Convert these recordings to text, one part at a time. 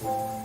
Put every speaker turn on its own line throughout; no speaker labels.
Bang.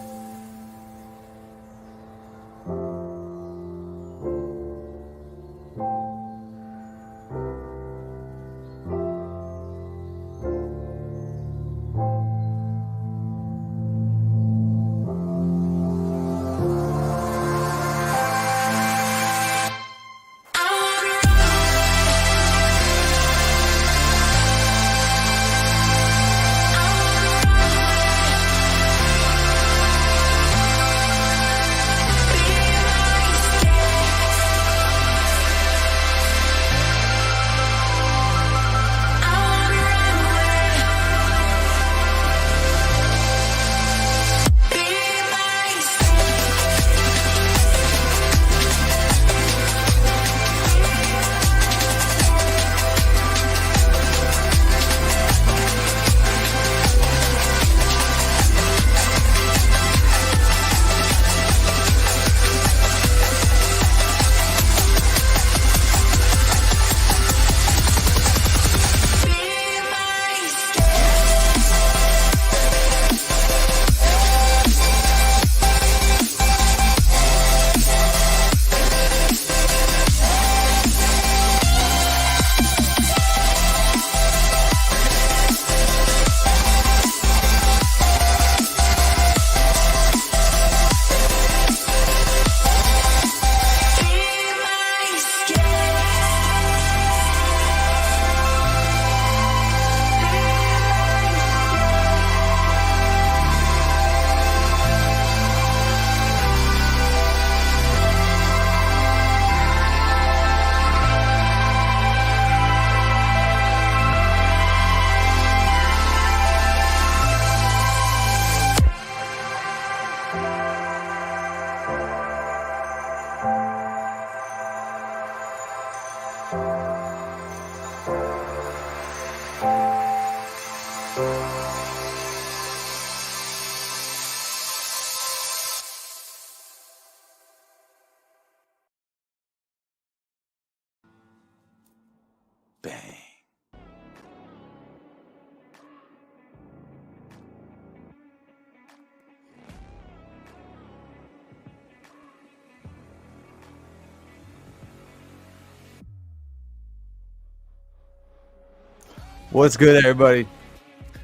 What's good, everybody?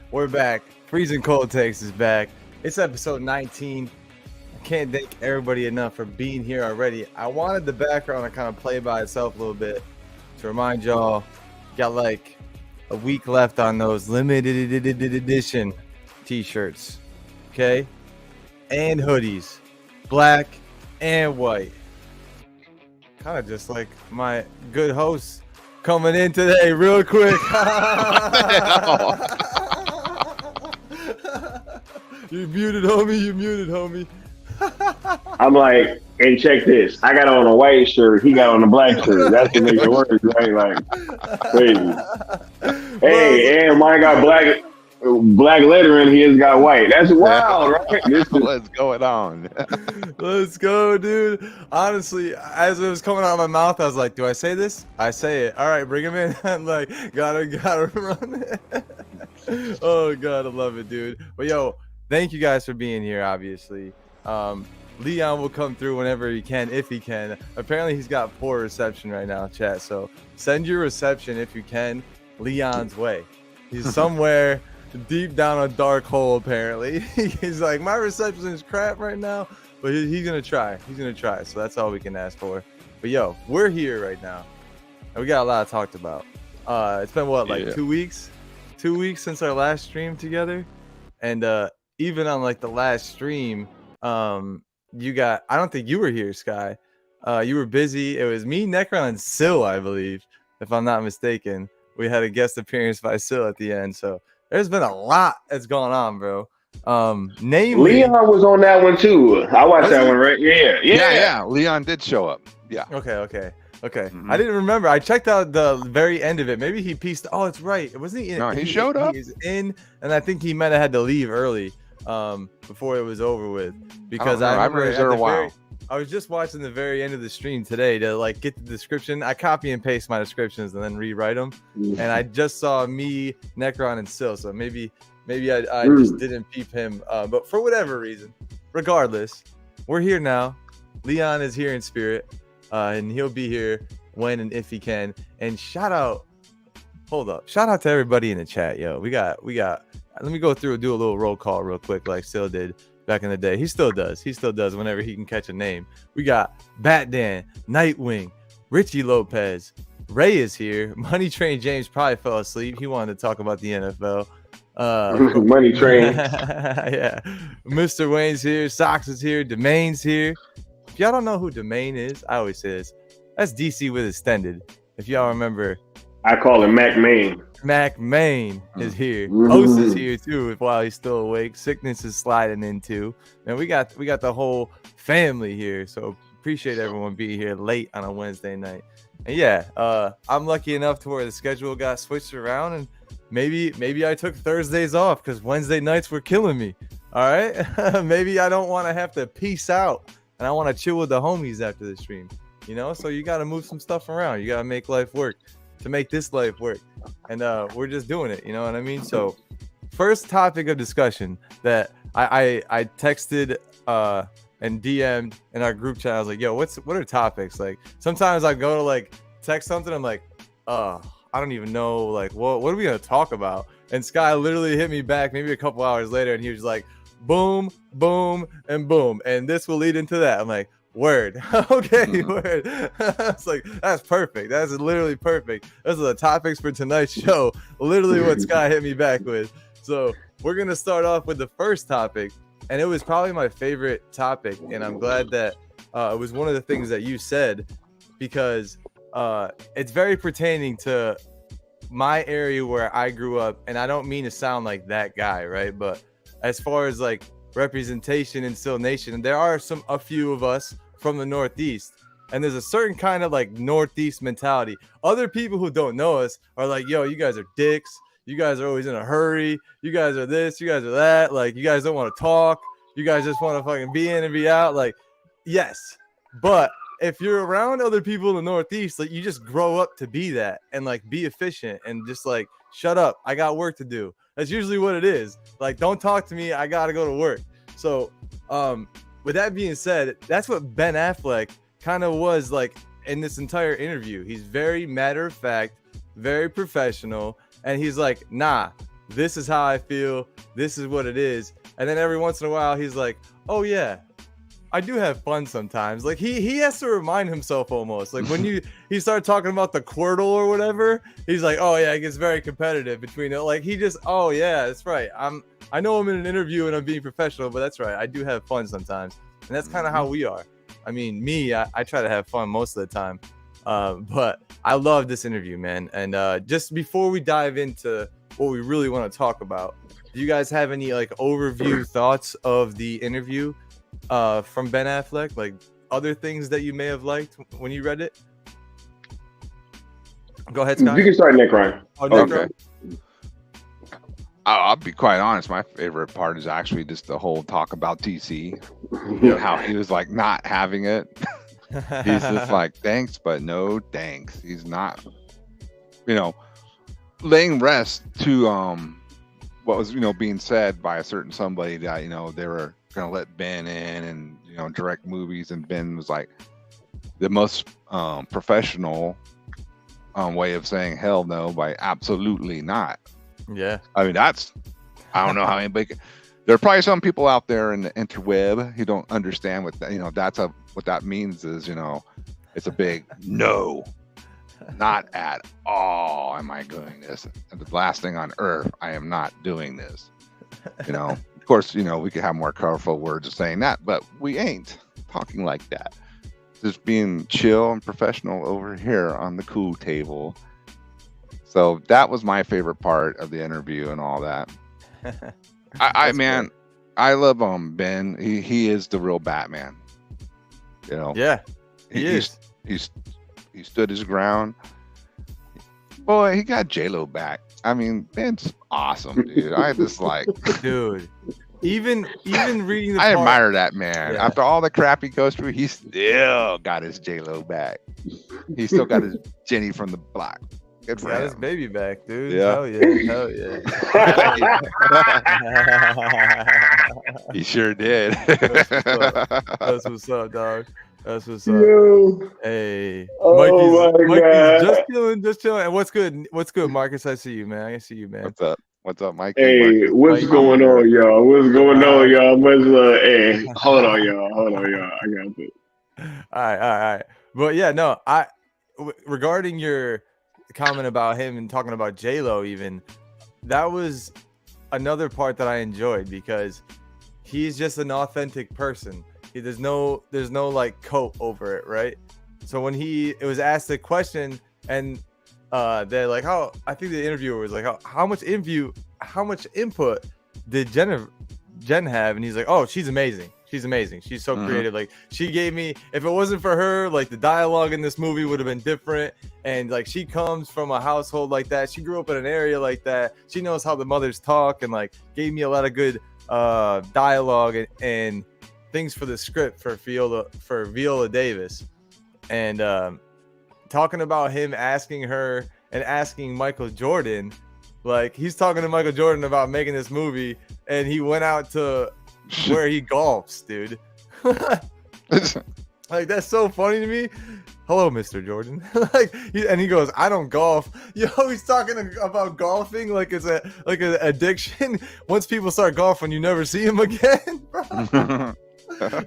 We're back. Freezing Cold Takes is back. It's episode 19. I can't thank everybody enough for being here already. I wanted the background to kind of play by itself a little bit to remind y'all, got like a week left on those limited edition t-shirts, okay? And hoodies, black and white. Kind of just like my good host coming in today real quick. You muted, homie. You muted, homie.
I'm like, and check this. I got on a white shirt. He got on a black shirt. That's what makes it worse, right? Like, crazy. Hey, and mine got black lettering. His got white. That's wild, right?
What's going on?
Let's go, dude. Honestly, as it was coming out of my mouth, I was like, do I say this? I say it. All right, bring him in. I'm like, gotta run it. Oh, God, I love it, dude. But, yo, thank you guys for being here, obviously. Leon will come through whenever he can, if he can. Apparently, he's got poor reception right now, chat. So send your reception, if you can, Leon's way. He's somewhere deep down a dark hole, apparently. He's like, my reception is crap right now, but he's gonna try. He's gonna try. So that's all we can ask for. But yo, we're here right now, and we got a lot talked about. It's been what, like 2 weeks? 2 weeks since our last stream together, and even on like the last stream, you got, I don't think you were here, Sky. You were busy. It was me, Necron, and Syl, I believe, if I'm not mistaken. We had a guest appearance by Syl at the end, so there's been a lot that's going on, bro. Namely,
Leon was on that one too. I watched that one, right? Yeah.
Leon did show up. Yeah.
Okay.
Mm-hmm.
I didn't remember. I checked out the very end of it. Maybe he pieced. Oh, it's right. Wasn't he in?
No, he showed up.
He's in, and I think he might have had to leave early, before it was over with. Because I remember
there a while.
I was just watching the very end of the stream today to like get the description. I copy and paste my descriptions and then rewrite them. And I just saw me, Necron, and Syl. So maybe Maybe I just didn't peep him. But for whatever reason, regardless, we're here now. Leon is here in spirit, and he'll be here when and if he can. And shout out to everybody in the chat, yo. We got. Let me go through and do a little roll call real quick, like Sil did back in the day. He still does whenever he can catch a name. We got Batdan, Nightwing, Richie Lopez, Ray is here. Money Train James probably fell asleep. He wanted to talk about the NFL.
Money Train.
Yeah. Mr. Wayne's here. Sox is here. Domain's here. If y'all don't know who Domain is, I always say this. That's DC with extended. If y'all remember.
I call him Mac Main.
Mac Main is here. Host is here too while he's still awake. Sickness is sliding in too. And we got the whole family here. So appreciate everyone being here late on a Wednesday night. And yeah, I'm lucky enough to where the schedule got switched around, and maybe I took Thursdays off because Wednesday nights were killing me. All right. Maybe I don't want to have to peace out and I want to chill with the homies after the stream. You know, so you got to move some stuff around. You got to make life work to make this life work. And we're just doing it. You know what I mean? So first topic of discussion that I texted and DM'd in our group chat. I was like, yo, what are topics? Like sometimes I go to like text something. I'm like, I don't even know. Like, what are we going to talk about? And Sky literally hit me back maybe a couple hours later. And he was like, boom, boom, and boom. And this will lead into that. I'm like, word. Okay, word. It's like, that's perfect. That's literally perfect. Those are the topics for tonight's show. Literally what Sky hit me back with. So we're going to start off with the first topic. And it was probably my favorite topic. And I'm glad that it was one of the things that you said, because it's very pertaining to my area where I grew up. And I don't mean to sound like that guy, right? But as far as like representation in Still Nation, there are a few of us from the Northeast, and there's a certain kind of like Northeast mentality. Other people who don't know us are like, yo, you guys are dicks. You guys are always in a hurry. You guys are this, you guys are that. Like, you guys don't want to talk. You guys just want to fucking be in and be out. Like, yes. But if you're around other people in the Northeast, like, you just grow up to be that and like be efficient and just like, shut up. I got work to do. That's usually what it is. Like, don't talk to me. I got to go to work. So, with that being said, that's what Ben Affleck kind of was like in this entire interview. He's very matter of fact, very professional. And he's like, nah, this is how I feel. This is what it is. And then every once in a while, he's like, oh, yeah, I do have fun sometimes. Like he has to remind himself almost. Like when he started talking about the Quirtle or whatever, he's like, oh, yeah, it gets very competitive between it. Like he just, oh, yeah, that's right. I know I'm in an interview and I'm being professional, but that's right. I do have fun sometimes. And that's kind of how we are. I mean, I try to have fun most of the time. But I love this interview, man. And just before we dive into what we really want to talk about, do you guys have any like overview thoughts of the interview from Ben Affleck? Like other things that you may have liked when you read it? Go ahead, Scott.
You can start, Nick Ryan.
Oh, Nick
Okay. I'll be quite honest. My favorite part is actually just the whole talk about DC, how he was like not having it. He's just like, thanks, but no thanks. He's not, laying rest to what was being said by a certain somebody that they were gonna let Ben in and direct movies, and Ben was like the most professional way of saying hell no by absolutely not.
Yeah,
I mean I don't know how anybody. There are probably some people out there in the interweb who don't understand what what that means is it's a big no, not at all am I doing this. And the last thing on earth, I am not doing this. Of course, we could have more colorful words of saying that, but we ain't talking like that. Just being chill and professional over here on the cool table. So that was my favorite part of the interview and all that. I love Ben. He is the real Batman.
Yeah, he is.
He stood his ground. Boy, he got J-Lo back. I mean, Ben's awesome, dude. I just like,
dude. Even reading
I admire that man. Yeah. After all the crap he goes through, he still got his J-Lo back. He still got his Jenny from the block. Good for
Got
him.
his baby back, dude.
Yeah.
Hell yeah. Hell yeah.
He sure did.
That's what's up, dog. That's what's up.
Yo.
Hey,
Oh my
Mikey's
God.
just chilling. And what's good? What's good, Marcus? I see you, man. I see you, man.
What's up? What's up, Mikey?
Hey,
Marcus?
what's
Mike,
going on, y'all? What's going on, y'all? Hey, hold on, y'all. I got this.
All right. But yeah, no, regarding your comment about him and talking about J-Lo, even that was another part that I enjoyed because he's just an authentic person. There's no like coat over it, right? So when it was asked a question and they're like, I think the interviewer was like, how much input did Jen have? And he's like, oh, she's amazing. She's so creative. Like, she gave me, if it wasn't for her, like, the dialogue in this movie would have been different. And like, she comes from a household like that. She grew up in an area like that. She knows how the mothers talk, and like gave me a lot of good dialogue and things for the script for Viola Davis. And talking about him asking her and asking Michael Jordan, like, he's talking to Michael Jordan about making this movie, and he went out to where he golfs, dude. Like, that's so funny to me. Hello, Mr. Jordan. And he goes, I don't golf. Yo, he's talking about golfing like it's an addiction. Once people start golfing, you never see him again, bro.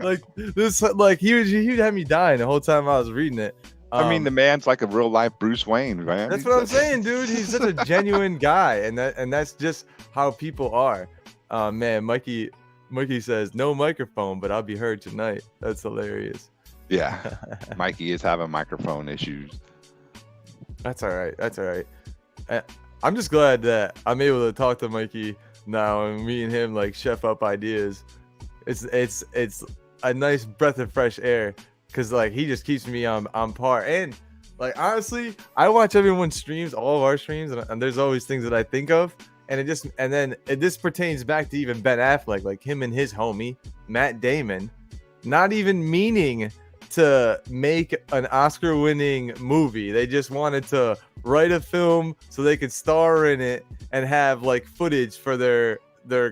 Like this, like he'd have me dying the whole time I was reading it.
I mean, the man's like a real life Bruce Wayne, man.
That's what I'm saying, dude. He's such a genuine guy, and that's just how people are. Man, Mikey says no microphone, but I'll be heard tonight. That's hilarious.
Yeah, Mikey is having microphone issues.
That's all right. I'm just glad that I'm able to talk to Mikey now, and me and him like chef up ideas. It's a nice breath of fresh air, because like he just keeps me on par. And like, honestly, I watch everyone's streams, all of our streams, and there's always things that I think of, and this pertains back to even Ben Affleck, like him and his homie Matt Damon, not even meaning to make an Oscar-winning movie. They just wanted to write a film so they could star in it and have like footage for their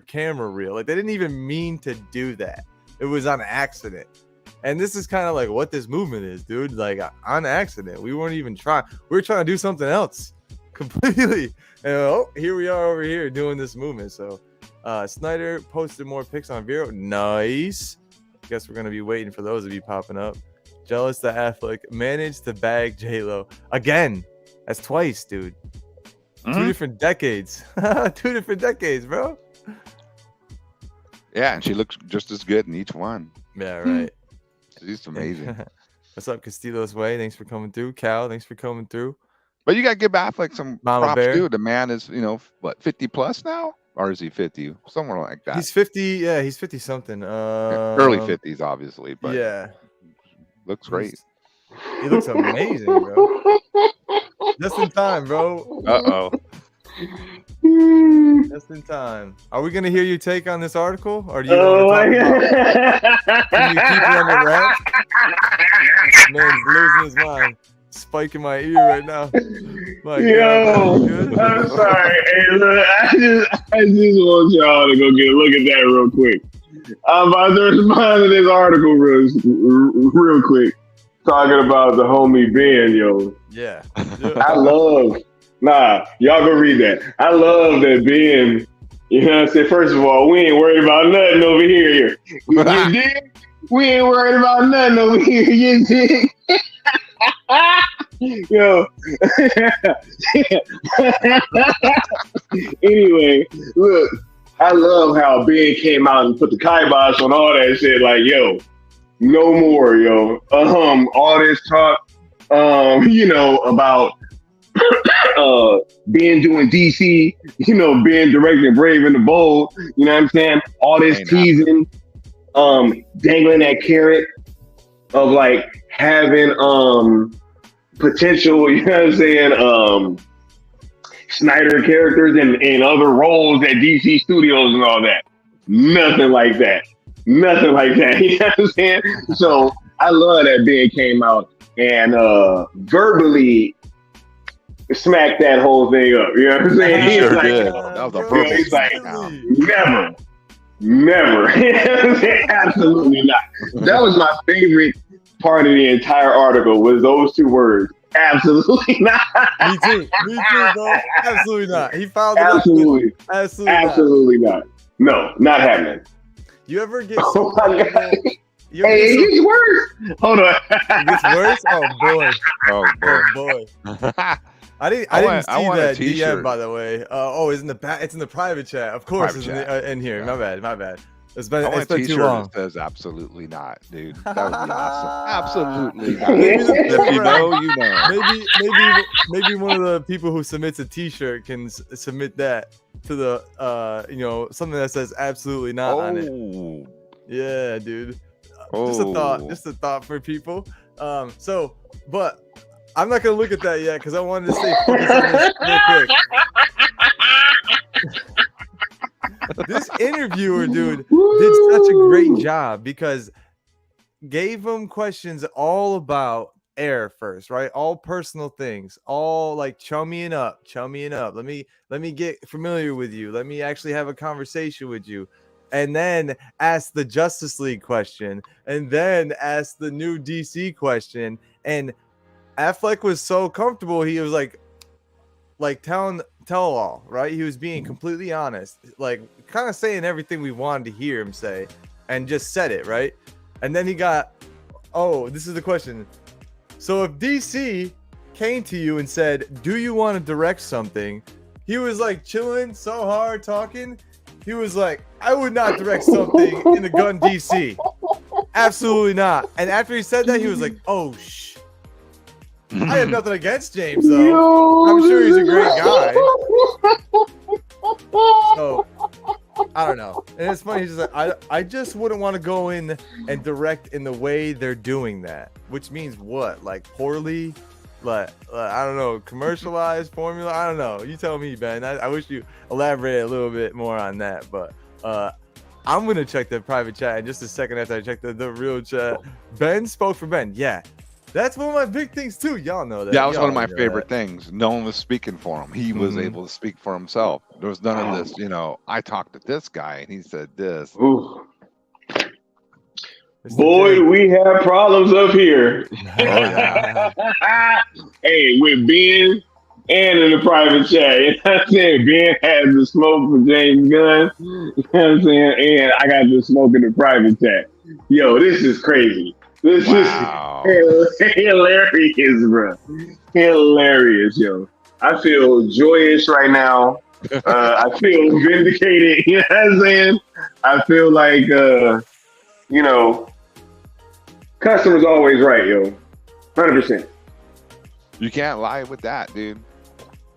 camera reel. Like, they didn't even mean to do that. It was on accident. And this is kind of like what this movement is, dude. Like, on accident. We weren't even trying. We were trying to do something else completely. And here we are over here doing this movement. So Snyder posted more pics on Vero. Nice. Guess we're going to be waiting for those to be popping up. Jealous that Affleck managed to bag J-Lo again. That's twice, dude. 2 different decades. 2 different decades, bro.
Yeah, and she looks just as good in each one.
Yeah, right.
She's amazing.
What's up, Castillo's Way? Thanks for coming through. Cal, thanks for coming through.
But you got to give Affleck some
Mama
props,
Bear.
too. The man is, what, 50 plus now? Or is he 50? Somewhere like that.
He's 50. Yeah, he's 50 something.
Early 50s, obviously. But
yeah.
Looks great.
He looks amazing, bro. Just in time, bro.
Uh-oh.
Just in time. Are we gonna hear your take on this article, or do you want to talk about? Can you keep it on the wrap? Man's losing his mind. Spike in my ear right now. My God,
I'm sorry. Hey, look, I just want y'all to go get a look at that real quick. I'm about to respond to this article real quick, talking about the homie Ben, yo.
Yeah.
Y'all go read that. I love that Ben, you know what I'm saying? First of all, we ain't worried about nothing over here. You dig? We ain't worried about nothing over here. You dig? Yo. Anyway, look, I love how Ben came out and put the kibosh on all that shit. Like, yo, no more, yo. All this talk, about Ben doing DC, Ben directing Brave and the Bold. You know what I'm saying? All this teasing, dangling that carrot of like having potential, you know what I'm saying, Snyder characters and other roles at DC Studios and all that. Nothing like that. You know what I'm saying? So I love that Ben came out and verbally smacked that whole thing up. You know what I'm saying?
He
He's
sure
like,
did. That was a verbal
he's like,
smackdown.
never. Absolutely not. That was my favorite part of the entire article was those two words. Absolutely not.
Me too, bro. Absolutely not. He filed it.
Absolutely.
Absolutely
not. No, not happening.
You ever get
Oh my God.
You ever
Hey,
get
it gets worse. Hold on.
it gets worse? Oh boy.
Oh boy.
Oh boy. I didn't
want
see
a
that
t-shirt.
DM, by the way. It's in it's in the private chat. Of course,
Private
it's
chat.
In here.
Yeah.
My bad. It's
I
been
want a
too
t-shirt
long.
that says absolutely not, dude. That would be awesome. Absolutely not.
Maybe
If you know, you know.
Maybe one of the people who submits a t-shirt can submit that to the something that says absolutely not on it. Yeah, dude. Just a thought for people. But I'm not gonna look at that yet because I wanted to stay focused on this real quick. This interviewer, dude, did such a great job because gave him questions all about air first, right? All personal things, all like chummying up. Let me get familiar with you. Let me actually have a conversation with you. And then ask the Justice League question, and then ask the new DC question. And Affleck was so comfortable, he was like tell all, right? He was being completely honest, like kind of saying everything we wanted to hear him say, and just said it, right? And then he got, this is the question. So if DC came to you and said, do you want to direct something? He was like chilling so hard talking. He was like, I would not direct something in the Gunn DC. Absolutely not. And after he said that, he was like, I have nothing against James, though. I'm sure he's a great guy. So, I don't know. And it's funny, he's just like, I just wouldn't want to go in and direct in the way they're doing that. Which means what? Like poorly? Like I don't know, commercialized formula? I don't know. You tell me, Ben. I wish you elaborated a little bit more on that. But I'm going to check the private chat in just a second after I check the real chat. Ben spoke for Ben. Yeah. That's one of my big things too. Y'all know that.
That was
Y'all
one of my
know
favorite
that.
things. No one was speaking for him. He was able to speak for himself. There was none of this, I talked to this guy and he said this.
Ooh. Boy, we have problems up here.
Yeah.
Hey, with Ben and in the private chat. You know what I'm saying? Ben has the smoke for James Gunn. You know what I'm saying? And I got the smoke in the private chat. Yo, this is crazy. This is hilarious, bro. Hilarious, yo. I feel joyous right now. I feel vindicated. You know what I'm saying? I feel like, customer's always right, yo. 100%.
You can't lie with that, dude.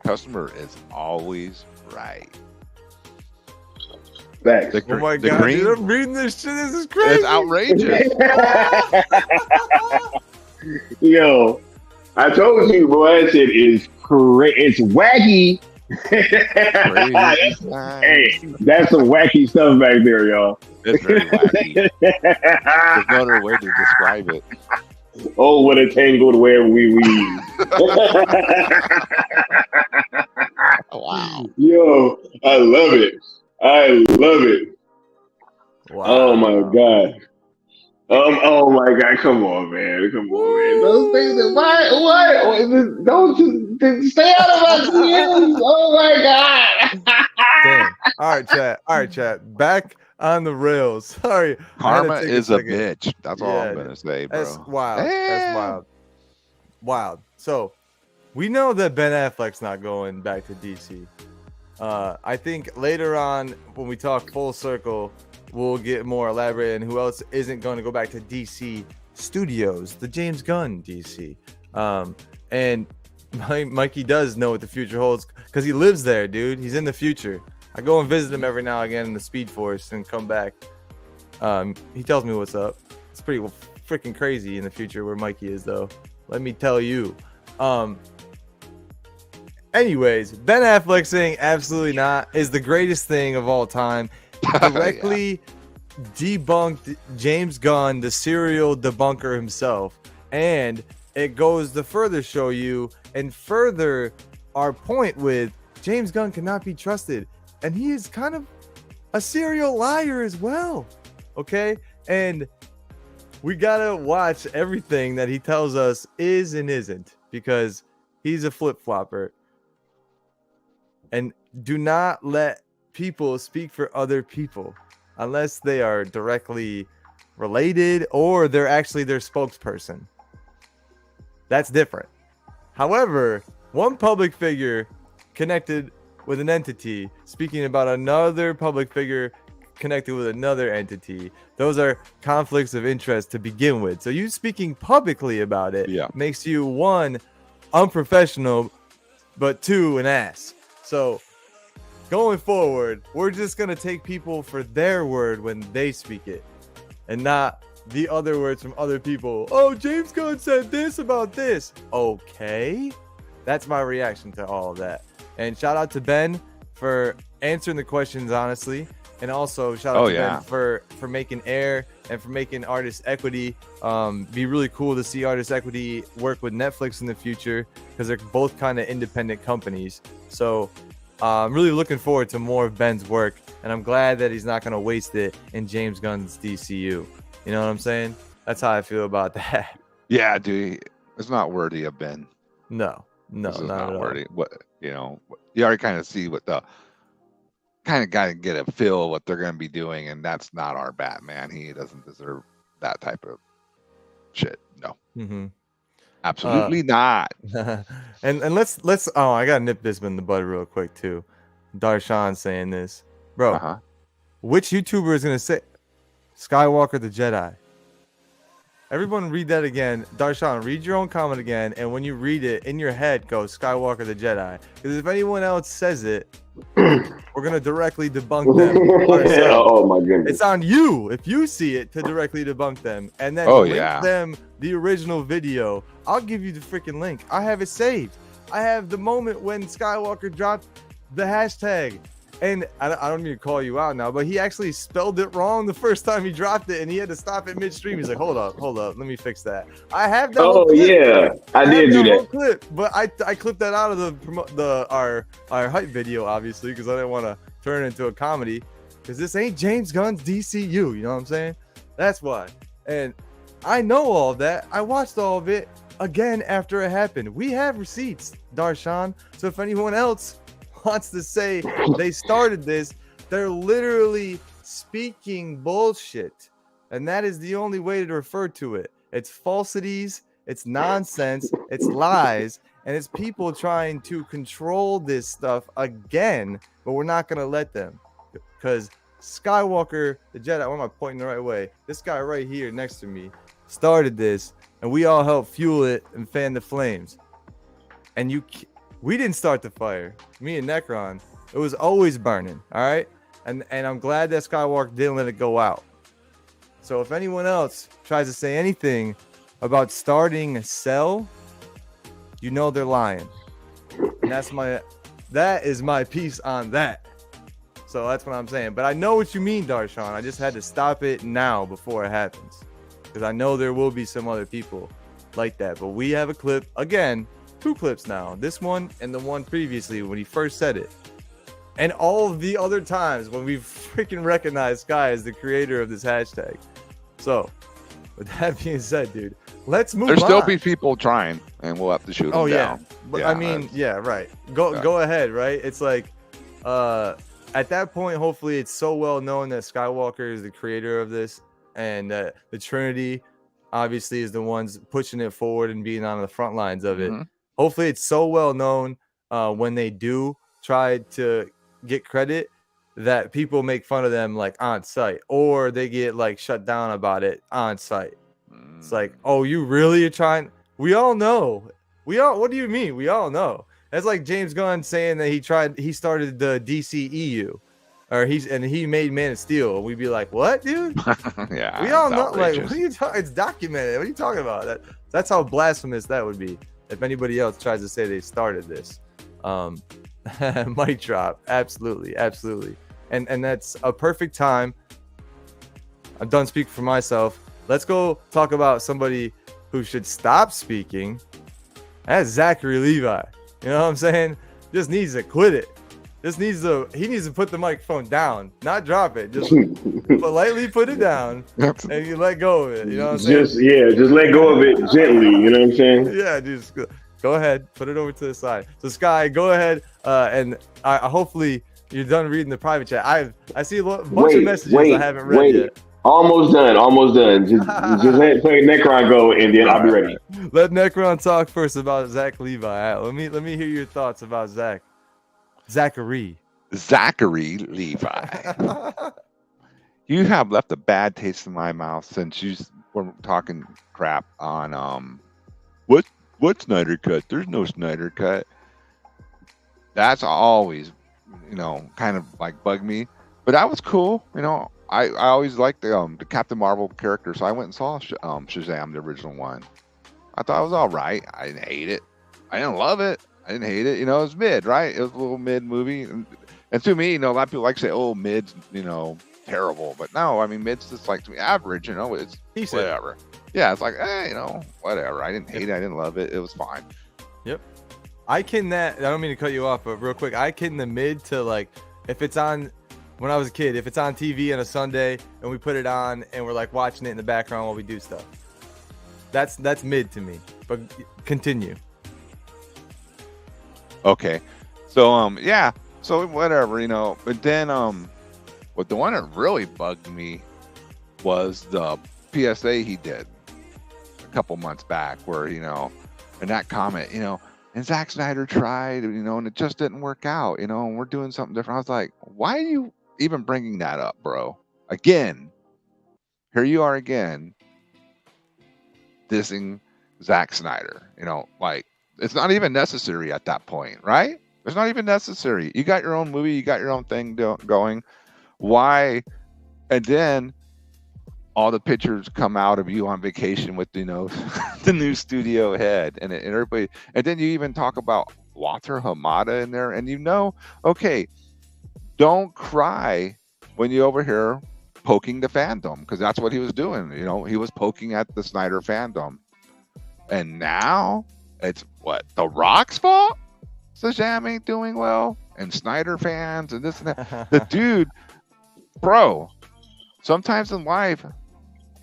Customer is always right.
Thanks.
Oh my God,
green,
dude, I'm reading this shit. This is crazy.
It's outrageous.
Yo, I told you, boy, that shit is crazy. It's wacky. Hey, that's some wacky stuff back there, y'all.
It's very wacky. There's no other way to describe it.
Oh, what a tangled web we weave.
Wow.
Yo, I love it.
Wow.
Oh my God. Oh my God. Come on, man. Those things what? Don't just stay out of my DMs. Oh my God.
Damn. All right, chat. Back on the rails. Sorry.
Karma is a bitch. That's all I'm
Yeah,
going to say, bro.
That's wild.
Damn.
That's wild. Wild. So, we know that Ben Affleck's not going back to DC. I think later on, when we talk full circle, we'll get more elaborate on who else isn't going to go back to DC Studios, the James Gunn DC. And Mikey does know what the future holds because he lives there, dude. He's in the future. I go and visit him every now and again in the Speed Force and come back. He tells me what's up. It's pretty freaking crazy in the future where Mikey is, though. Let me tell you. Anyways, Ben Affleck saying absolutely not is the greatest thing of all time. Directly debunked James Gunn, the serial debunker himself. And it goes to further show you and further our point with James Gunn cannot be trusted, and he is kind of a serial liar as well. Okay, and we gotta watch everything that he tells us is and isn't, because he's a flip-flopper. And do not let people speak for other people unless they are directly related or they're actually their spokesperson. That's different. However, one public figure connected with an entity speaking about another public figure connected with another entity, those are conflicts of interest to begin with. So you speaking publicly about it makes you, one, unprofessional, but two, an ass. So going forward, we're just going to take people for their word when they speak it and not the other words from other people. Oh, James Gunn said this about this. Okay. That's my reaction to all of that. And shout out to Ben for answering the questions honestly. And also shout out to Ben for making Air and for making Artist Equity. Be really cool to see Artist Equity work with Netflix in the future, because they're both kind of independent companies. So I'm really looking forward to more of Ben's work, and I'm glad that he's not going to waste it in James Gunn's DCU. You know what I'm saying? That's how I feel about that.
Yeah, dude, it's not worthy of Ben.
No, not at all.
Worthy. What, you know, you already kind of see what the kind of got to get a feel of what they're going to be doing, and that's not our Batman. He doesn't deserve that type of shit. No, absolutely not.
and let's. Oh, I gotta nip this in the bud real quick too. Darshan saying this, bro. Which YouTuber is gonna say Skywalker the Jedi? Everyone read that again. Darshan, read your own comment again, and when you read it in your head, go Skywalker the Jedi. Because if anyone else says it, we're gonna directly debunk them.
Oh my goodness!
It's on you if you see it to directly debunk them, and then link them the original video. I'll give you the freaking link. I have it saved. I have the moment when Skywalker dropped the hashtag. And I don't mean to call you out now, but he actually spelled it wrong the first time he dropped it, and he had to stop it midstream. He's like, hold up, let me fix that. I have that.
Oh yeah, I did do that.
Clip, but I clipped that out of our hype video, obviously, because I didn't want to turn it into a comedy, because this ain't James Gunn's DCU. You know what I'm saying? That's why. And I know all of that. I watched all of it again after it happened. We have receipts, Darshan. So if anyone else wants to say they started this, they're literally speaking bullshit, and that is the only way to refer to it. It's falsities, it's nonsense, it's lies, and it's people trying to control this stuff again, but we're not going to let them, because Skywalker the Jedi, why am I pointing the right way? This guy right here next to me started this, and we all helped fuel it and fan the flames. And we didn't start the fire. Me and Necron. It was always burning. All right. And I'm glad that Skywalker didn't let it go out. So if anyone else tries to say anything about starting a cell, you know they're lying. And that is my piece on that. So that's what I'm saying. But I know what you mean, Darshan. I just had to stop it now before it happens, because I know there will be some other people like that. But we have a clip again. 2 clips now, this one and the one previously when he first said it, and all of the other times when we've freaking recognized Sky as the creator of this hashtag. So with that being said, dude, let's move on.
There'll still be people trying, and we'll have to shoot them down.
But I mean, right, go ahead, right? It's like at that point, hopefully it's so well known that Skywalker is the creator of this, and the Trinity obviously is the ones pushing it forward and being on the front lines of it. Hopefully it's so well known when they do try to get credit that people make fun of them like on site, or they get like shut down about it on site. It's like, oh, you really are trying? We all know. What do you mean? We all know. That's like James Gunn saying that he started the DCEU, or he made Man of Steel. We'd be like, what, dude?
Yeah,
we all know. Outrageous. Like, what are you talking? It's documented. What are you talking about? That's how blasphemous that would be if anybody else tries to say they started this. Mic drop. Absolutely. And that's a perfect time. I'm done speaking for myself. Let's go talk about somebody who should stop speaking. That's Zachary Levi. You know what I'm saying? just needs to quit it. He needs to put the microphone down, not drop it. Just politely put it down and you let go of it. You know what I'm saying?
Just let go of it gently. You know what I'm saying?
Yeah, just go ahead, put it over to the side. So Sky, go ahead, and hopefully you're done reading the private chat. I see a bunch of messages I haven't read yet.
Almost done. Just let Necron go, and then I'll be ready.
Let Necron talk first about Zach Levi. Let me hear your thoughts about Zachary
Levi. You have left a bad taste in my mouth since you were talking crap on what Snyder cut. There's no Snyder cut. That's always, kind of like bugged me. But that was cool. I always liked the Captain Marvel character, so I went and saw Shazam, the original one. I thought it was all right. I didn't hate it. I didn't love it. I didn't hate it. It was mid, right? It was a little mid movie. And to me, a lot of people like to say, oh, mid's, terrible. But no, I mean, mid's just like to me average, it's decent. Whatever. Yeah, it's like, whatever. I didn't hate it. I didn't love it. It was fine.
Yep. I don't mean to cut you off, but real quick, I the mid to like, if it's on, when I was a kid, if it's on TV on a Sunday and we put it on and we're like watching it in the background while we do stuff. That's mid to me, but continue.
Okay. So, so whatever, but then, but the one that really bugged me was the PSA he did a couple months back where, in that comment, and Zack Snyder tried, and it just didn't work out, and we're doing something different. I was like, why are you even bringing that up, bro? Again, here you are again, dissing Zack Snyder, like it's not even necessary at that point, right? It's not even necessary. You got your own movie, you got your own thing going. Why? And then all the pictures come out of you on vacation with, the new studio head and everybody. And then you even talk about Walter Hamada in there. And okay, don't cry when you over here poking the fandom, because that's what he was doing. He was poking at the Snyder fandom. And now it's what? The Rock's fault? Shazam ain't doing well? And Snyder fans and this and that. The dude, bro, sometimes in life,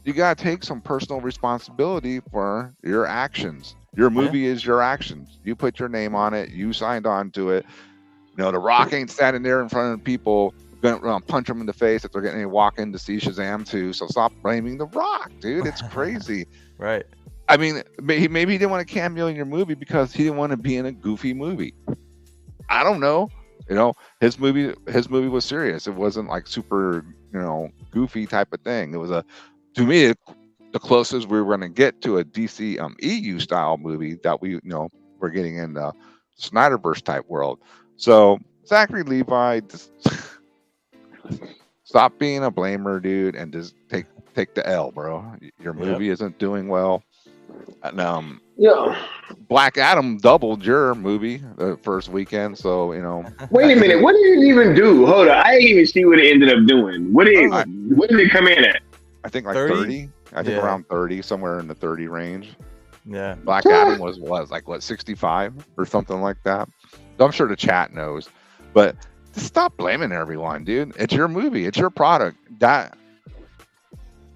you got to take some personal responsibility for your actions. Your movie is your actions. You put your name on it. You signed on to it. The Rock ain't standing there in front of people going to punch them in the face if they're getting a walk in to see Shazam 2. So stop blaming The Rock, dude. It's crazy.
Right.
I mean, maybe he didn't want to cameo in your movie because he didn't want to be in a goofy movie. I don't know. His movie was serious. It wasn't like super, goofy type of thing. It was to me, the closest we were going to get to a DC EU style movie that we're getting in the Snyderverse type world. So Zachary Levi, just stop being a blamer, dude, and just take the L, bro. Your movie isn't doing well. And Black Adam doubled your movie the first weekend, so
Wait a minute, what did it even do? Hold on, I didn't even see what it ended up doing. What did it come in at?
I think like 30. I think around 30, somewhere in the 30 range.
Yeah.
Black Adam was like 65 or something like that. So I'm sure the chat knows, but just stop blaming everyone, dude. It's your movie. It's your product. That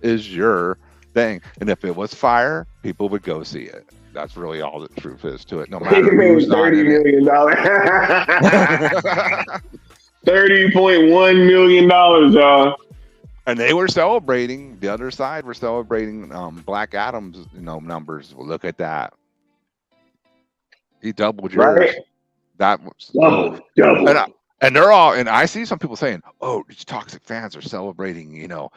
is your thing. And if it was fire, people would go see it. That's really all the truth is to it. No matter who's $30 million.
$30.1 million, y'all.
And they were celebrating. The other side were celebrating Black Adam's, numbers. Well, look at that. He doubled yours.
Right.
That was
double.
And they're all. And I see some people saying, "Oh, these toxic fans are celebrating." not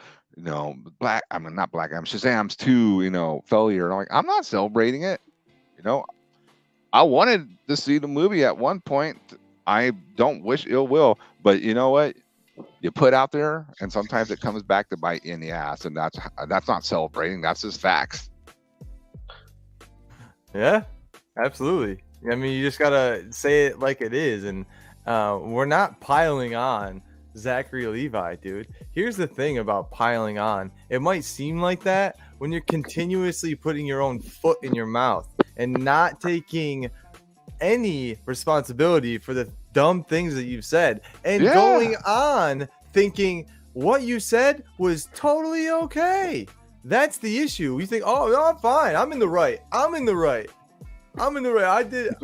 Black Adam, Shazam's 2, failure. And I'm like, I'm not celebrating it. I wanted to see the movie at one point. I don't wish ill will, but you know what? You put out there, and sometimes it comes back to bite you in the ass, and that's not celebrating. That's just facts.
Yeah, absolutely. I mean, you just gotta say it like it is, and we're not piling on Zachary Levi, dude. Here's the thing about piling on. It might seem like that when you're continuously putting your own foot in your mouth and not taking any responsibility for the dumb things that you've said and
Yeah.
going on thinking what you said was totally okay. That's the issue. You think, oh, no, I'm fine. I'm in the right. I did.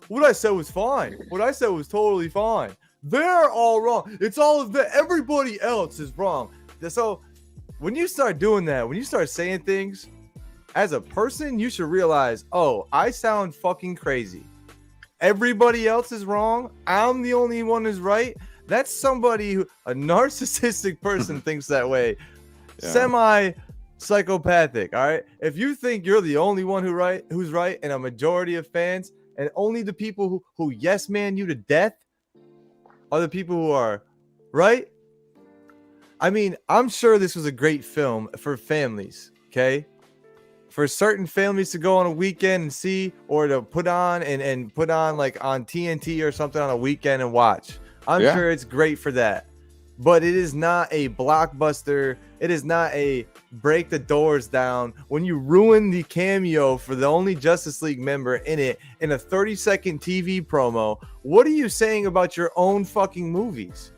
What I said was fine. What I said was totally fine. They're all wrong. It's all of the everybody else is wrong. So when you start doing that, when you start saying things as a person, you should realize, oh, I sound fucking crazy. Everybody else is wrong. I'm the only one who's right. That's somebody who, a narcissistic person thinks that way. Yeah. Semi-psychopathic, all right? If you think you're the only one who's right and a majority of fans and only the people who yes man you to death are the people who are right. I mean, I'm sure this was a great film for families, okay? For certain families to go on a weekend and see, or to put on and put on like on TNT or something on a weekend and watch. I'm sure it's great for that. But it is not a blockbuster. It is not a break the doors down when you ruin the cameo for the only Justice League member in it in a 30-second TV promo. What are you saying about your own fucking movies?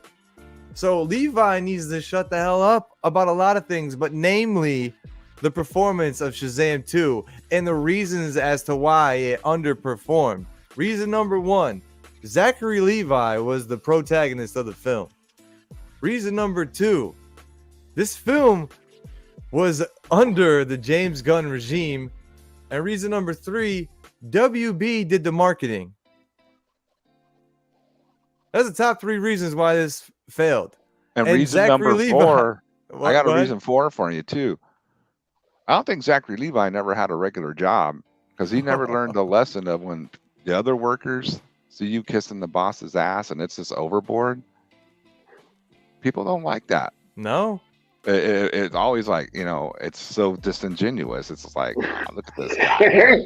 So Levi needs to shut the hell up about a lot of things, but namely the performance of Shazam 2 and the reasons as to why it underperformed. Reason number one, Zachary Levi was the protagonist of the film. Reason number two, this film was under the James Gunn regime. And reason number three, WB did the marketing. That's the top three reasons why this failed.
And reason Zachary number Levi, four, I got a reason for you too. I don't think Zachary Levi never had a regular job because he never learned the lesson of when the other workers see you kissing the boss's ass and it's just overboard. People don't like that. No. It's always like, you know, it's so disingenuous. It's like, oh, look at this guy.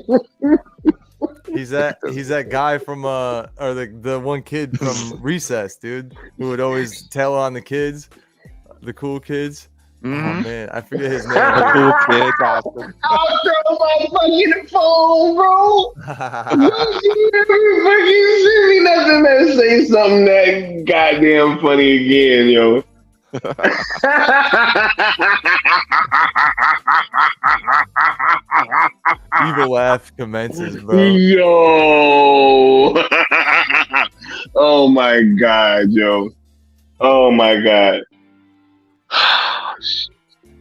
He's that guy from or the one kid from Recess, dude, who would always tell on the kids, the cool kids. Mm-hmm. Oh man, I forget his name. The cool kid, Austin. I'll throw my fucking phone, bro.
You see me nothing that say something that goddamn funny again, yo.
Evil laugh commences, bro.
Yo. Oh my god, yo. Oh my god.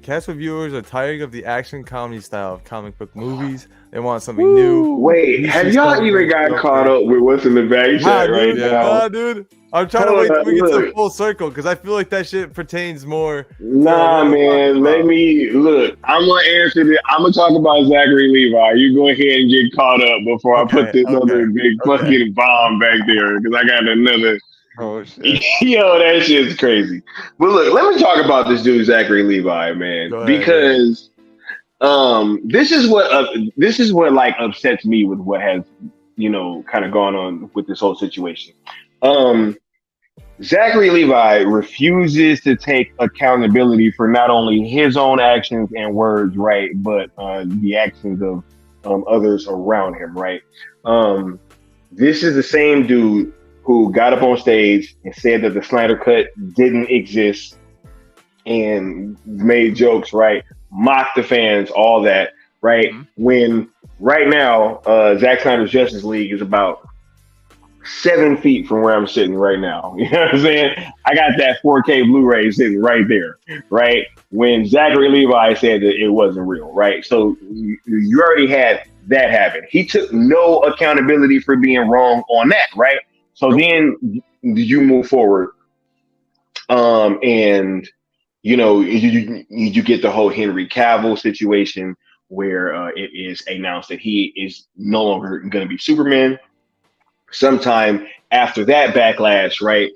Cast reviewers are tired of the action comedy style of comic book movies. They want something new.
Wait, have y'all even got caught up with what's in the back chat right now?
Dude. I'm trying to wait till we get to the full circle because I feel like that shit pertains more.
Nah, man. Let me look. I'm gonna answer this. I'm gonna talk about Zachary Levi. You go ahead and get caught up before I put this other big fucking bomb back there because I got another. Oh shit! Yo, that shit's crazy. But look, let me talk about this dude Zachary Levi, man, because this is what like upsets me with what has kind of gone on with this whole situation. Zachary Levi refuses to take accountability for not only his own actions and words, right, but the actions of others around him, right? This is the same dude who got up on stage and said that the Snyder Cut didn't exist and made jokes, right? Mocked the fans, all that, right? Mm-hmm. When right now, Zack Snyder's Justice League is about 7 feet from where I'm sitting right now. You know what I'm saying? I got that 4K Blu-ray sitting right there, right? When Zachary Levi said that it wasn't real, right? So you already had that happen. He took no accountability for being wrong on that, right? So then you move forward, and you get the whole Henry Cavill situation where it is announced that he is no longer going to be Superman. Sometime after that backlash, right,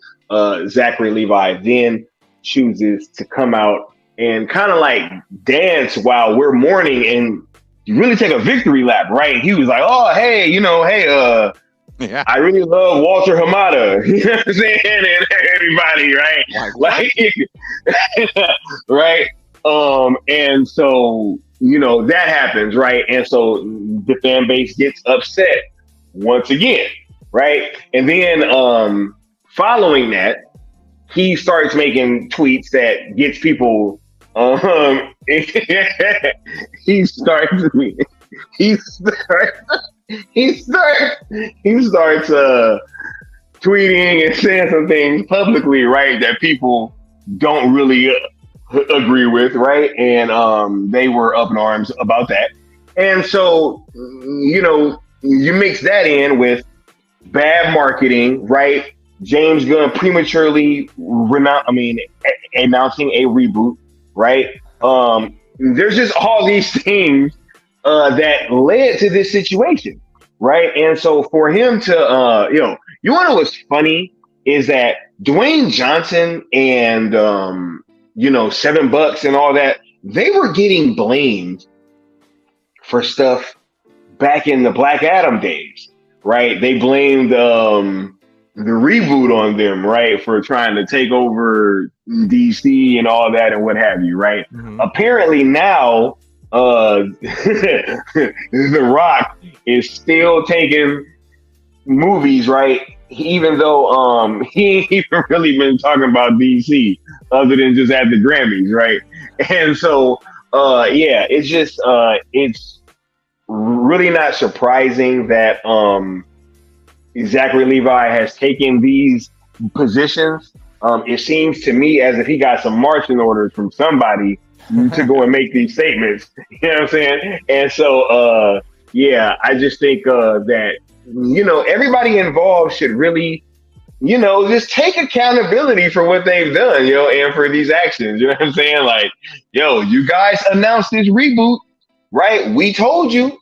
Zachary Levi then chooses to come out and kind of like dance while we're mourning and really take a victory lap, right? He was like, oh, hey, yeah. I really love Walter Hamada, you know what I'm saying? And everybody, right? Right? And so, that happens, right? And so the fan base gets upset once again, right? And then following that, he starts making tweets that gets people. He starts tweeting and saying some things publicly, right, that people don't really agree with, right? And they were up in arms about that. And so, you know, you mix that in with bad marketing, right? James Gunn prematurely announcing a reboot, right? There's just all these things that led to this situation, right? And so for him to, you know what was funny is that Dwayne Johnson and, you know, $7 and all that, they were getting blamed for stuff back in the Black Adam days, right? They blamed the reboot on them, right, for trying to take over DC and all that and what have you, right? Mm-hmm. Apparently now, The Rock is still taking movies, right? Even though he ain't even really been talking about DC other than just at the Grammys, right? And so yeah, it's just it's really not surprising that Zachary Levi has taken these positions. It seems to me as if he got some marching orders from somebody to go and make these statements. You know what I'm saying? And so yeah, I just think that, you know, everybody involved should really, you know, just take accountability for what they've done, you know, and for these actions. You know what I'm saying? Like, yo, you guys announced this reboot, right? We told you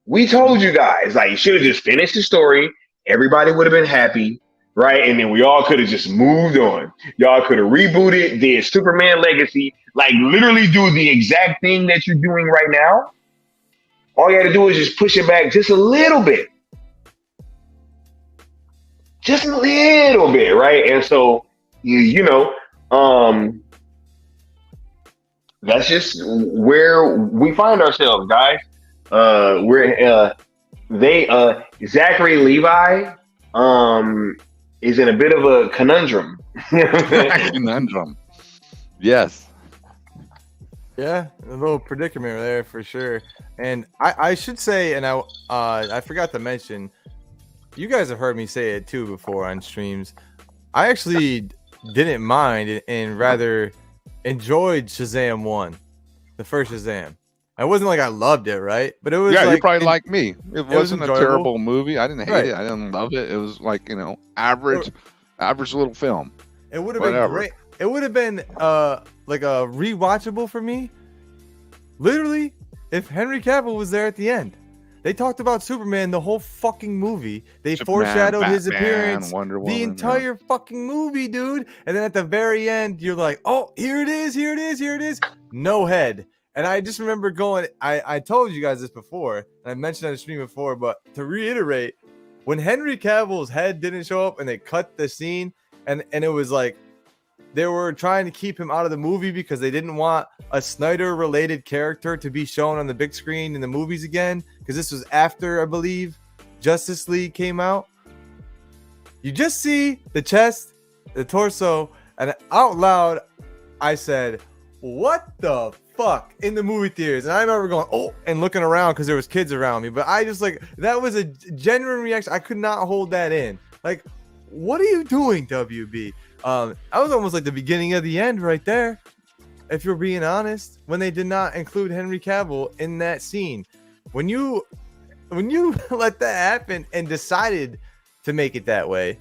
guys, like, you should have just finished the story. Everybody would have been happy, right? And then we all could have just moved on. Y'all could have rebooted, did Superman Legacy, like literally do the exact thing that you're doing right now. All you had to do is just push it back just a little bit. Just a little bit, right? And so, you know, that's just where we find ourselves, guys. Zachary Levi is in a bit of a conundrum.
Conundrum. Yes.
Yeah, a little predicament there for sure. And I should say, and I forgot to mention, you guys have heard me say it too before on streams. I actually didn't mind and rather enjoyed Shazam 1, the first Shazam. It wasn't like I loved it, right? But it was
you're probably like me. It wasn't a
enjoyable.
terrible movie. I didn't hate it. I didn't love it. It was like, you know, average little film.
It would have been great. It would have been like a rewatchable for me. Literally, if Henry Cavill was there at the end. They talked about Superman the whole fucking movie. They foreshadowed his appearance
Wonder Woman,
the entire fucking movie, dude. And then at the very end, you're like, oh, here it is, here it is, here it is. No head. And I just remember going, I told you guys this before, and I mentioned on the stream before, but to reiterate, when Henry Cavill's head didn't show up and they cut the scene, and it was like, they were trying to keep him out of the movie because they didn't want a Snyder-related character to be shown on the big screen in the movies again, because this was after, I believe, Justice League came out. You just see the chest, the torso, and out loud, I said, what the fuck, in the movie theaters. And I remember going, oh, and looking around because there was kids around me. But I just like, that was a genuine reaction. I could not hold that in. Like, what are you doing, WB? I was almost like the beginning of the end right there, if you're being honest, when they did not include Henry Cavill in that scene. When you let that happen and decided to make it that way,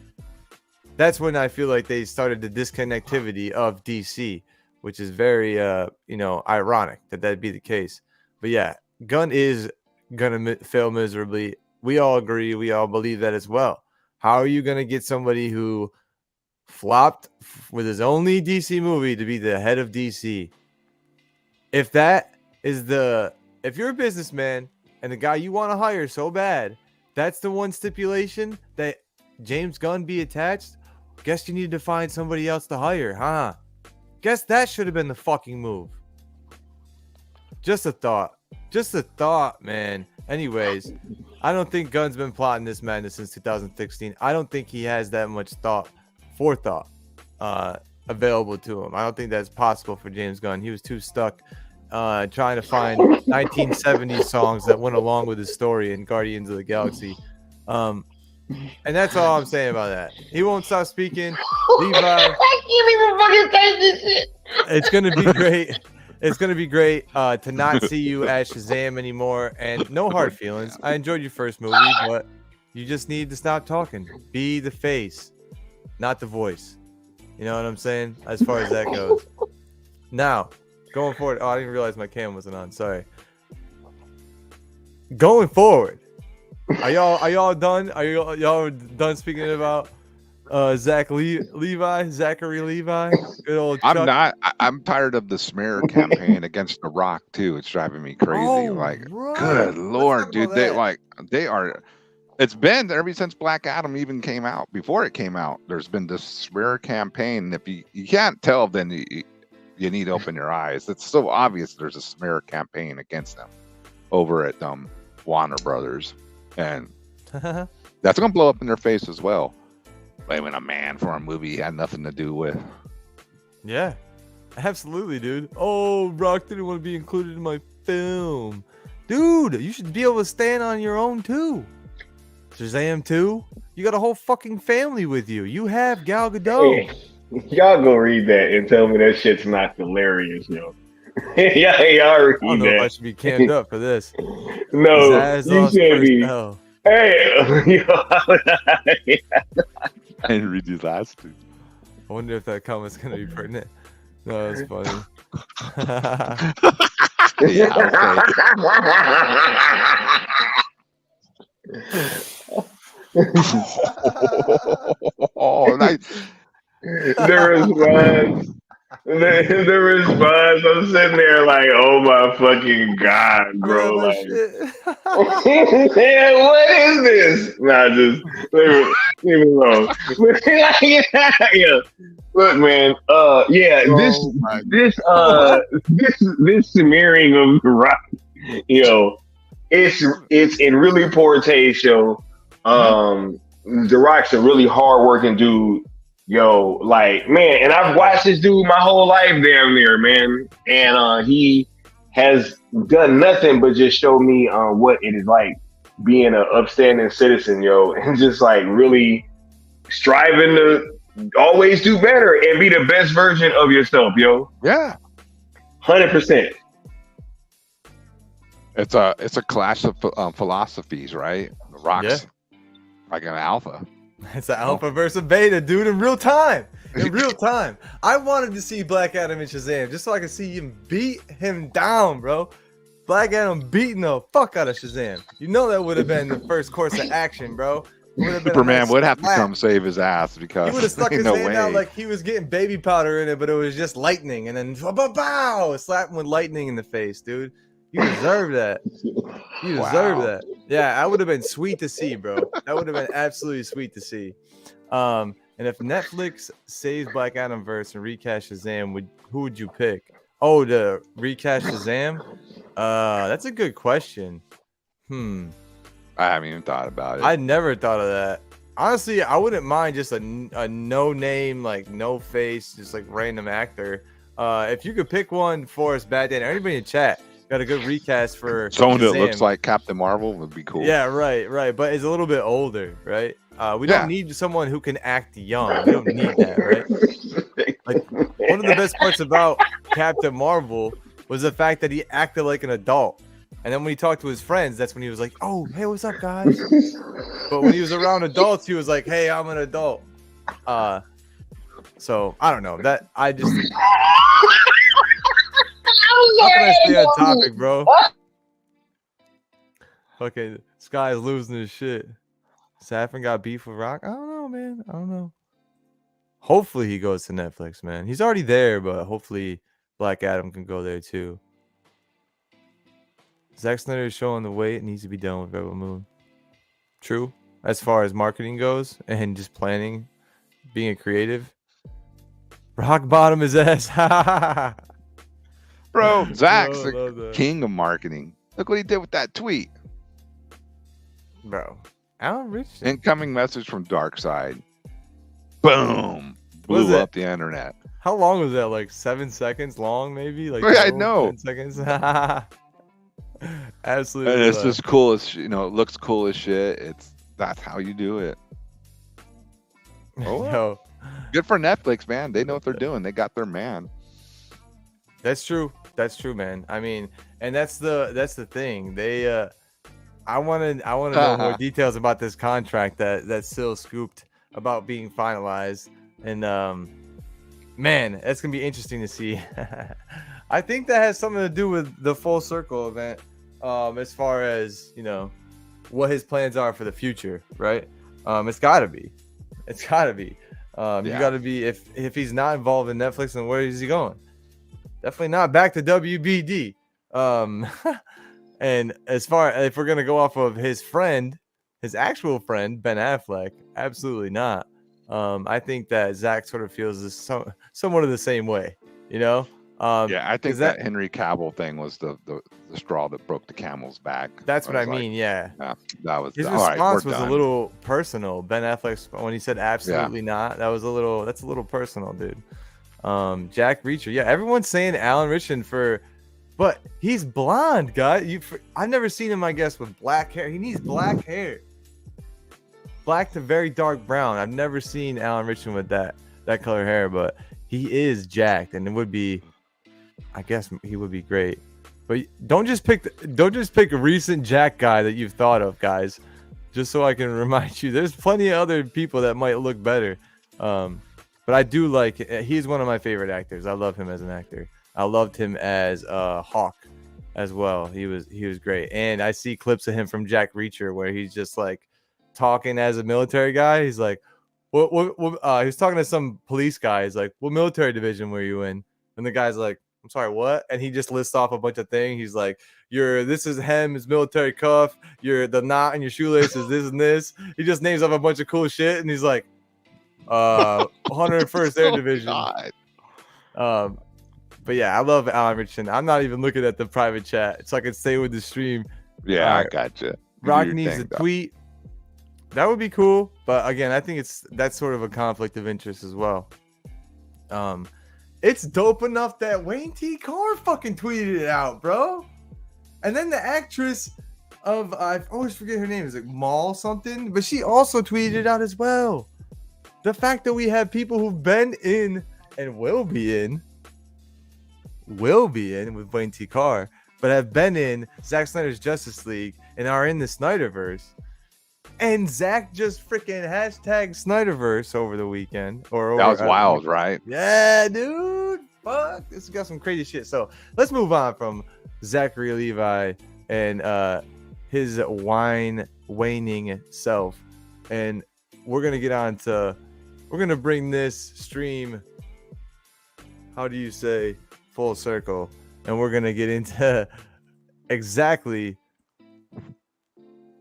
that's when I feel like they started the disconnectivity of DC, which is very ironic that that'd be the case. But yeah, Gunn is gonna fail miserably. We all agree. We all believe that as well. How are you gonna get somebody who flopped with his only DC movie to be the head of DC? If you're a businessman and the guy you want to hire so bad, that's the one stipulation that James Gunn be attached, guess you need to find somebody else to hire, huh? Guess that should have been the fucking move. Just a thought, man. Anyways, I don't think Gunn's been plotting this madness since 2016. I don't think he has that much forethought available to him. I don't think that's possible for James Gunn. He was too stuck trying to find 1970s songs that went along with his story in Guardians of the Galaxy. And that's all I'm saying about that. He won't stop speaking. Levi,
I can't even fucking say this shit.
it's gonna be great. It's gonna be great to not see you as Shazam anymore. And no hard feelings. I enjoyed your first movie, but you just need to stop talking. Be the face, not the voice. You know what I'm saying? As far as that goes. Now, going forward. Oh, I didn't realize my cam wasn't on. Sorry. Going forward. Are y'all done? Are y'all done speaking about Zachary Levi? Good old Chuck.
I'm not. I'm tired of the smear campaign against The Rock too. It's driving me crazy.
Oh,
like,
right.
good lord, dude.
That.
They are. It's been ever since Black Adam even came out. Before it came out, there's been this smear campaign. If you can't tell, then you need to open your eyes. It's so obvious there's a smear campaign against them over at Warner Brothers, and that's gonna blow up in their face as well. Blaming a man for a movie he had nothing to do with.
Yeah, absolutely, dude. Oh, Rock didn't want to be included in my film. Dude, you should be able to stand on your own too. Shazam 2? You got a whole fucking family with you. You have Gal Gadot.
Hey, y'all go read that and tell me that shit's not hilarious, yo. Y'all read
I don't know
that.
if I should be canned up for this.
No,
Zaz
you
lost
should
first
be.
L.
Hey, yo.
I didn't read these last two.
I wonder if that comment's gonna be pertinent. No, that's funny.
Yeah, oh, nice.
The response, I'm sitting there like, oh my fucking god, bro.
Bro,
Like,
shit.
man, what is this? Nah, just leave it alone. Yeah. Look, man, this smearing of The Rock, yo, it's in really poor taste, yo. The Rock's a really hard-working dude, yo. Like, man, and I've watched this dude my whole life, damn near, man. And he has done nothing but just show me what it is like being an upstanding citizen, yo, and just like really striving to always do better and be the best version of yourself, yo.
Yeah,
100%.
it's a clash of philosophies, right? The Rock's like an alpha.
It's an alpha versus beta, dude, in real time. In real time. I wanted to see Black Adam and Shazam just so I could see him beat him down, bro. Black Adam beating the fuck out of Shazam. You know that would have been the first course of action, bro.
Superman would have to come save his ass because
he would have stuck his
no
hand
way.
out like he was getting baby powder in it, but it was just lightning, and then bow, slap him with lightning in the face, dude. You deserve that. You deserve that. Yeah, that would have been sweet to see, bro. That would have been absolutely sweet to see. And if Netflix saves Black Adam verse and recast Shazam, who would you pick? Oh, to recast Shazam? That's a good question.
I haven't even thought about it.
I never thought of that. Honestly, I wouldn't mind just a no name, like no face, just like random actor. If you could pick one for us, Bad Dan, or anybody in chat, got a good recast for
someone that
Shazam.
looks like Captain Marvel would be cool.
Yeah, right. But it's a little bit older, right? We don't need someone who can act young. We don't need that, right? Like, one of the best parts about Captain Marvel was the fact that he acted like an adult. And then when he talked to his friends, that's when he was like, oh, hey, what's up, guys? But when he was around adults, he was like, hey, I'm an adult. So, I don't know. That, I just... How can I stay on topic, bro? Okay, this guy's losing his shit. Saffron got beef with Rock? I don't know, man. I don't know. Hopefully he goes to Netflix, man. He's already there, but hopefully Black Adam can go there too. Zack Snyder is showing the weight. It needs to be done with Rebel Moon. True. As far as marketing goes and just planning, being creative. Rock bottom his ass.
Bro, Zach's the king of marketing. Look what he did with that tweet.
bro. Alan Richardson.
Incoming message from Darkseid. Boom.
What was
Blew
it?
up the internet.
How long was that? Like 7 seconds long, maybe? Like
Yeah, I
12,
know.
10 seconds. Absolutely.
And it's just cool as it looks cool as shit. That's how you do it. Oh,
Yo,
good for Netflix, man. They know what they're doing. They got their man.
that's true. That's true, man. I mean, and that's the thing. They I want to know more details about this contract that's still scooped about being finalized. And man, that's gonna be interesting to see. I think that has something to do with the Full Circle event, as far as what his plans are for the future, right? It's gotta be. You gotta be. If he's not involved in Netflix, then where is he going? Definitely not back to WBD. And as far if we're gonna go off of his actual friend Ben Affleck, absolutely not. I think that Zach sort of feels this somewhat of the same way, Yeah,
I think that Henry Cavill thing was the straw that broke the camel's back.
That's what I mean. Yeah,
that was
his
all right,
response
we're
was
done.
a little personal. Ben Affleck's when he said absolutely not. That's a little personal, dude. Jack Reacher. Yeah, everyone's saying Alan Richardson but he's blonde, guy. I've never seen him, I guess, with black hair. He needs black hair. Black to very dark brown. I've never seen Alan Richardson with that color hair, but he is jacked, and I guess he would be great. But don't just pick a recent Jack guy that you've thought of, guys. Just so I can remind you, there's plenty of other people that might look better. But I do like. He's one of my favorite actors. I love him as an actor. I loved him as Hawk as well. He was great. And I see clips of him from Jack Reacher where he's just like talking as a military guy. He's like, what he's talking to some police guy. He's like, what military division were you in? And the guy's like, I'm sorry, what? And he just lists off a bunch of things. He's like, this is his military cuff. The knot in your shoelace is this and this. He just names off a bunch of cool shit. And he's like, 101st Air Division. But yeah, I love Alan Richardson. I'm not even looking at the private chat, so I can stay with the stream.
Yeah, I gotcha.
Rock needs a tweet. That would be cool, but again, I think that's sort of a conflict of interest as well. It's dope enough that Wayne T. Carr fucking tweeted it out, bro. And then the actress I always forget her name, is like Mal something, but she also tweeted it out as well. The fact that we have people who've been in and will be in with Wayne T. Carr, but have been in Zack Snyder's Justice League and are in the Snyderverse. And Zach just freaking hashtag Snyderverse over the weekend. That
was wild, right?
Yeah, dude. Fuck. This got some crazy shit. So let's move on from Zachary Levi and his waning self. And we're going to get on to, we're going to bring this stream, how do you say, full circle, and we're gonna get into exactly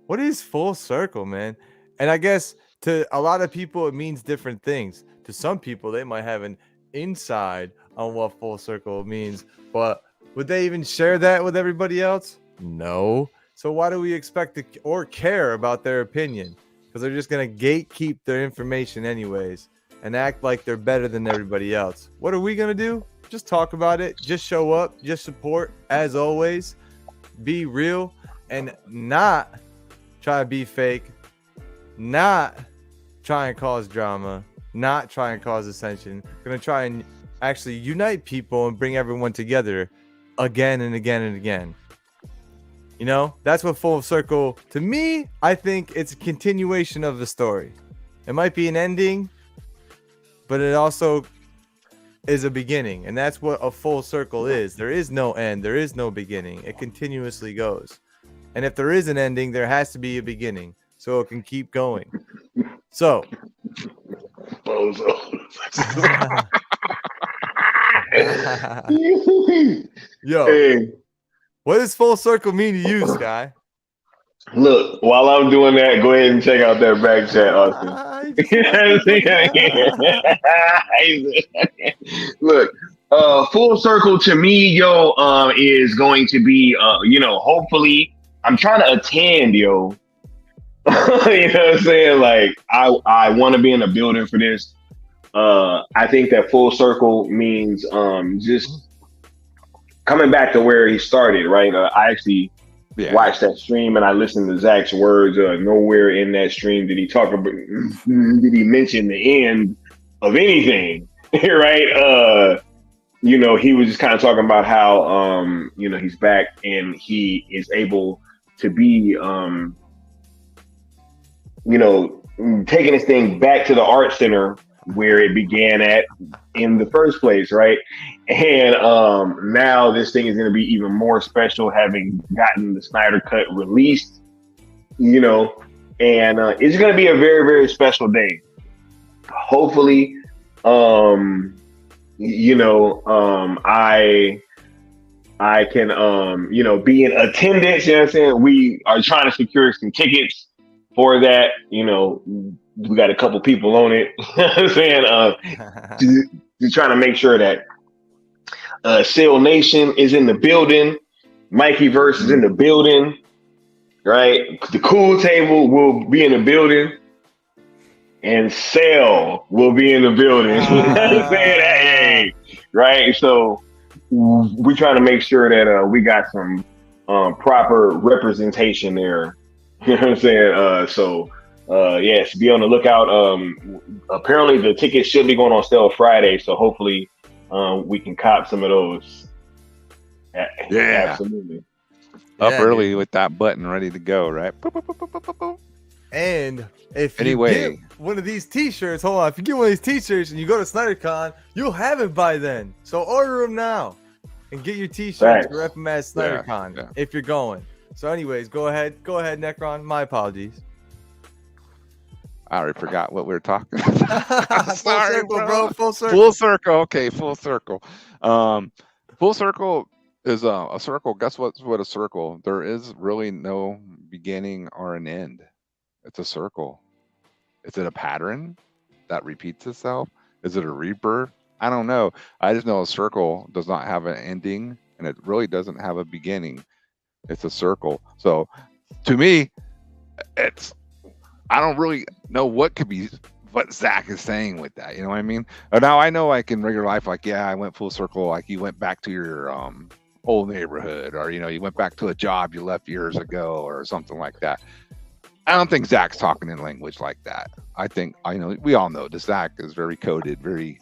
what is full circle, man. And I guess to a lot of people it means different things. To some people they might have an insight on what full circle means, but would they even share that with everybody else? No. So why do we expect or care about their opinion? Because they're just gonna gatekeep their information anyways and act like they're better than everybody else. What are we gonna do? Just talk about it, just show up, just support, as always, be real, and not try to be fake, not try and cause drama, not try and cause ascension. We're going to try and actually unite people and bring everyone together again and again and again. That's what full circle, to me, I think it's a continuation of the story. It might be an ending, but it also is a beginning, and that's what a full circle is. There is no end, there is no beginning. It continuously goes, and if there is an ending, there has to be a beginning so it can keep going. So yo,
hey,
what does full circle mean to you, Sky?
Look, while I'm doing that, go ahead and check out that back chat, Austin. Look, full circle to me, is going to be, hopefully, I'm trying to attend, You know what I'm saying? Like I want to be in a building for this. I think that full circle means just coming back to where he started, right? I actually watched that stream and I listened to Zach's words. Nowhere in that stream did he talk about, did he mention the end of anything, right? You know, he was just kind of talking about how, you know, he's back and he is able to be, you know, taking this thing back to the art center where it began at in the first place, right? And now this thing is going to be even more special, having gotten the Snyder Cut released, you know, and it's going to be a very, very special day. Hopefully, you know, I can, you know, be in attendance. You know what I'm saying? We are trying to secure some tickets for that. You know, we got a couple people on it. You know what I'm saying? To trying to make sure that Seal Nation is in the building. Mikey Verse is in the building, right? The Cool Table will be in the building. And Sale will be in the building. You know what I'm saying? Hey, right? So we're trying to make sure that we got some proper representation there. You know what I'm saying? So yes, be on the lookout. Apparently the tickets should be going on sale Friday, so hopefully we can cop some of those.
Yeah,
absolutely.
Up early with that button ready to go, right?
And if you get one of these t-shirts, hold on, if you get one of these t-shirts and you go to SnyderCon, you'll have it by then. So order them now and get your t-shirts or rep them at SnyderCon if you're going. So anyways, go ahead, Necron. My apologies.
I already forgot what we were talking about. Sorry,
bro. Full circle.
Full circle. Okay, full circle. Full circle is a circle. Guess what's what a circle? There is really no beginning or an end. It's a circle. Is it a pattern that repeats itself? Is it a rebirth? I don't know. I just know a circle does not have an ending, and it really doesn't have a beginning. It's a circle. So to me, it's, I don't really know what could be what Zach is saying with that. You know what I mean? Now I know, like in regular life, like, yeah, I went full circle. Like you went back to your old neighborhood, or, you know, you went back to a job you left years ago or something like that. I don't think Zach's talking in language like that. I think, I know, we all know that Zach is very coded, very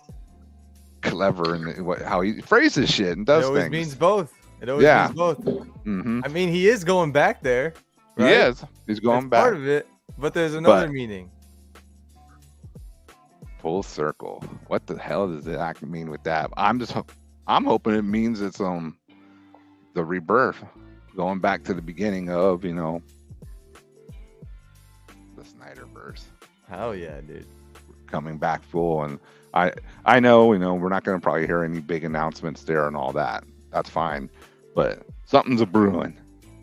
clever in how he phrases shit and does things. It always
means both. It always means both.
Mm-hmm.
I mean, he is going back there. Right?
He is. He's going back.
Part of it, but there's another meaning.
Full circle. What the hell does Zach mean with that? I'm hoping it means it's the rebirth, going back to the beginning of, you know, the Snyderverse.
Hell yeah, dude.
Coming back full. And I know, you know, we're not going to probably hear any big announcements there and all that. That's fine. But something's a brewing.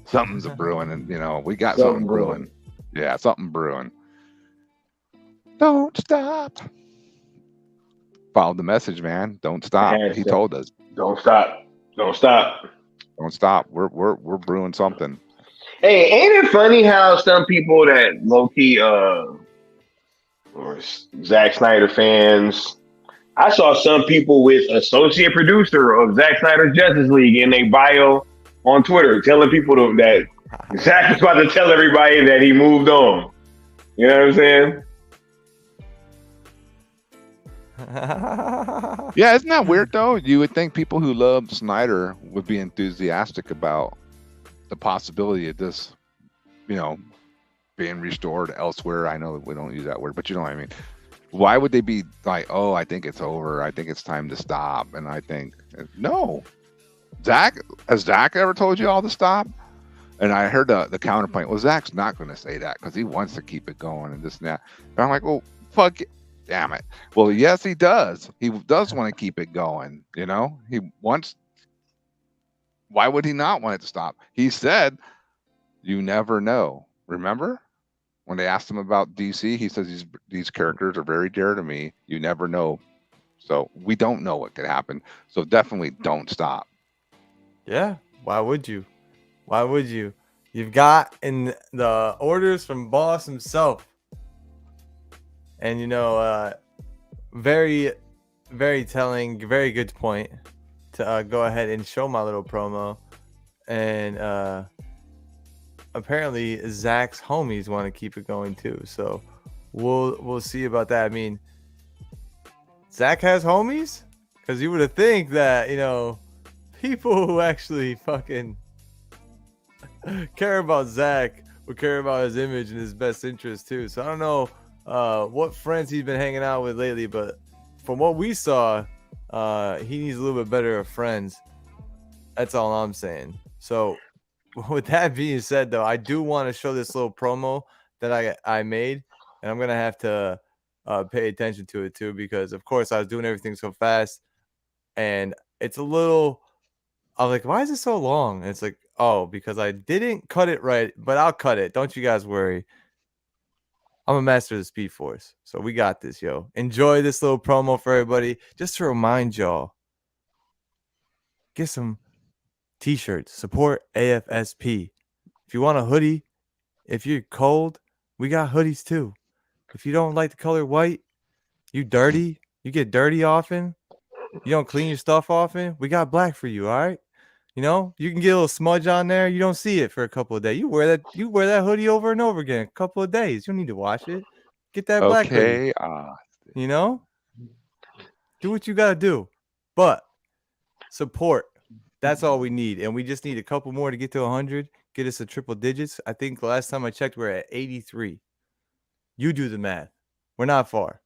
Something's a brewing. And, you know, we got something brewing. Yeah, something brewing. Don't stop. Follow the message, man. Don't stop. He told us.
Don't stop. Don't stop.
Don't stop. We're brewing something.
Hey, ain't it funny how some people that low-key or Zack Snyder fans, I saw some people with associate producer of Zack Snyder's Justice League in their bio on Twitter telling people that Zack is about to tell everybody that he moved on. You know what I'm saying?
Yeah, isn't that weird though? You would think people who love Snyder would be enthusiastic about the possibility of this, you know, being restored elsewhere. I know we don't use that word, but you know what I mean. Why would they be like, oh, I think it's over. I think it's time to stop. And I think, no. Has Zach ever told you all to stop? And I heard the counterpoint, well, Zach's not going to say that because he wants to keep it going and this and that. And I'm like, well, fuck it. Damn it. Well, yes, he does. He does want to keep it going. You know, he wants. Why would he not want it to stop? He said, you never know. Remember when they asked him about DC, he says these characters are very dear to me. You never know. So we don't know what could happen. So definitely don't stop.
Yeah. Why would you? Why would you? You've got in the orders from boss himself. And very, very telling, very good point to go ahead and show my little promo. And apparently Zach's homies want to keep it going too. So we'll see about that. I mean, Zach has homies? Because you would have think that, people who actually fucking care about Zach would care about his image and his best interest too. So I don't know what friends he's been hanging out with lately, but from what we saw, he needs a little bit better of friends. That's all I'm saying. So with that being said, though, I do want to show this little promo that I made, and I'm gonna have to pay attention to it too, because of course I was doing everything so fast, and it's a little. I was like, why is it so long? And it's like, oh, because I didn't cut it right, but I'll cut it. Don't you guys worry. I'm a master of the Speed Force, so we got this, yo. Enjoy this little promo for everybody. Just to remind y'all, get some t-shirts. Support AFSP. If you want a hoodie, if you're cold, we got hoodies too. If you don't like the color white, you dirty, you get dirty often, you don't clean your stuff often, we got black for you, all right? You can get a little smudge on there. You don't see it for a couple of days. You wear that hoodie over and over again, a couple of days. You don't need to wash it. Get that black hoodie. Do what you gotta do. But support. That's all we need. And we just need a couple more to get to 100. Get us a triple digits. I think the last time I checked, we're at 83. You do the math. We're not far.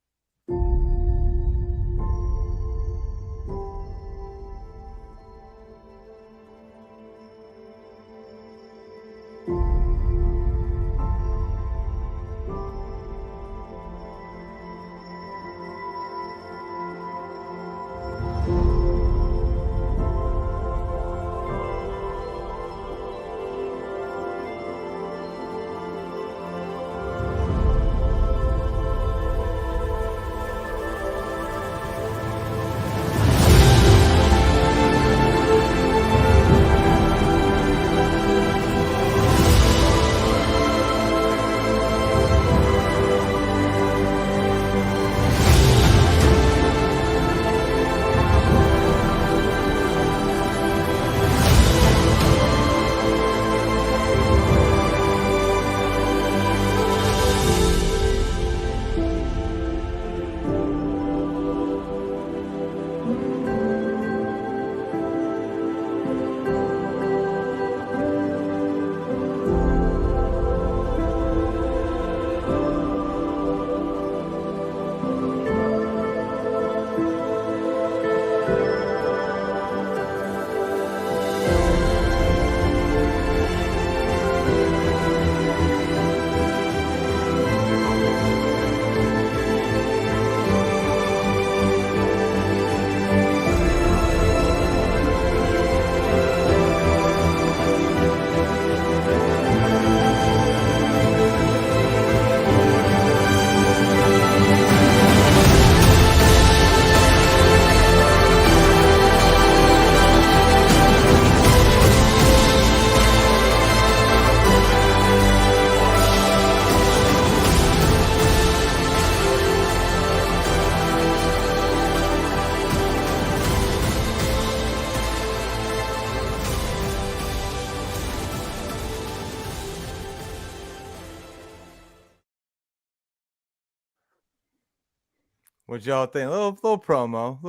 What y'all think? Little promo,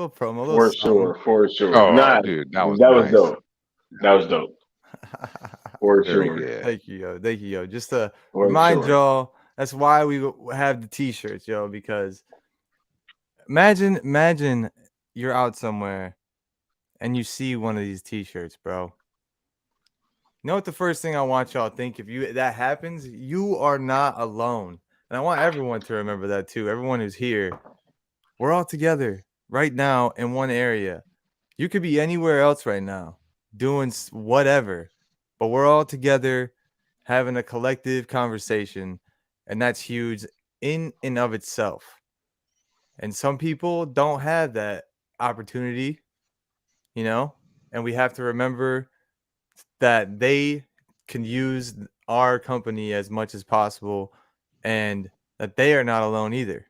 For sure.
Oh,
Nah,
dude, that was
nice.
nice.
Dope. That was dope. For
Very
sure.
good.
Thank you, yo. Just to remind y'all, that's why we have the t-shirts, yo, because imagine you're out somewhere and you see one of these t-shirts, bro. You know what the first thing I want y'all to think, if that happens, you are not alone. And I want everyone to remember that too. Everyone who's here, we're all together right now in one area. You could be anywhere else right now doing whatever, but we're all together having a collective conversation, and that's huge in and of itself. And some people don't have that opportunity, and we have to remember that they can use our company as much as possible, and that they are not alone either.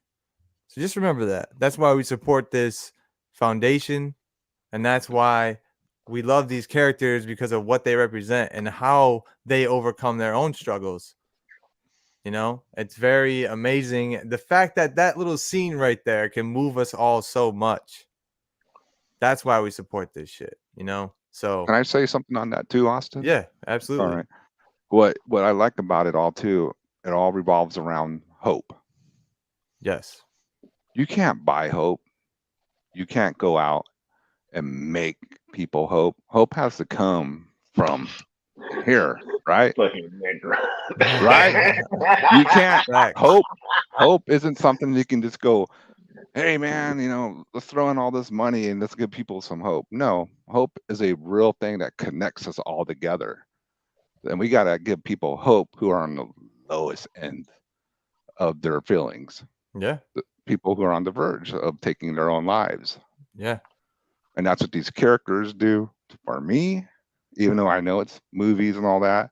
So just remember that. That's why we support this foundation, and that's why we love these characters, because of what they represent and how they overcome their own struggles. You know, it's very amazing. The fact that that little scene right there can move us all so much. That's why we support this shit, you know? So,
Can I say something on that too, Austin?
yeah,
All
absolutely.
right. What I like about it all too, it all revolves around hope.
Yes.
You can't buy hope. You can't go out and make people hope. Hope has to come from here, right?
Fucking nigga.
Right? You can't
Facts.
hope isn't something you can just go, hey man, you know, let's throw in all this money and let's give people some hope. No, hope is a real thing that connects us all together. And we gotta give people hope who are on the lowest end of their feelings.
Yeah.
The people who are on the verge of taking their own lives.
Yeah.
And that's what these characters do for me, even though I know it's movies and all that.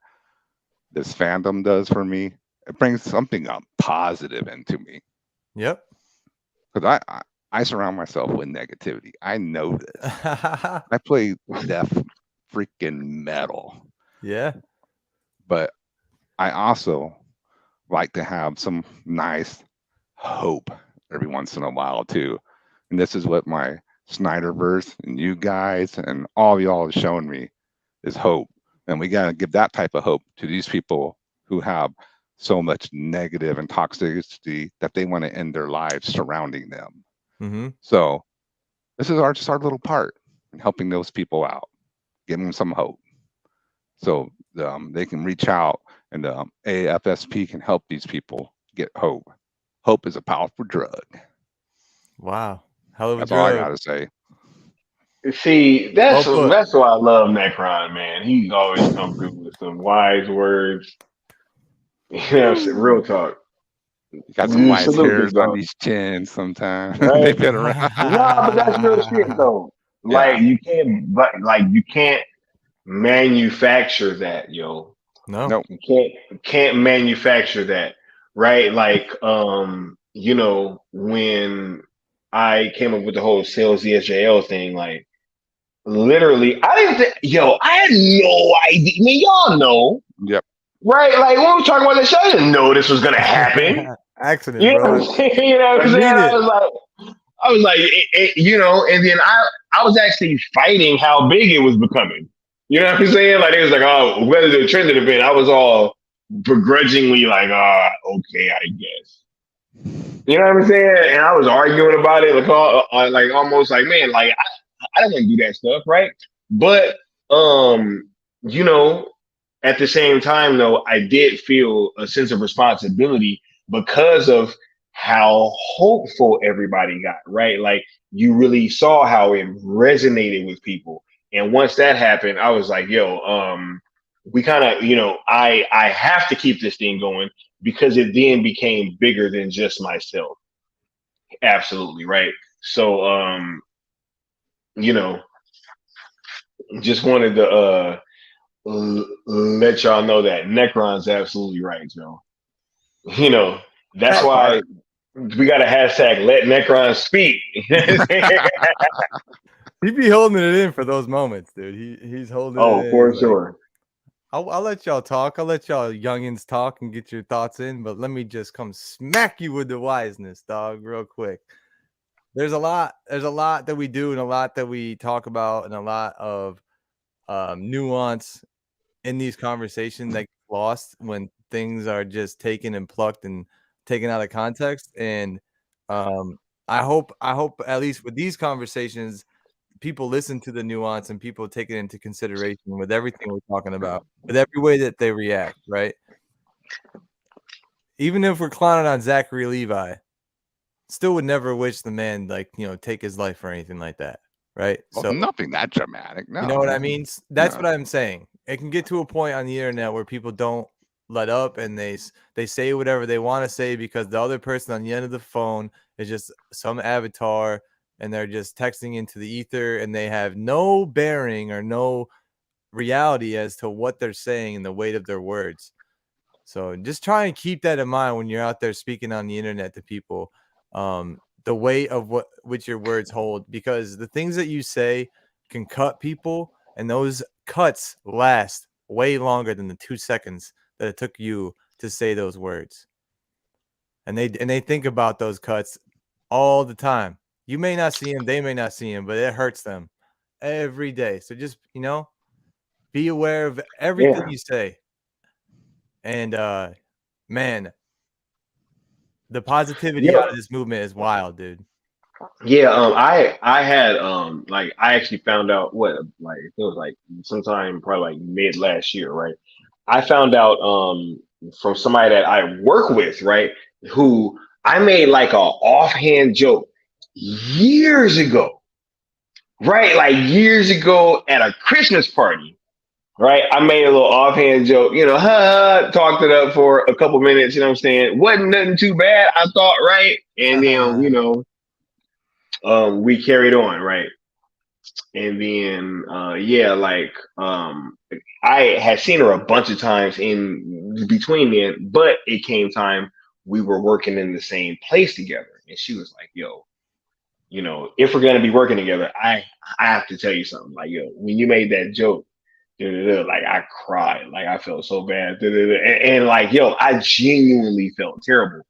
This fandom does for me. It brings something up positive into me.
Yep.
Because I surround myself with negativity. I know this. I play death freaking metal.
Yeah.
But I also like to have some nice hope every once in a while too. And this is what my Snyderverse and you guys and all of y'all have shown me is hope. And we got to give that type of hope to these people who have so much negative and toxicity that they want to end their lives surrounding them.
Mm-hmm.
So this is just our little part in helping those people out, giving them some hope. So they can reach out, and AFSP can help these people get hope. Hope is a powerful drug.
Wow. Hell of a
That's all I
drug.
gotta say.
See, that's
Well put.
that's why I love Necron, man. He's always come through with some wise words. You know, what I'm saying? Real talk.
You got some wise
Salute
hairs
this
on
dog.
these chins sometimes. They
Right?
fit around.
Nah, but that's real shit though.
Yeah.
Like you can't manufacture that, yo.
No.
Nope.
You can't manufacture that, right? Like, you know, when I came up with the whole sales ESJL thing, like literally, I didn't think, yo, I had no idea. I mean, y'all know,
Yep.
right? Like when we were talking about this show, I didn't know this was gonna happen.
Accident,
You know
bro.
what I'm saying? You know what I'm saying? I was like, you know, and then I was actually fighting how big it was becoming. You know what I'm saying? Like it was like, oh, whether the trending event, I was all begrudgingly like, okay, I guess. You know what I'm saying? And I was arguing about it, like almost like, man, like I don't want to do that stuff, right? But you know, at the same time, though, I did feel a sense of responsibility because of how hopeful everybody got, right? Like you really saw how it resonated with people. And once that happened, I was like, yo, we kind of, you know, I have to keep this thing going because it then became bigger than just myself. Absolutely, right? So you know, just wanted to let y'all know that Necron's absolutely right, Joe. You know, that's why we got a hashtag let Necron speak.
He be holding it in for those moments, dude. He's holding it in.
For
like,
sure.
I'll let y'all talk. I'll let y'all youngins talk and get your thoughts in, but let me just come smack you with the wiseness, dog, real quick. There's a lot that we do and a lot that we talk about and a lot of nuance in these conversations that get lost when things are just taken and plucked and taken out of context. And I hope at least with these conversations, people listen to the nuance and people take it into consideration with everything we're talking about, with every way that they react, right? Even if we're clowning on Zachary Levi, still would never wish the man, like, you know, take his life or anything like that, right?
Well,
So
nothing that dramatic. No.
you know what I mean? That's
No.
what I'm saying. It can get to a point on the internet where people don't let up and they say whatever they want to say because the other person on the end of the phone is just some avatar and they're just texting into the ether and they have no bearing or no reality as to what they're saying and the weight of their words. So just try and keep that in mind when you're out there speaking on the internet to people. The weight of which your words hold, because the things that you say can cut people, and those cuts last way longer than the 2 seconds that it took you to say those words. And they think about those cuts all the time. You may not see them, they may not see them, but it hurts them every day. So just, be aware of everything you say. And man, the positivity out of this movement is wild, dude.
Yeah, I had like I actually found out like it was like sometime probably like mid last year, right? I found out from somebody that I work with, right, who I made like a offhand joke years ago, right? Like years ago at a Christmas party, right? I made a little offhand joke, talked it up for a couple minutes, you know what I'm saying? Wasn't nothing too bad, I thought, right? And then, we carried on, right? And then I had seen her a bunch of times in between then, but it came time we were working in the same place together. And she was like, yo, if we're gonna be working together, I have to tell you something. Like, yo, when you made that joke, like I cried, like I felt so bad. And like, yo, I genuinely felt terrible.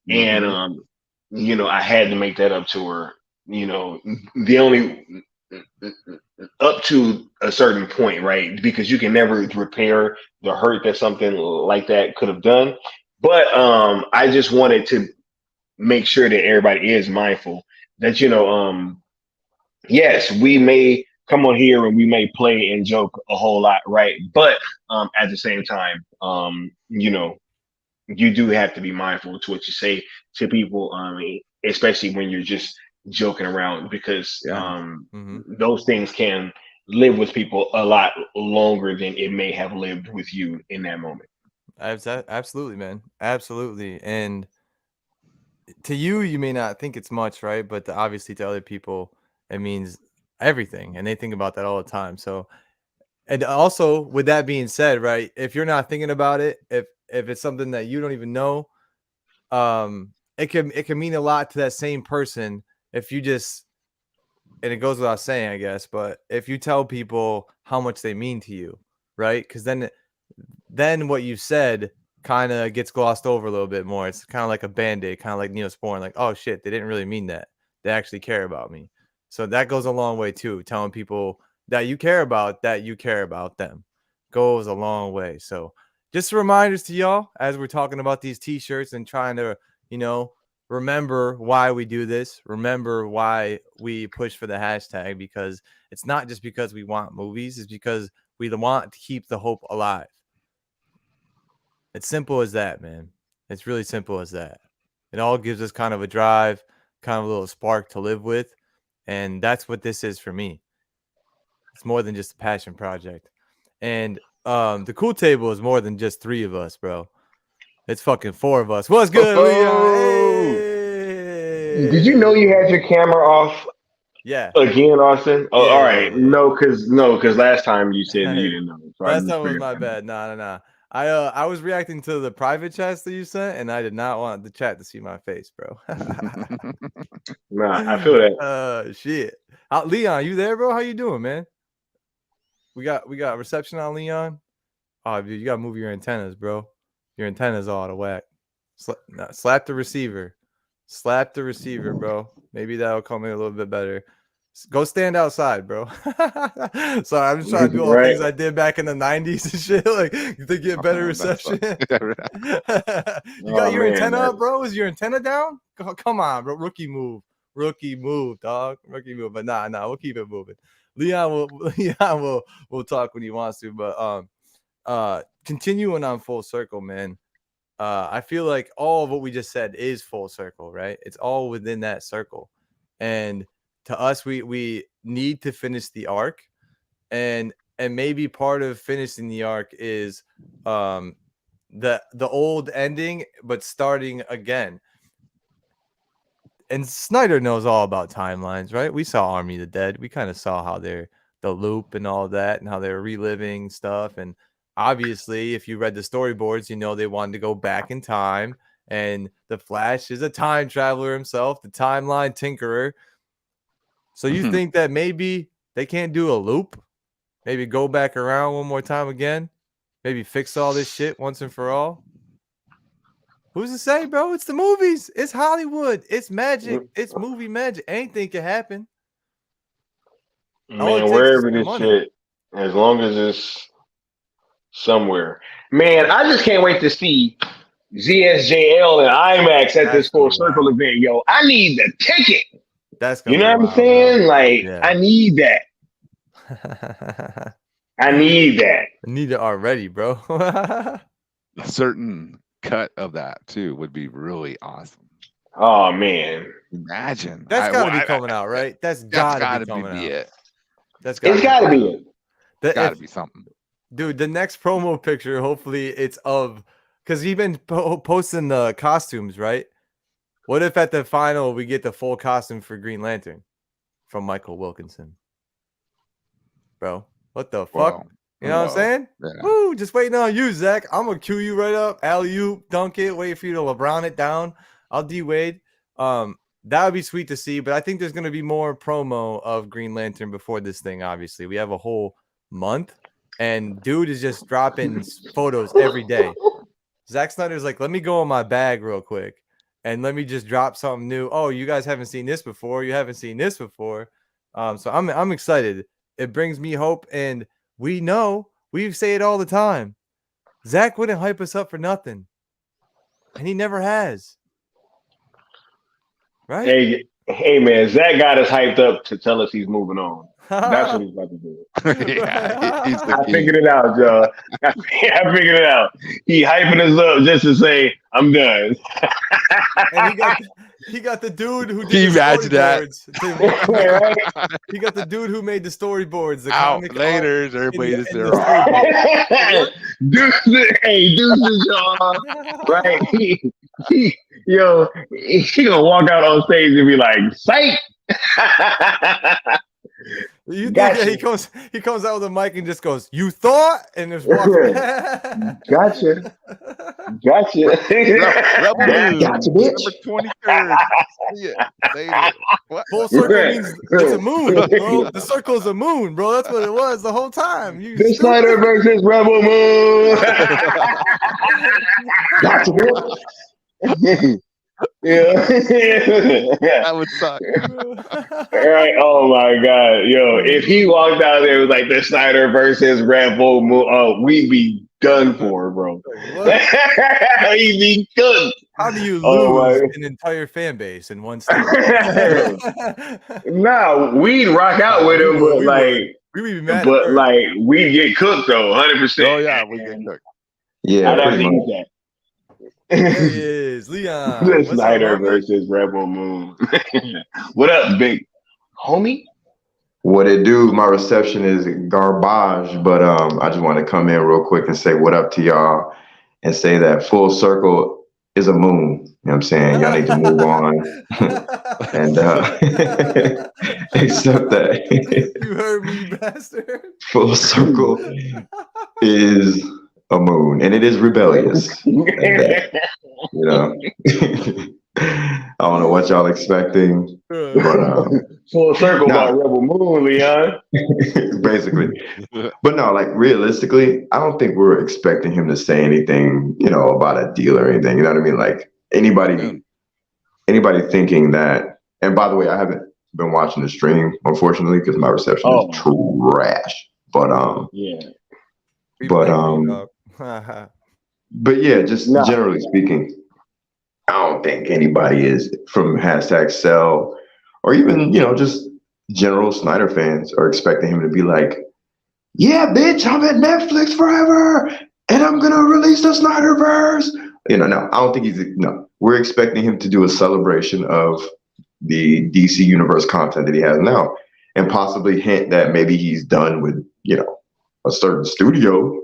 And I had to make that up to her. The only up to a certain point, right? Because you can never repair the hurt that something like that could have done. But I just wanted to make sure that everybody is mindful that, yes, we may come on here and we may play and joke a whole lot, right? But at the same time, you do have to be mindful to what you say to people, especially when you're just joking around, because those things can live with people a lot longer than it may have lived with you in that moment.
Absolutely, man. Absolutely. And to you, you may not think it's much, right? But obviously to other people, it means everything. And they think about that all the time. So, and also with that being said, right, if you're not thinking about it, if it's something that you don't even know, it can mean a lot to that same person if you just, and it goes without saying, I guess, but if you tell people how much they mean to you, right? Because then what you said kind of gets glossed over a little bit more. It's kind of like a band-aid, kind of like Neosporin, like, oh shit, they didn't really mean that. They actually care about me. So that goes a long way too. Telling people that you care about them goes a long way. So just reminders to y'all as we're talking about these t-shirts and trying to, remember why we do this. Remember why we push for the hashtag, because it's not just because we want movies. It's because we want to keep the hope alive. It's simple as that, man. It's really simple as that. It all gives us kind of a drive, kind of a little spark to live with. And that's what this is for me. It's more than just a passion project. And the cool table is more than just 3 of us, bro. It's fucking 4 of us. What's good, Leon? Hey!
Did you know you had your camera off?
Yeah.
Again, Austin? Oh,
Yeah,
all right.
yeah.
No, because last time you said you didn't know. So
Last time was my bad. Nah. I was reacting to the private chats that you sent, and I did not want the chat to see my face, bro.
Nah, I feel that.
Shit. Leon, you there, bro? How you doing, man? We got reception on Leon. Oh, dude, you gotta move your antennas, bro. Your antennas all out of whack. Slap the receiver. Slap the receiver, bro. Maybe that'll come in a little bit better. Go stand outside, bro. Sorry, I'm just trying to do all the things I did back in the 90s and shit, like to get better reception. You got your antenna up, bro? Is your antenna down? Come on, bro. Rookie move, dog. Rookie move. But nah, we'll keep it moving. Leon will talk when he wants to, but continuing on full circle, man. I feel like all of what we just said is full circle, right? It's all within that circle. And to us, we need to finish the arc, and maybe part of finishing the arc is the old ending, but starting again. And Snyder knows all about timelines, right? We saw Army of the Dead. We kind of saw how they're the loop and all that, and how they were reliving stuff. And obviously, if you read the storyboards, you know they wanted to go back in time. And the Flash is a time traveler himself, the timeline tinkerer. So you think that maybe they can't do a loop? Maybe go back around one more time again? Maybe fix all this shit once and for all? Who's to say, bro? It's the movies. It's Hollywood. It's magic. It's movie magic. Anything can happen.
Man, wherever this shit, as long as it's somewhere. Man, I just can't wait to see ZSJL and IMAX at this Full Circle event. Yo, I need the ticket.
That's
you know what I'm saying? Bro. Like, I need that. I need that.
I need it already, bro.
A certain cut of that too would be really awesome.
Oh man,
imagine
that's got to be coming out, right? That's got to be
it. It's got to be it.
It's got to be something,
dude. The next promo picture, hopefully, it's of because he's been posting the costumes, right? What if at the final we get the full costume for Green Lantern from Michael Wilkinson, bro? What the fuck? Wow. You know what I'm saying? Yeah. Woo, just waiting on you, Zach. I'm gonna cue you right up, alley-oop, dunk it, wait for you to LeBron it down. I'll D-Wade. That would be sweet to see, but I think there's gonna be more promo of Green Lantern before this thing. Obviously, we have a whole month, and dude is just dropping photos every day. Zack Snyder's like, let me go in my bag real quick, and let me just drop something new. Oh, you guys haven't seen this before. You haven't seen this before. So I'm excited. It brings me hope, and we know, we say it all the time. Zach wouldn't hype us up for nothing. And he never has. Right?
Hey man, Zach got us hyped up to tell us he's moving on. That's what he's about to do. I figured it out, y'all. I figured it out. He hyping us up just to say, I'm done.
And he got the dude who did the storyboards. He got the dude who made the storyboards. The
comic later, everybody is there.
Deuces, y'all. Right? He gonna walk out on stage and be like, "Psych."
You think that he comes out with a mic and just goes, "You thought," and just walks.
Gotcha.
Rebel gotcha, bitch. November 23rd.
Full circle means it's a moon, bro. The circle is a moon, bro. That's what it was the whole time.
The Snyderverse versus Rebel Moon. Gotcha, bitch. Yeah,
that would suck.
Right? Oh my god, yo! If he walked out there with like the Snyder versus Rebel Moon, we'd be done for, bro. We'd be cooked.
How do you lose an entire fan base in one state?
No, we'd rock out with him, but like, we'd be mad. But like, we'd get cooked though, 100%.
Oh yeah, we get cooked.
Yeah, I'd have to eat that.
There he is, Leon.
The Snyder versus Rebel Moon. What up, big homie?
What it do? My reception is garbage, but I just want to come in real quick and say what up to y'all and say that Full Circle is a moon. You know what I'm saying? Y'all need to move on and accept that.
You heard me, bastard.
Full Circle is a moon, and it is rebellious. You know, I don't know what y'all expecting, but
Full Circle by Rebel Moon, Leon.
Basically, but no, like realistically, I don't think we're expecting him to say anything, you know, about a deal or anything. You know what I mean? Like anybody thinking that. And by the way, I haven't been watching the stream, unfortunately, because my reception is trash. But
yeah.
But yeah, just generally speaking, I don't think anybody is from #Cell or even, you know, just general Snyder fans are expecting him to be like, yeah, bitch, I'm at Netflix forever and I'm going to release the Snyderverse. You know, no, I don't think we're expecting him to do a celebration of the DC Universe content that he has now and possibly hint that maybe he's done with, you know, a certain studio.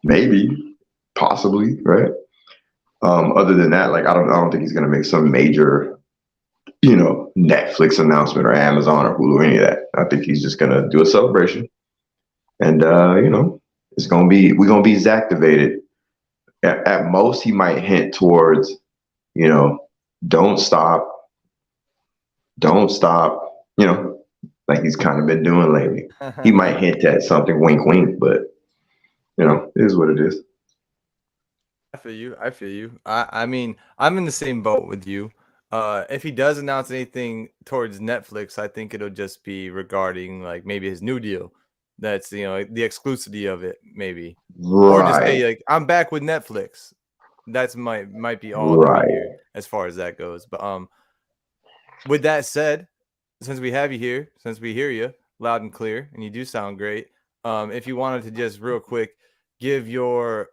Maybe, possibly, right? Other than that, like I don't think he's gonna make some major, you know, Netflix announcement or Amazon or Hulu or any of that. I think he's just gonna do a celebration, and you know, we're gonna be Zactivated. At most, he might hint towards, you know, don't stop, you know, like he's kind of been doing lately. He might hint at something, wink, wink, but you know, it is what it is.
I feel you. I feel you. I mean, I'm in the same boat with you. If he does announce anything towards Netflix, I think it'll just be regarding like maybe his new deal. That's, you know, the exclusivity of it, maybe. Or just say like, I'm back with Netflix. That's might be all that we hear as far as that goes. But with that said, since we have you here, since we hear you loud and clear, and you do sound great, if you wanted to just real quick give your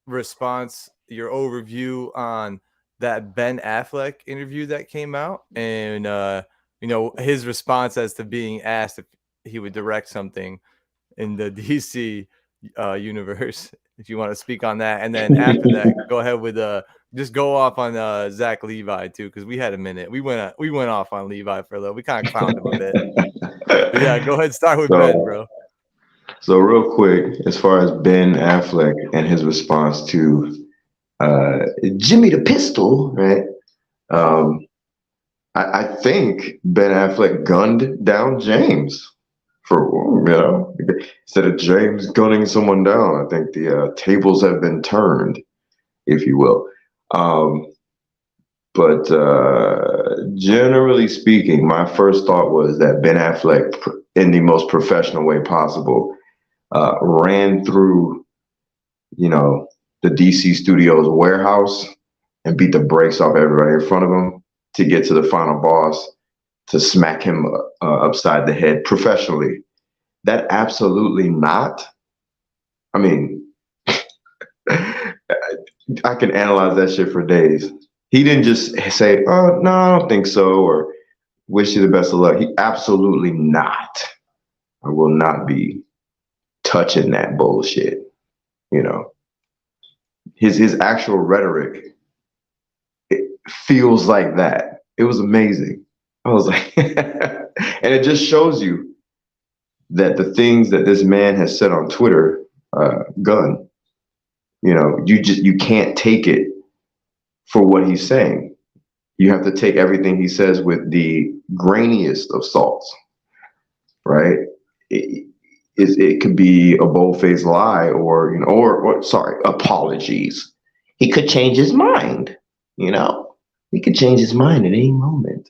response, your overview on that Ben Affleck interview that came out, and you know, his response as to being asked if he would direct something in the DC universe. If you want to speak on that, and then after that, go ahead with just go off on Zach Levi too, because we had a minute. We went off on Levi for a little. We kind of clowned him a bit. But yeah, go ahead, start with Ben, bro.
So real quick, as far as Ben Affleck and his response to Jimmy the Pistol, right? I think Ben Affleck gunned down James for, you know, instead of James gunning someone down. I think the tables have been turned, if you will. But generally speaking, my first thought was that Ben Affleck, in the most professional way possible, ran through, you know, the DC Studios warehouse and beat the brakes off everybody in front of him to get to the final boss, to smack him upside the head professionally. That absolutely not. I mean, I can analyze that shit for days. He didn't just say, "Oh no, I don't think so," or "Wish you the best of luck." He absolutely not. I will not be touching that bullshit. You know, his actual rhetoric, it feels like that. It was amazing. I was like, and it just shows you that the things that this man has said on Twitter, Gunn, you know, you can't take it for what he's saying. You have to take everything he says with the grainiest of salts, right? It could be a bold-faced lie, or, you know, or sorry, apologies. He could change his mind, you know? He could change his mind at any moment,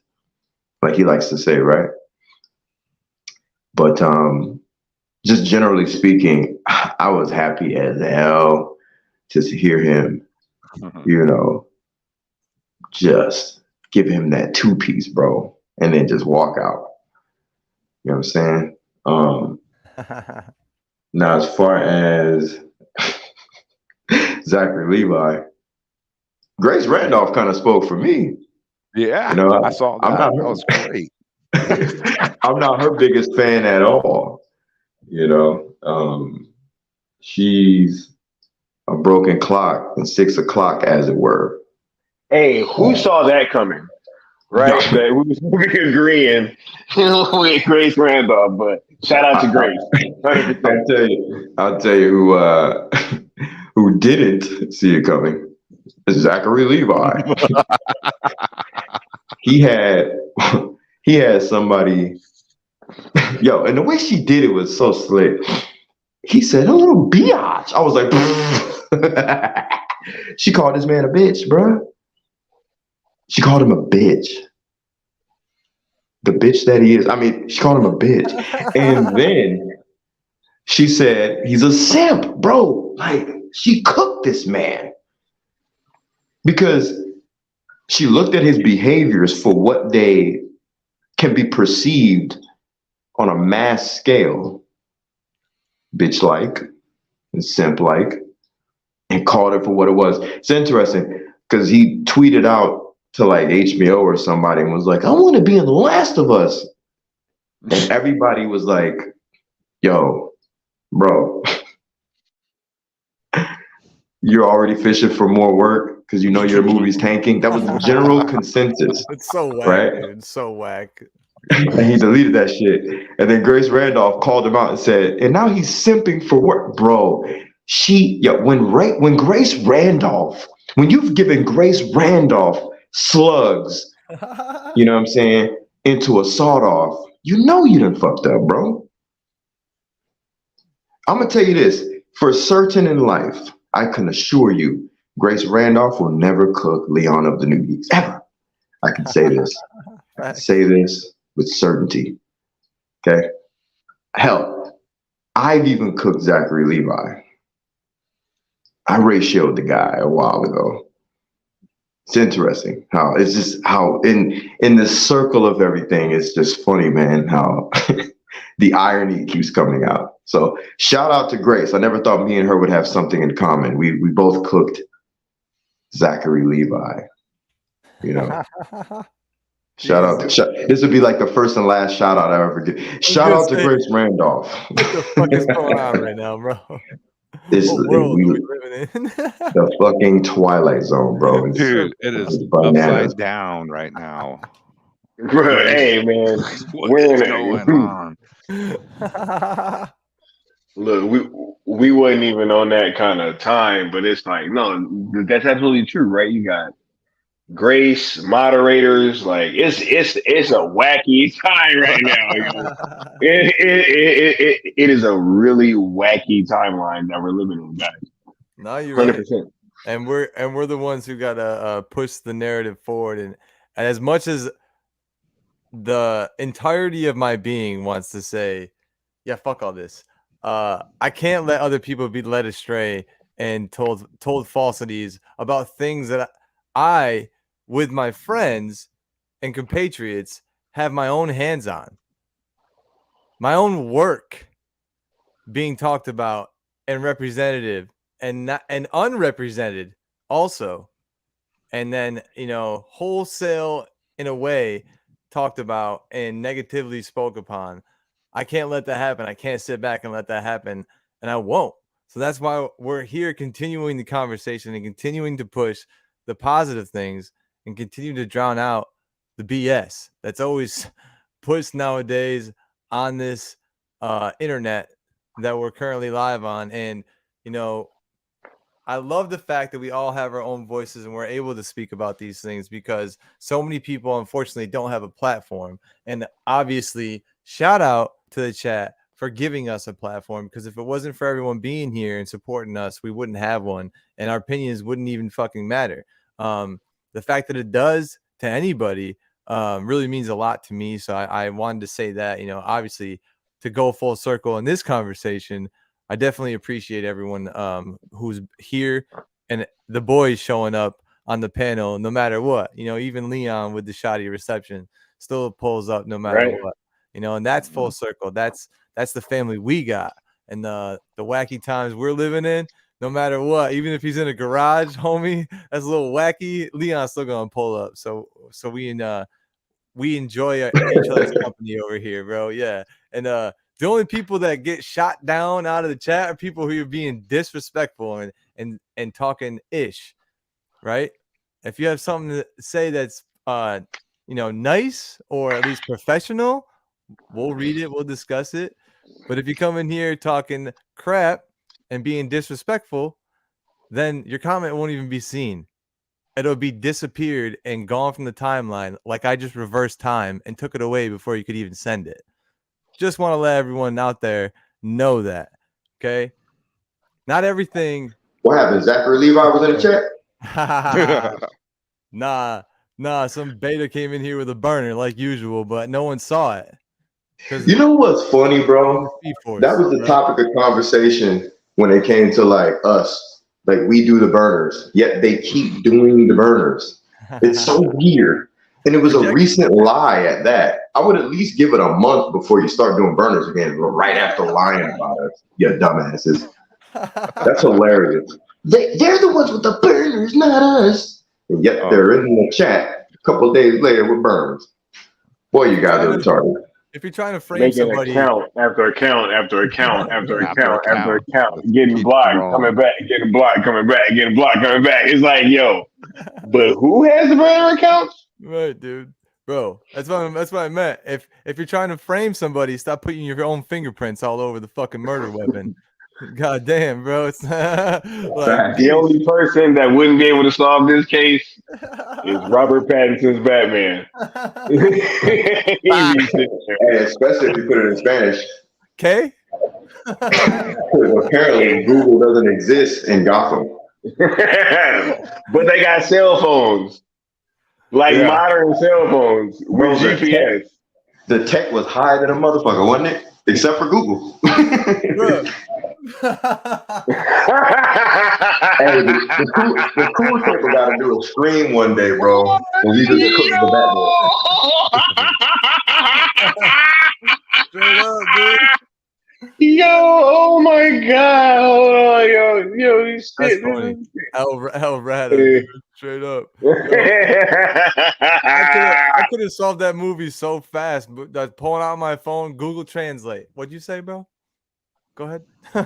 like he likes to say, right? But just generally speaking, I was happy as hell just to hear him, you know, just give him that two-piece, bro, and then just walk out. You know what I'm saying? Now, as far as Zachary Levi, Grace Randolph kind of spoke for me.
Yeah,
you know,
I saw that. That was great.
I'm not her biggest fan at all. You know, she's a broken clock and 6 o'clock, as it were.
Hey, who saw that coming? Right? That we agreeing with Grace Randolph, but shout out to Grace. 100%.
I'll tell you who didn't see it coming. Zachary Levi. He had somebody, yo, and the way she did it was so slick. He said, "A little biatch." I was like, she called this man a bitch, bro. She called him a bitch. The bitch that he is. I mean, she called him a bitch. And then she said, he's a simp, bro. Like, she cooked this man. Because she looked at his behaviors for what they can be perceived on a mass scale, bitch-like and simp-like, and called it for what it was. It's interesting because he tweeted out to like HBO or somebody and was like, "I want to be in The Last of Us." And everybody was like, "Yo, bro, you're already fishing for more work because you know your movie's tanking." That was the general consensus.
It's so whack,
right?
dude. It's so whack.
And he deleted that shit. And then Grace Randolph called him out and said, and now he's simping for what? Bro, when Grace Randolph, when you've given Grace Randolph slugs, you know what I'm saying, into a sawed-off, you know you done fucked up, bro. I'm going to tell you this. For certain in life, I can assure you, Grace Randolph will never cook Leon of the New Geeks, ever. I can say this. I can say this with certainty. Okay? Hell, I've even cooked Zachary Levi. I ratioed the guy a while ago. It's interesting how it's just how in the circle of everything, it's just funny, man, how the irony keeps coming out. So shout out to Grace. I never thought me and her would have something in common. We both cooked Zachary Levi. You know. Shout out to this would be like the first and last shout out I ever give. Shout out to Grace Randolph.
What the fuck is going on right now, bro?
This
what world are we living in?
The fucking Twilight Zone, bro.
Dude, it is upside down right now.
Bro, hey man,
what's going on?
Look, we wasn't even on that kind of time, but it's like, no, that's absolutely true, right? You got Grace, moderators, like it's a wacky time right now. It is a really wacky timeline that we're living in, guys.
No, you're 100%. Right. And we're the ones who gotta push the narrative forward, and as much as the entirety of my being wants to say, yeah, fuck all this. I can't let other people be led astray and told falsities about things that I, with my friends and compatriots, have my own hands on. My own work being talked about and representative and unrepresented also. And then, wholesale in a way talked about and negatively spoke upon. I can't let that happen. I can't sit back and let that happen, and I won't. So that's why we're here continuing the conversation and continuing to push the positive things and continue to drown out the BS that's always pushed nowadays on this internet that we're currently live on. And, I love the fact that we all have our own voices and we're able to speak about these things, because so many people, unfortunately, don't have a platform. And obviously, shout out to the chat for giving us a platform, because if it wasn't for everyone being here and supporting us, we wouldn't have one, and our opinions wouldn't even fucking matter. The fact that it does to anybody really means a lot to me. So I wanted to say that, obviously, to go full circle in this conversation, I definitely appreciate everyone who's here and the boys showing up on the panel no matter what. Even Leon with the shoddy reception still pulls up no matter what. And that's full circle. That's the family we got, and the wacky times we're living in. No matter what, even if he's in a garage, homie, that's a little wacky. Leon's still gonna pull up. So we enjoy each other's company over here, bro. Yeah, and the only people that get shot down out of the chat are people who are being disrespectful and talking ish, right? If you have something to say that's nice or at least professional, we'll read it, we'll discuss it. But if you come in here talking crap and being disrespectful, then your comment won't even be seen. It'll be disappeared and gone from the timeline, like I just reversed time and took it away before you could even send it. Just want to let everyone out there know that, okay? Not everything.
What happened? Zachary Levi was in the
chat? Nah. Some beta came in here with a burner like usual, but no one saw it.
You know what's funny, bro? That was the topic of conversation when it came to like us. Like, we do the burners, yet they keep doing the burners. It's so weird. And it was a recent lie at that. I would at least give it a month before you start doing burners again, right after lying about us, you dumbasses. That's hilarious. They're the ones with the burners, not us. And yet they're in the chat a couple of days later with burners. Boy, you guys are retarded.
If you're trying to frame somebody,
account after account after account after account after account, getting blocked, coming back, getting blocked, coming back, coming back. It's like, yo, but who has the burner accounts?
Right, dude. Bro, that's what I meant. If you're trying to frame somebody, stop putting your own fingerprints all over the fucking murder weapon. God damn, bro. It's like
The only person that wouldn't be able to solve this case is Robert Pattinson's Batman.
And especially if you put it in Spanish.
Okay.
Apparently, Google doesn't exist in Gotham.
But they got cell phones, like modern cell phones with GPS.
The tech was higher than a motherfucker, wasn't it? Except for Google. Hey, the cool thing we gotta do a stream one day, bro. And we just cook the Batman.
Straight up, dude.
Yo, oh my god, hold on, yo, this shit.
That's funny. Hell rad, straight up. I could have solved that movie so fast, but that's pulling out my phone, Google Translate. What'd you say, bro? Go ahead.
Bro,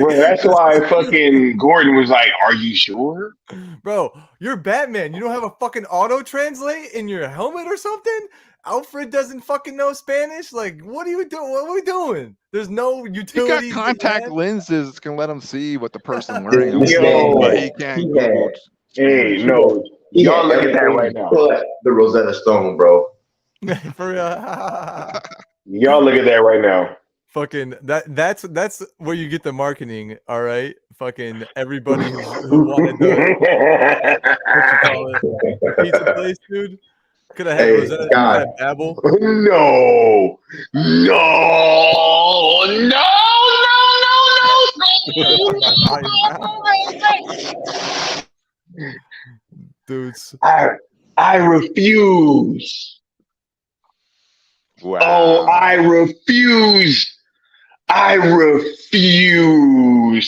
that's why fucking Gordon was like, "Are you sure?"
Bro, you're Batman. You don't have a fucking auto translate in your helmet or something? Alfred doesn't fucking know Spanish. Like, what are you doing? What are we doing? There's no utility.
He got contact lenses that can let him see what the person wearing.
Yo,
but he can't Google.
Hey, no, y'all look at that right now.
The Rosetta Stone, bro.
For real.
Y'all look at that right now.
Fucking that's where you get the marketing, all right? Fucking everybody who wanted the what you call it, pizza place, dude. Could have had Rosetta Stone Apple.
No.
Dudes.
I refuse.
Wow.
Oh, I refuse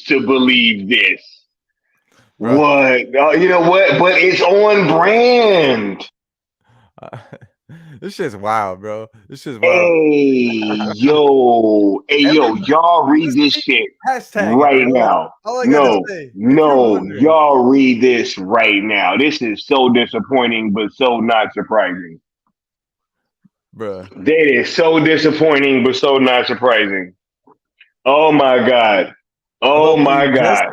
to believe this. Bro. What? Oh, you know what? But it's on brand.
This shit's wild, bro. This shit's wild.
Hey, yo, y'all read this shit right now. No, y'all read this right now. This is so disappointing, but so not surprising.
Bruh.
That is so disappointing, but so not surprising. Oh my god. Oh my god.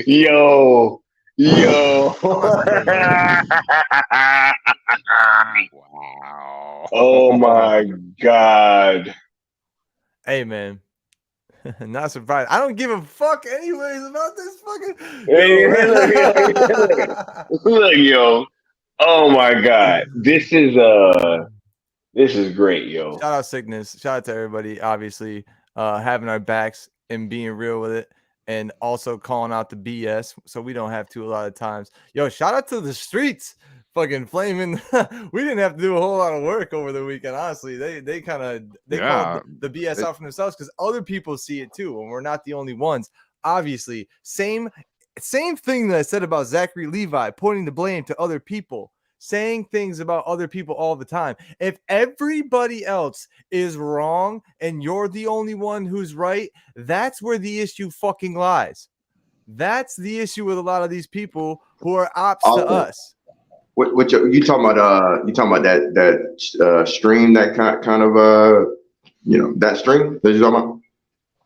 Yo.
Wow.
Oh my god.
Hey man. Not surprised. I don't give a fuck anyways about this fucking
Look, yo. Oh my god. This is great, yo.
Shout out Sickness. Shout out to everybody, obviously, having our backs and being real with it. And also calling out the BS, so we don't have to a lot of times. Yo, shout out to the streets, fucking flaming. We didn't have to do a whole lot of work over the weekend. Honestly, they called the BS out for themselves because other people see it too, and we're not the only ones. Obviously, same thing that I said about Zachary Levi, pointing the blame to other people. Saying things about other people all the time. If everybody else is wrong and you're the only one who's right, that's where the issue fucking lies. That's the issue with a lot of these people who are ops to us.
What you talking about? You talking about that stream, that kind of that stream that you talking about?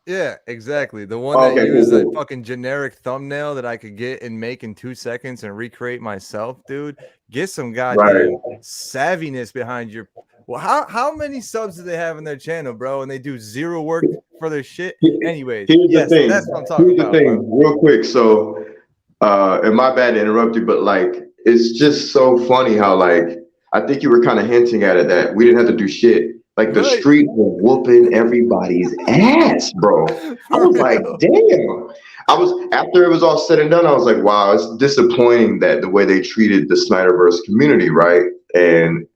Yeah, exactly. The one that used a fucking generic thumbnail that I could get and make in 2 seconds and recreate myself, dude. Get some goddamn savviness behind your. Well, how many subs do they have in their channel, bro? And they do zero work for their shit. Anyways,
here's the thing.
That's what I'm talking about.
Here's the thing, real quick. So, and my bad to interrupt you, but like, it's just so funny how like I think you were kind of hinting at it that we didn't have to do shit. Like the street was whooping everybody's ass, bro. I was like, damn. After it was all said and done, I was like, wow, it's disappointing that the way they treated the Snyderverse community, right? And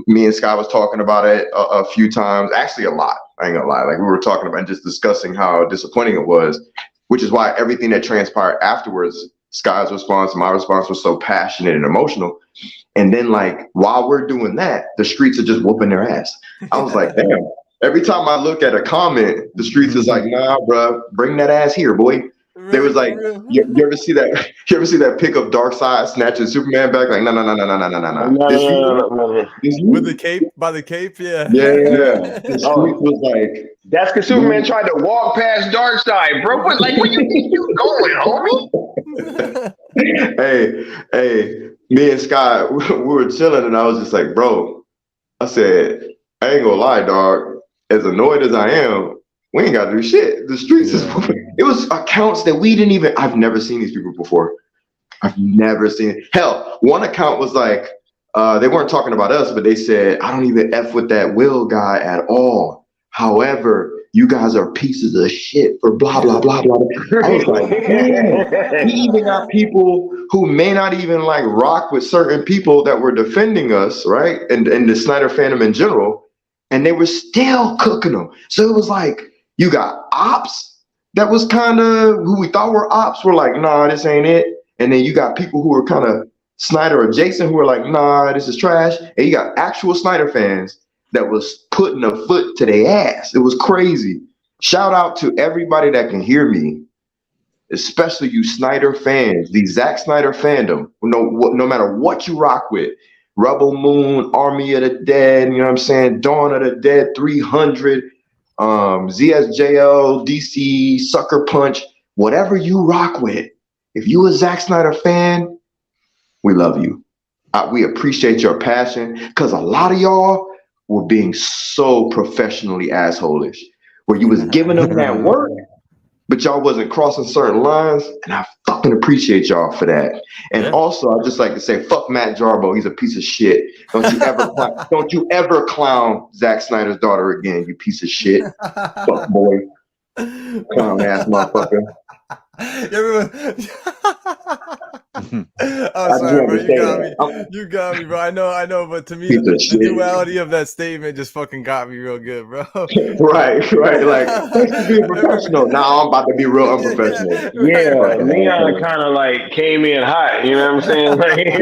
me and Scott was talking about it a few times, actually a lot. I ain't gonna lie. Like we were talking about and just discussing how disappointing it was, which is why everything that transpired afterwards, Scott's response, my response was so passionate and emotional. And then like while we're doing that, the streets are just whooping their ass. I was like, damn. Every time I look at a comment, the streets is like, nah, bro, bring that ass here, boy. They was like, you ever see that? You ever see that pic of Darkseid snatching Superman back? Like, no.
With the cape, by the cape, yeah.
Yeah.
Yeah.
The street was like,
That's because Superman tried to walk past Darkseid, bro. What, like, where you going, homie?
hey, me and Scott, we were chilling, and I was just like, bro, I said, I ain't gonna lie, dog. As annoyed as I am, we ain't gotta do shit. The streets is it was accounts that we didn't even. I've never seen these people before. I've never seen it. Hell, one account was like, they weren't talking about us, but they said, I don't even F with that Will guy at all. However, you guys are pieces of shit for blah, blah, blah, blah. I was like, damn. We even got people who may not even like rock with certain people that were defending us, right? And the Snyder fandom in general, and they were still cooking them. So it was like, you got ops that was kind of who we thought were ops were like, nah, this ain't it. And then you got people who were kind of Snyder adjacent who were like, nah, this is trash. And you got actual Snyder fans that was putting a foot to their ass. It was crazy. Shout out to everybody that can hear me, especially you Snyder fans, the Zack Snyder fandom. No matter what you rock with, Rebel Moon, Army of the Dead, you know what I'm saying? Dawn of the Dead, 300, ZSJL, DC, Sucker Punch, whatever you rock with. If you a Zack Snyder fan, we love you. We appreciate your passion because a lot of y'all were being so professionally assholish where you was giving them that work, but y'all wasn't crossing certain lines, and I fucking appreciate y'all for that. And also, I'd just like to say, fuck Matt Jarbo. He's a piece of shit. Don't you ever clown Zack Snyder's daughter again, you piece of shit. Fuck boy. Clown ass motherfucker.
I'm sorry, bro. You got me, bro. I know, but to me, the duality of that statement just fucking got me real good, bro.
Right. Like, thanks for being professional. Now I'm about to be real unprofessional.
Leon kind of like came in hot. You know what I'm saying? Like,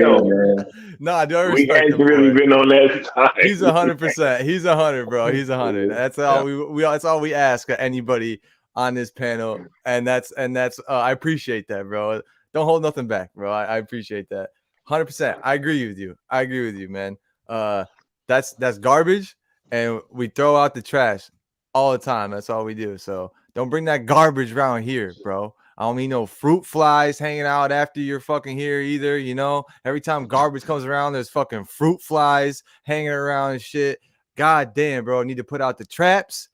Nah, dude, I
we ain't really been on that side.
He's 100%. He's 100, bro. He's 100. That's all that's all we ask of anybody on this panel, and that's I appreciate that, bro. Don't hold nothing back, bro. I appreciate that. 100%. I agree with you, man. That's garbage, and we throw out the trash all the time. That's all we do. So don't bring that garbage around here, bro. I don't mean no fruit flies hanging out after you're fucking here either. You know, every time garbage comes around, there's fucking fruit flies hanging around and shit. God damn, bro. I need to put out the traps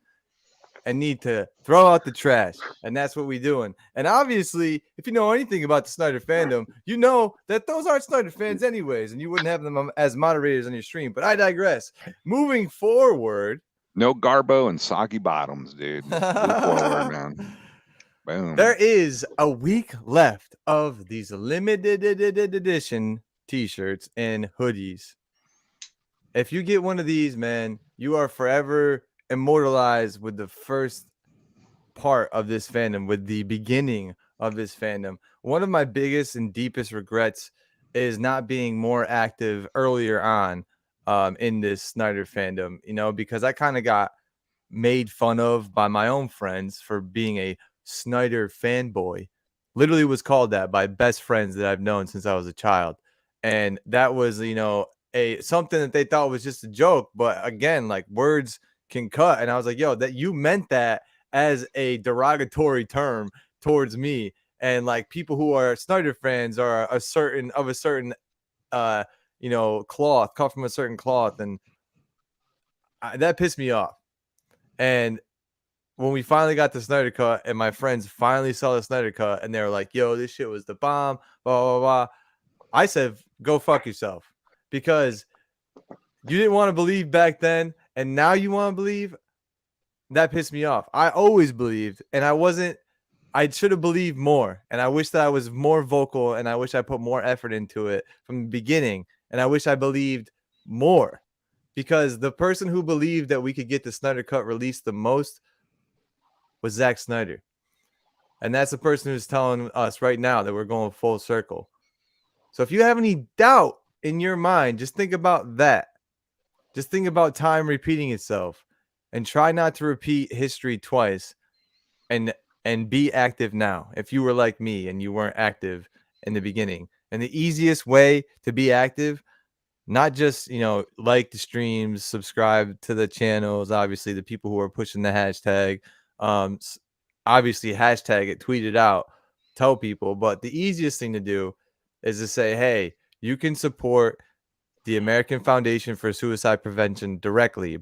and need to throw out the trash. And that's what we're doing. And obviously, if you know anything about the Snyder fandom, you know that those aren't Snyder fans anyways, and you wouldn't have them as moderators on your stream. But I digress. Moving forward.
No Garbo and soggy bottoms, dude. Move forward, man. Boom.
There is a week left of these limited edition t-shirts and hoodies. If you get one of these, man, you are forever immortalized with the first part of this fandom, with the beginning of this fandom. One of my biggest and deepest regrets is not being more active earlier on in this Snyder fandom, you know, because I kind of got made fun of by my own friends for being a Snyder fanboy. Literally was called that by best friends that I've known since I was a child. And that was, you know, something that they thought was just a joke. But again, like, words can cut. And I was like, yo, that you meant that as a derogatory term towards me. And like, people who are Snyder fans are a certain you know, cloth, cut from a certain cloth. And that pissed me off. And when we finally got the Snyder Cut and my friends finally saw the Snyder Cut and they were like, yo, this shit was the bomb, blah, blah, blah. I said, go fuck yourself, because you didn't want to believe back then. And now you want to believe. That pissed me off. I always believed, and I should have believed more. And I wish that I was more vocal, and I wish I put more effort into it from the beginning. And I wish I believed more, because the person who believed that we could get the Snyder Cut released the most was Zack Snyder. And that's the person who's telling us right now that we're going full circle. So if you have any doubt in your mind, just think about that. Just think about time repeating itself, and try not to repeat history twice. And and be active now. If you were like me and you weren't active in the beginning, and the easiest way to be active, not just, like the streams, subscribe to the channels, obviously the people who are pushing the hashtag, obviously hashtag it, tweet it out, tell people. But the easiest thing to do is to say, hey, you can support the American Foundation for Suicide Prevention directly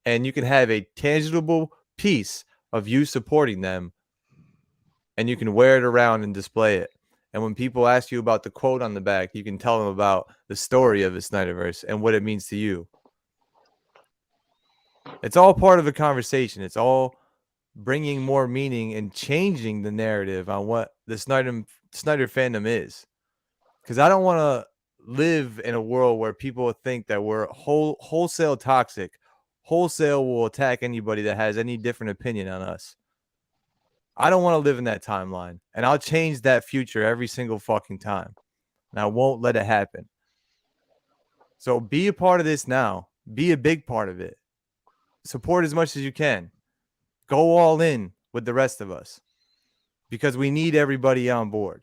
and you can have a tangible piece of you supporting them, and you can wear it around and display it. And when people ask you about the quote on the back, you can tell them about the story of the Snyderverse and what it means to you. It's all part of a conversation. It's all bringing more meaning and changing the narrative on what the Snyder fandom is. Because I don't want to live in a world where people think that we're wholesale toxic, wholesale will attack anybody that has any different opinion on us. I don't want to live in that timeline, and I'll change that future every single fucking time, and I won't let it happen. So be a part of this now. Be a big part of it. Support as much as you can. Go all in with the rest of us, because we need everybody on board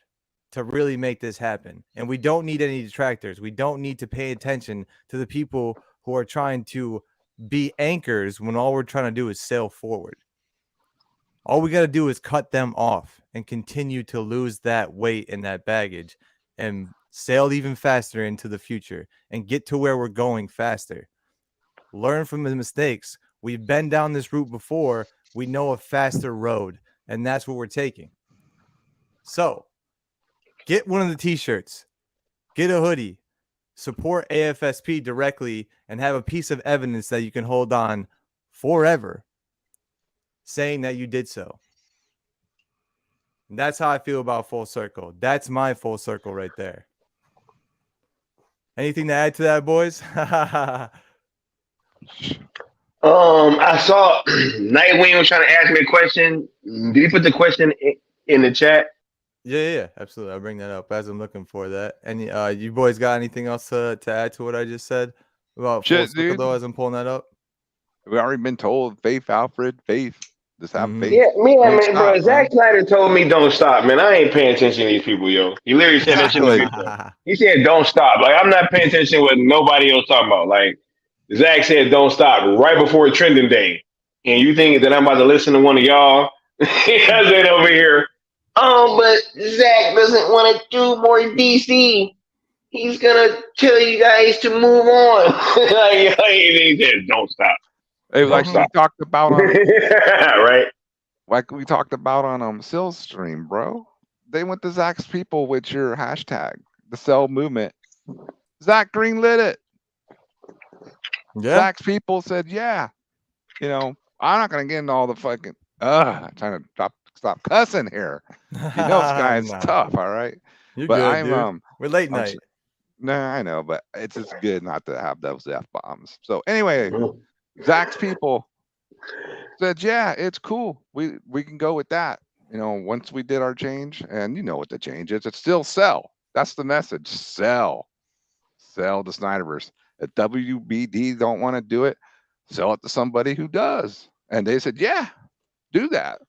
to really make this happen. And we don't need any detractors. We don't need to pay attention to the people who are trying to be anchors when all we're trying to do is sail forward. All we got to do is cut them off and continue to lose that weight and that baggage and sail even faster into the future and get to where we're going faster. Learn from the mistakes. We've been down this route before. We know a faster road, and that's what we're taking. So get one of the t-shirts, get a hoodie, support AFSP directly, and have a piece of evidence that you can hold on forever, saying that you did so. And that's how I feel about full circle. That's my full circle right there. Anything to add to that, boys?
I saw Nightwing was trying to ask me a question. Did he put the question in the chat?
Yeah, absolutely. I'll bring that up as I'm looking for that. And you boys got anything else to add to what I just said about full circle, though, as I'm pulling that up?
We already been told, Faith, Alfred, Faith. Just have faith.
Yeah, man,
stop,
bro. Zack Snyder told me don't stop, man. I ain't paying attention to these people, yo. He literally said that shit in the video. He said don't stop. Like, I'm not paying attention to what nobody else talking about. Like, Zach said don't stop right before trending day. And you think that I'm about to listen to one of y'all? I said over here, but Zach doesn't want to do more DC. He's going to tell you guys to move on. He said don't stop.
Hey, like we talked about on,
right?
Like we talked about on Sill's stream, bro. They went to Zach's people with your hashtag, the Cell Movement. Zach greenlit it. Yeah. Zach's people said, yeah. You know, I'm not gonna get into all the fucking I'm trying to stop cussing here. You know this guy is tough, all right?
You're
but
good,
I'm
dude. We're late night.
Nah, I know, but it's just good not to have those F-bombs. So anyway. Zach's people said, yeah, it's cool. We can go with that. You know, once we did our change, and you know what the change is, it's still sell. That's the message. Sell the Snyderverse. If WBD don't want to do it, sell it to somebody who does. And they said, yeah, do that.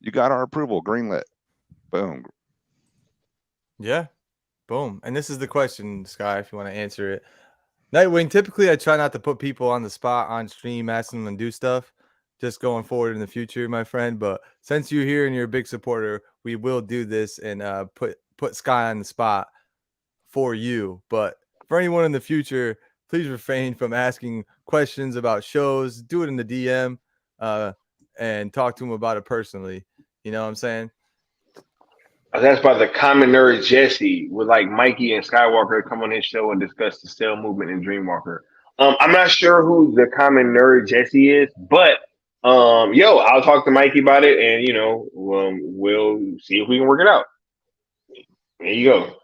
You got our approval, greenlit. Boom.
Yeah, boom. And this is the question, Sky, if you want to answer it. Nightwing, typically I try not to put people on the spot on stream, asking them to do stuff, just going forward in the future, my friend. But since you're here and you're a big supporter, we will do this and put Sky on the spot for you. But for anyone in the future, please refrain from asking questions about shows. Do it in the DM and talk to him about it personally. You know what I'm saying?
That's about the common nerd Jesse with like Mikey and Skywalker come on his show and discuss the Cell Movement and Dreamwalker. I'm not sure who the common nerd Jesse is, but I'll talk to Mikey about it, and we'll see if we can work it out. There you go.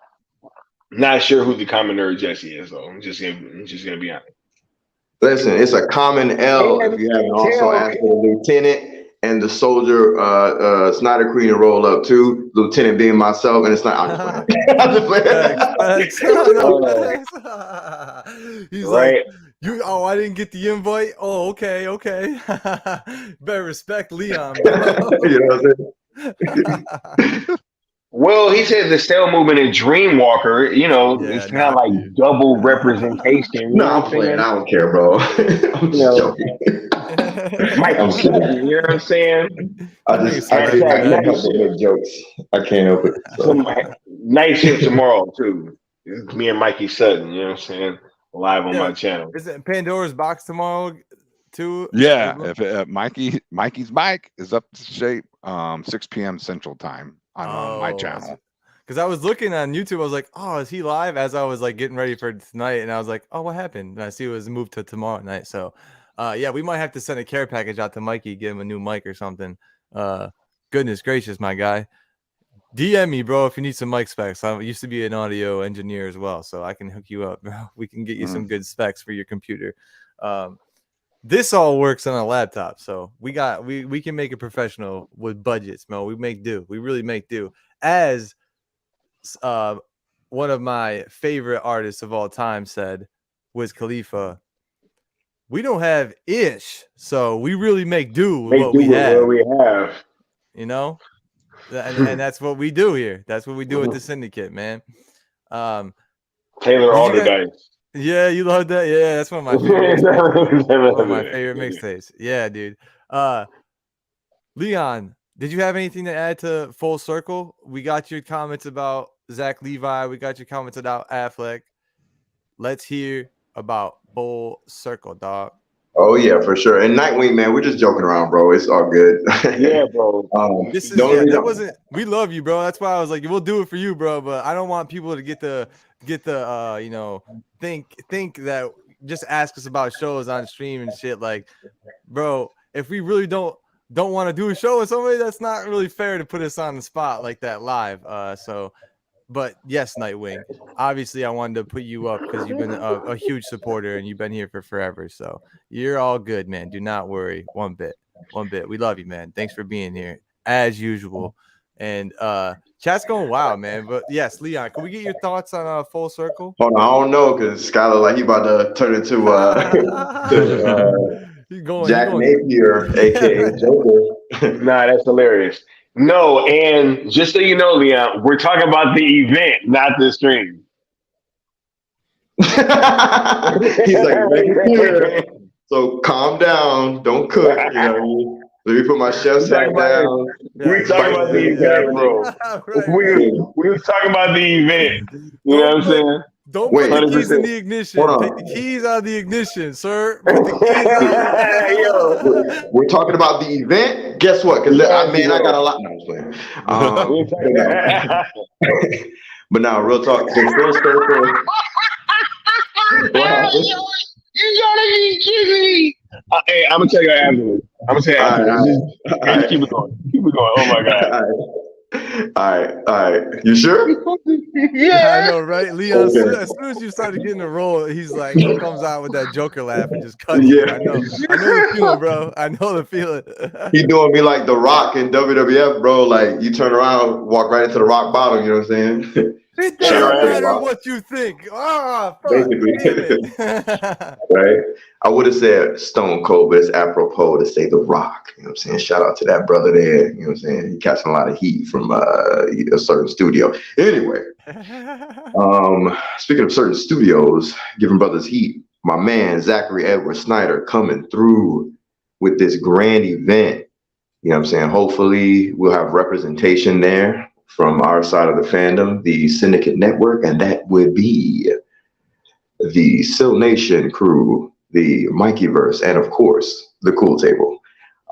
Not sure who the common nerd Jesse is, though. I'm just gonna be honest.
Listen, it's a common L if you haven't also asked for the lieutenant and the soldier Snyder Queen to roll up too. Lieutenant being myself, and it's not. I'm just playing.
He's right. Oh, I didn't get the invite. Oh, okay. Better respect Leon, bro.
You know what I'm saying?
Well, he said the Stale movement and Dreamwalker,
Yeah,
it's kind of
nah,
like
dude.
double representation. You
No,
know
I'm
what I'm
playing.
saying?
I don't care, bro. I'm
You
just
know,
joking.
Mikey
I'm kidding.
Sutton, you know what I'm saying?
I
That nigga
just I
celebrity,
can't
Hashtag
man.
night
help but
shift.
make jokes. I can't help it. So.
Some night shift tomorrow too. It's me and Mikey Sutton, you know what I'm saying? Live on my
Yeah,
channel.
is it Pandora's box tomorrow too?
Yeah, if Mikey's mic is up to shape, 6 p.m. Central Time on my channel.
Because I was looking on YouTube, I was like, "Oh, is he live?" As I was like getting ready for tonight, and I was like, "Oh, what happened?" And I see it was moved to tomorrow night. So, yeah, we might have to send a care package out to Mikey, give him a new mic or something. Goodness gracious, my guy. DM me, bro, if you need some mic specs. I used to be an audio engineer as well, so I can hook you up, bro. We can get you some good specs for your computer. This all works on a laptop, so we can make it professional with budgets, man. We make do. We really make do. As one of my favorite artists of all time said, Wiz Khalifa, we don't have ish, so we really make do with what we have. You know, and that's what we do here. That's what we do with the Syndicate, man.
Taylor Alderdice.
Yeah, you love that. Yeah, that's one of my favorite. One of my favorite mixtapes. Yeah, dude. Leon, did you have anything to add to Full Circle? We got your comments about Zach Levi. We got your comments about Affleck. Let's hear about Full Circle, dog.
Oh yeah, for sure. And Nightwing, man, we're just joking around, bro. It's all good.
Yeah, bro.
This is that wasn't. We love you, bro. That's why I was like, we'll do it for you, bro. But I don't want people to get the think that just ask us about shows on stream and shit. Like, bro, if we really don't want to do a show with somebody, that's not really fair to put us on the spot like that live. But yes, Nightwing. Obviously, I wanted to put you up because you've been a huge supporter and you've been here for forever. So you're all good, man. Do not worry one bit. We love you, man. Thanks for being here as usual. And chat's going wild, man. But yes, Leon, can we get your thoughts on Full Circle?
Hold on, I don't know because Skylar like he about to turn into Jack Napier, aka Joker.
Nah, that's hilarious. No, and just so you know, Leon, we're talking about the event, not the stream.
He's like, make it clear. So calm down, don't cook. You know, let me put my chef's hat down.
We're talking about the event, bro. We were talking about the event. You know what I'm saying?
Don't put the keys in the ignition. Take the keys out of the ignition, sir. Put the keys out.
We're talking about the event. Guess what? Because I got a lot. No, I'm playing. But now, real talk. Full Circle.
You gotta be kidding me. Hey, I'm gonna tell you afterwards. Just keep it going. Keep it going. Oh my god.
All right. You sure?
Yeah, I know, right? Leon, as soon as you started getting a roll, he comes out with that Joker laugh and just cuts you. I know the feeling, bro. I know the feeling.
He doing me like The Rock in WWF, bro. Like you turn around, walk right into the rock bottom. You know what I'm saying?
It doesn't matter what you think.
Basically. Right? I would have said Stone Cold, but it's apropos to say The Rock. You know what I'm saying? Shout out to that brother there. You know what I'm saying? He catching a lot of heat from a certain studio. Anyway, speaking of certain studios, giving brothers heat, my man Zachary Edward Snyder coming through with this grand event. You know what I'm saying? Hopefully we'll have representation there from our side of the fandom, the Syndicate Network, and that would be the Sill Nation crew, the Mikeyverse, and of course, the Cool Table,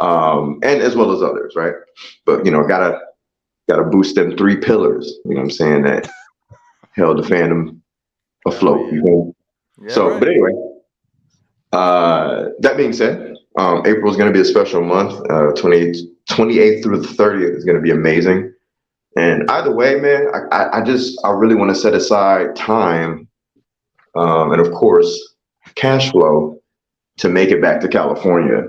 and as well as others, right? But, you know, gotta boost them 3 pillars, you know what I'm saying, that held the fandom afloat, you know? Yeah, so, right. But anyway, that being said, April is going to be a special month. 28th through the 30th is going to be amazing. And either way, man, I really want to set aside time and of course, cash flow to make it back to California.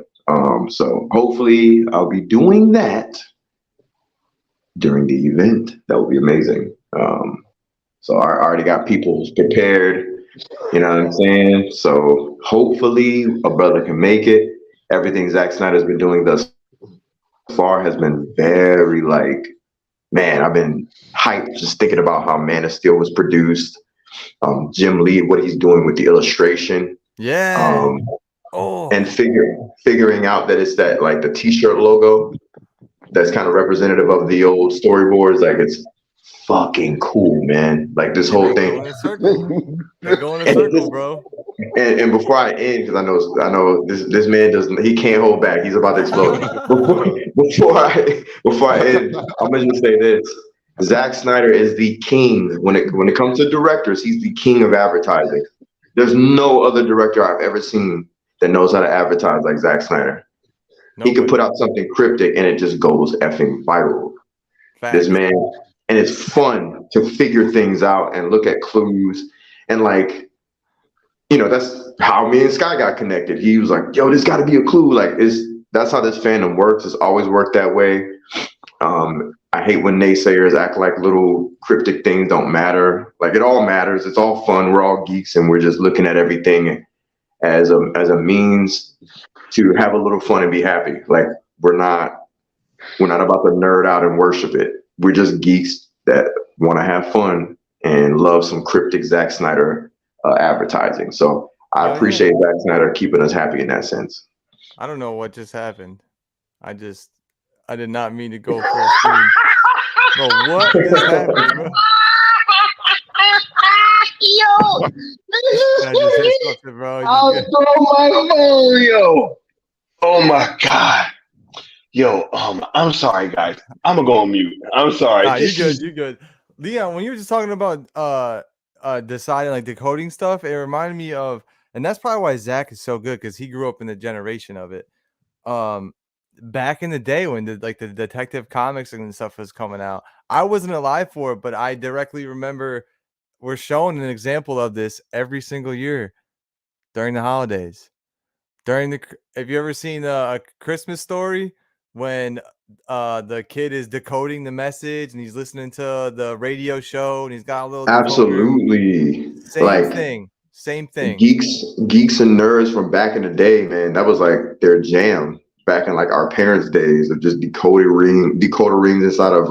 So hopefully I'll be doing that during the event. That would be amazing. So I already got people prepared. You know what I'm saying? So hopefully a brother can make it. Everything Zack Snyder's been doing thus far has been very like, man, I've been hyped just thinking about how Man of Steel was produced. Jim Lee, what he's doing with the illustration.
Yeah.
And figuring out that it's that like the t-shirt logo that's kind of representative of the old storyboards. Like it's fucking cool, man. Like this whole thing.
They go in a circle, bro.
And before I end, because I know this man doesn't, he can't hold back. He's about to explode. before I end, I'm gonna just say this: Zack Snyder is the king when it comes to directors. He's the king of advertising. There's no other director I've ever seen that knows how to advertise like Zack Snyder. Nobody. He could put out something cryptic and it just goes effing viral. Fact. This man, and it's fun to figure things out and look at clues and like, you know, that's how me and Sky got connected. He was like, yo, there's got to be a clue. Like, that's how this fandom works. It's always worked that way. I hate when naysayers act like little cryptic things don't matter. Like, it all matters. It's all fun. We're all geeks and we're just looking at everything as a means to have a little fun and be happy. Like, we're not about to nerd out and worship it. We're just geeks that want to have fun and love some cryptic Zack Snyder advertising. So I appreciate Zack Snyder keeping us happy in that sense.
I don't know what just happened. I did not mean to go full screen. Bro, what just happened, bro?
Yo!
I just hit something, bro.
I'll throw my phone, yo! Oh my God. Yo, I'm sorry, guys. I'm gonna go on mute. I'm sorry.
Nah, you good. Leon, when you were just talking about deciding like decoding stuff, it reminded me of, and that's probably why Zach is so good, because he grew up in the generation of it. Back in the day when the detective comics and stuff was coming out, I wasn't alive for it, but I directly remember we're shown an example of this every single year during the holidays. Have you ever seen A Christmas Story, when the kid is decoding the message and he's listening to the radio show and he's got a little
absolutely
decoder? Same thing.
Geeks and nerds from back in the day, man, that was like their jam back in like our parents' days of just decoder rings inside of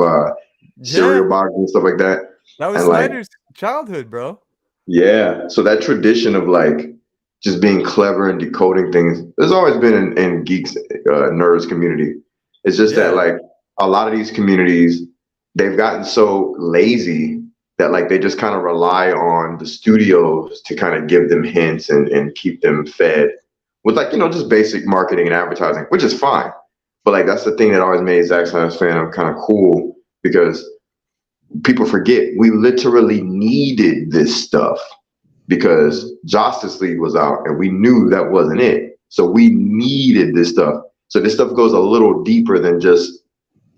cereal boxes and stuff like that.
That was Snyder's childhood, bro.
Yeah, so that tradition of like just being clever and decoding things, there's always been in geeks, nerds community. It's just that like a lot of these communities, they've gotten so lazy that like they just kind of rely on the studios to kind of give them hints and keep them fed with like, you know, just basic marketing and advertising, which is fine. But like, that's the thing that always made Zack Snyder's fandom kind of cool, because people forget we literally needed this stuff because Justice League was out and we knew that wasn't it. So we needed this stuff. So this stuff goes a little deeper than just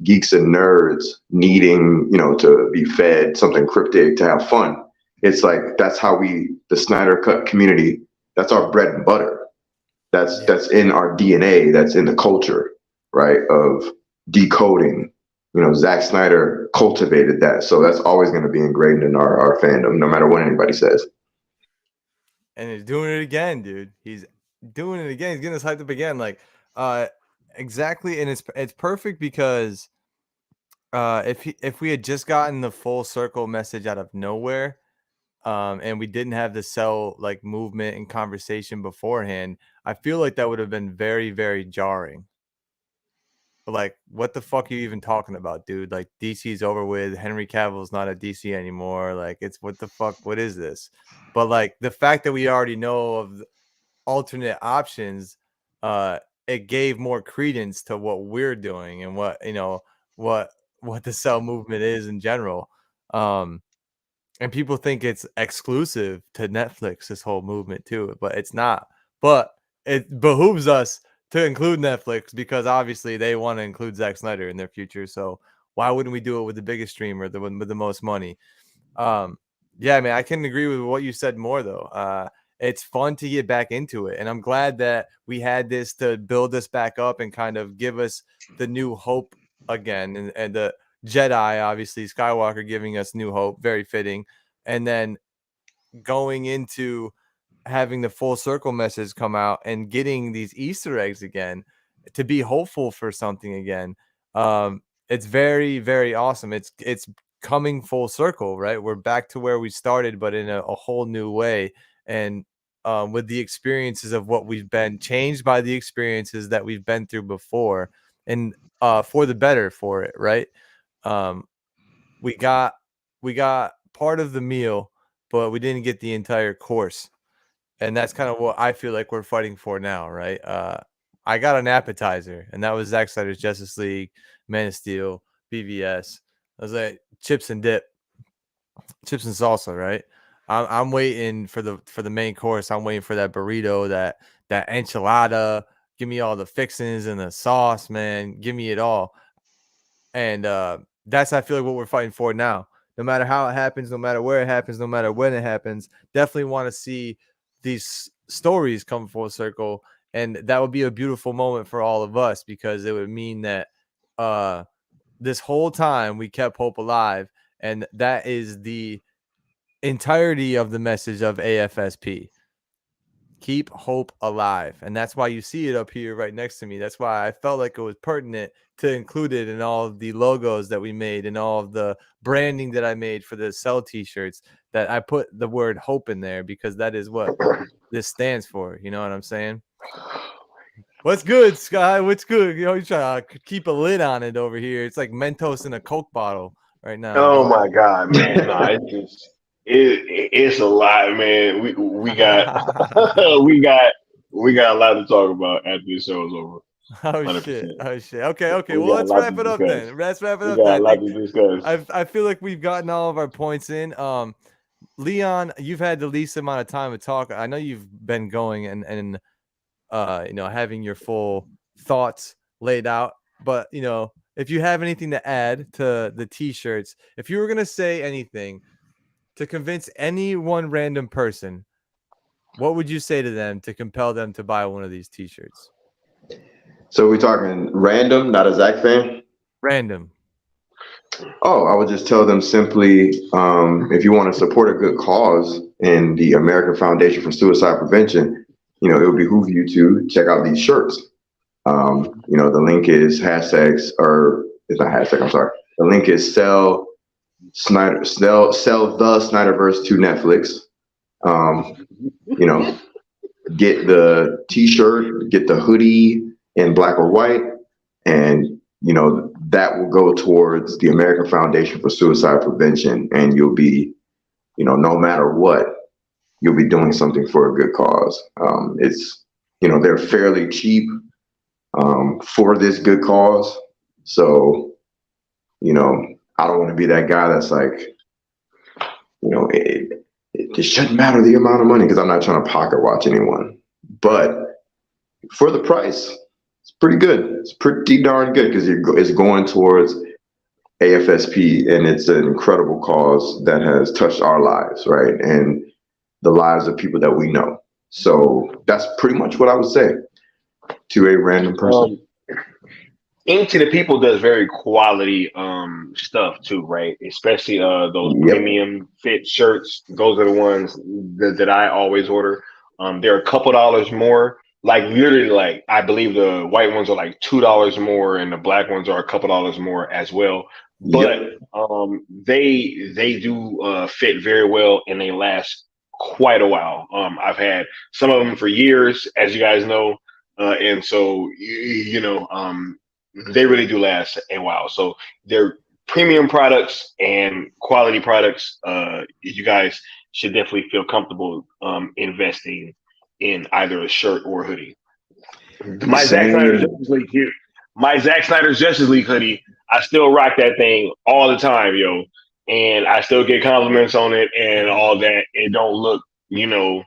geeks and nerds needing, you know, to be fed something cryptic to have fun. It's like, that's how the Snyder Cut community, that's our bread and butter. That's in our DNA. That's in the culture, right? Of decoding. You know, Zack Snyder cultivated that. So that's always going to be ingrained in our fandom, no matter what anybody says.
And he's doing it again, dude. He's doing it again. He's getting us hyped up again. Like, exactly. And it's perfect because if we had just gotten the full circle message out of nowhere, and we didn't have the cell like movement and conversation beforehand, I feel like that would have been very, very jarring. Like, what the fuck are you even talking about, dude? Like, DC's over with. Henry Cavill's not at DC anymore. Like, it's what the fuck? What is this? But like the fact that we already know of alternate options, it gave more credence to what we're doing and what, you know, what the cell movement is in general. And people think it's exclusive to Netflix, this whole movement too, but it's not. But it behooves us to include Netflix because obviously they want to include Zack Snyder in their future. So why wouldn't we do it with the biggest streamer, the one with the most money? Yeah, man, I can agree with what you said more though. It's fun to get back into it, and I'm glad that we had this to build us back up and kind of give us the new hope again, and the Jedi, obviously Skywalker, giving us new hope, very fitting. And then going into having the full circle message come out and getting these Easter eggs again to be hopeful for something again. It's very, very awesome. It's coming full circle, right? We're back to where we started, but in a whole new way. And with the experiences of what we've been changed by the experiences that we've been through before, and for the better for it, right? We got part of the meal, but we didn't get the entire course. And that's kind of what I feel like we're fighting for now, right? I got an appetizer, and that was Zack Snyder's Justice League, Man of Steel, BVS. I was like chips and dip, chips and salsa, right? I'm waiting for the main course. I'm waiting for that burrito, that enchilada. Give me all the fixings and the sauce, man. Give me it all. And that's, I feel like, what we're fighting for now. No matter how it happens, no matter where it happens, no matter when it happens, definitely want to see these stories come full circle. And that would be a beautiful moment for all of us, because it would mean that this whole time we kept hope alive. And that is the entirety of the message of AFSP. Keep hope alive. And that's why you see it up here right next to me. That's why I felt like it was pertinent to include it in all of the logos that we made and all of the branding that I made for the Cell t-shirts, that I put the word hope in there, because that is what this stands for. You know what I'm saying? What's good, Sky? What's good? You know, you try to keep a lid on it over here. It's like Mentos in a Coke bottle right now.
Oh my God, man! No, it's just it's a lot, man. We got we got a lot to talk about after this show is over.
Oh
100%.
shit! Oh shit! Okay.
We
Well,
got a
let's
lot
wrap
to
it up
discuss.
then. Let's wrap it
We
up
got
then.
a lot to discuss.
I feel like we've gotten all of our points in. Leon, you've had the least amount of time to talk. I know you've been going and you know, having your full thoughts laid out. But you know, if you have anything to add to the t-shirts, if you were gonna say anything to convince any one random person, what would you say to them to compel them to buy one of these t-shirts?
So we're talking random, not a Zach fan?
Random.
Oh, I would just tell them simply, if you want to support a good cause in the American Foundation for Suicide Prevention, you know, it would behoove you to check out these shirts. You know, the link is hashtags, or it's not hashtag, I'm sorry. The link is sell the Snyderverse to Netflix. You know, get the t-shirt, get the hoodie in black or white, and you know, that will go towards the American Foundation for Suicide Prevention, and you'll be, you know, no matter what, you'll be doing something for a good cause. It's, you know, they're fairly cheap for this good cause. So, you know, I don't want to be that guy that's like, you know, it shouldn't matter the amount of money, because I'm not trying to pocket watch anyone. But for the price, it's pretty good. It's pretty darn good, because it's going towards AFSP, and it's an incredible cause that has touched our lives, right? And the lives of people that we know. So that's pretty much what I would say to a random person.
Inktothepeople does very quality stuff too, right? Especially those premium fit shirts. Those are the ones that I always order. They're a couple dollars more. Like literally, like I believe the white ones are like $2 more, and the black ones are a couple dollars more as well. But they do fit very well, and they last quite a while. I've had some of them for years, as you guys know, and so you know, they really do last a while. So they're premium products and quality products. You guys should definitely feel comfortable investing in either a shirt or a hoodie. My Zack Snyder's Justice League hoodie, I still rock that thing all the time, yo. And I still get compliments on it and all that. It don't look, you know,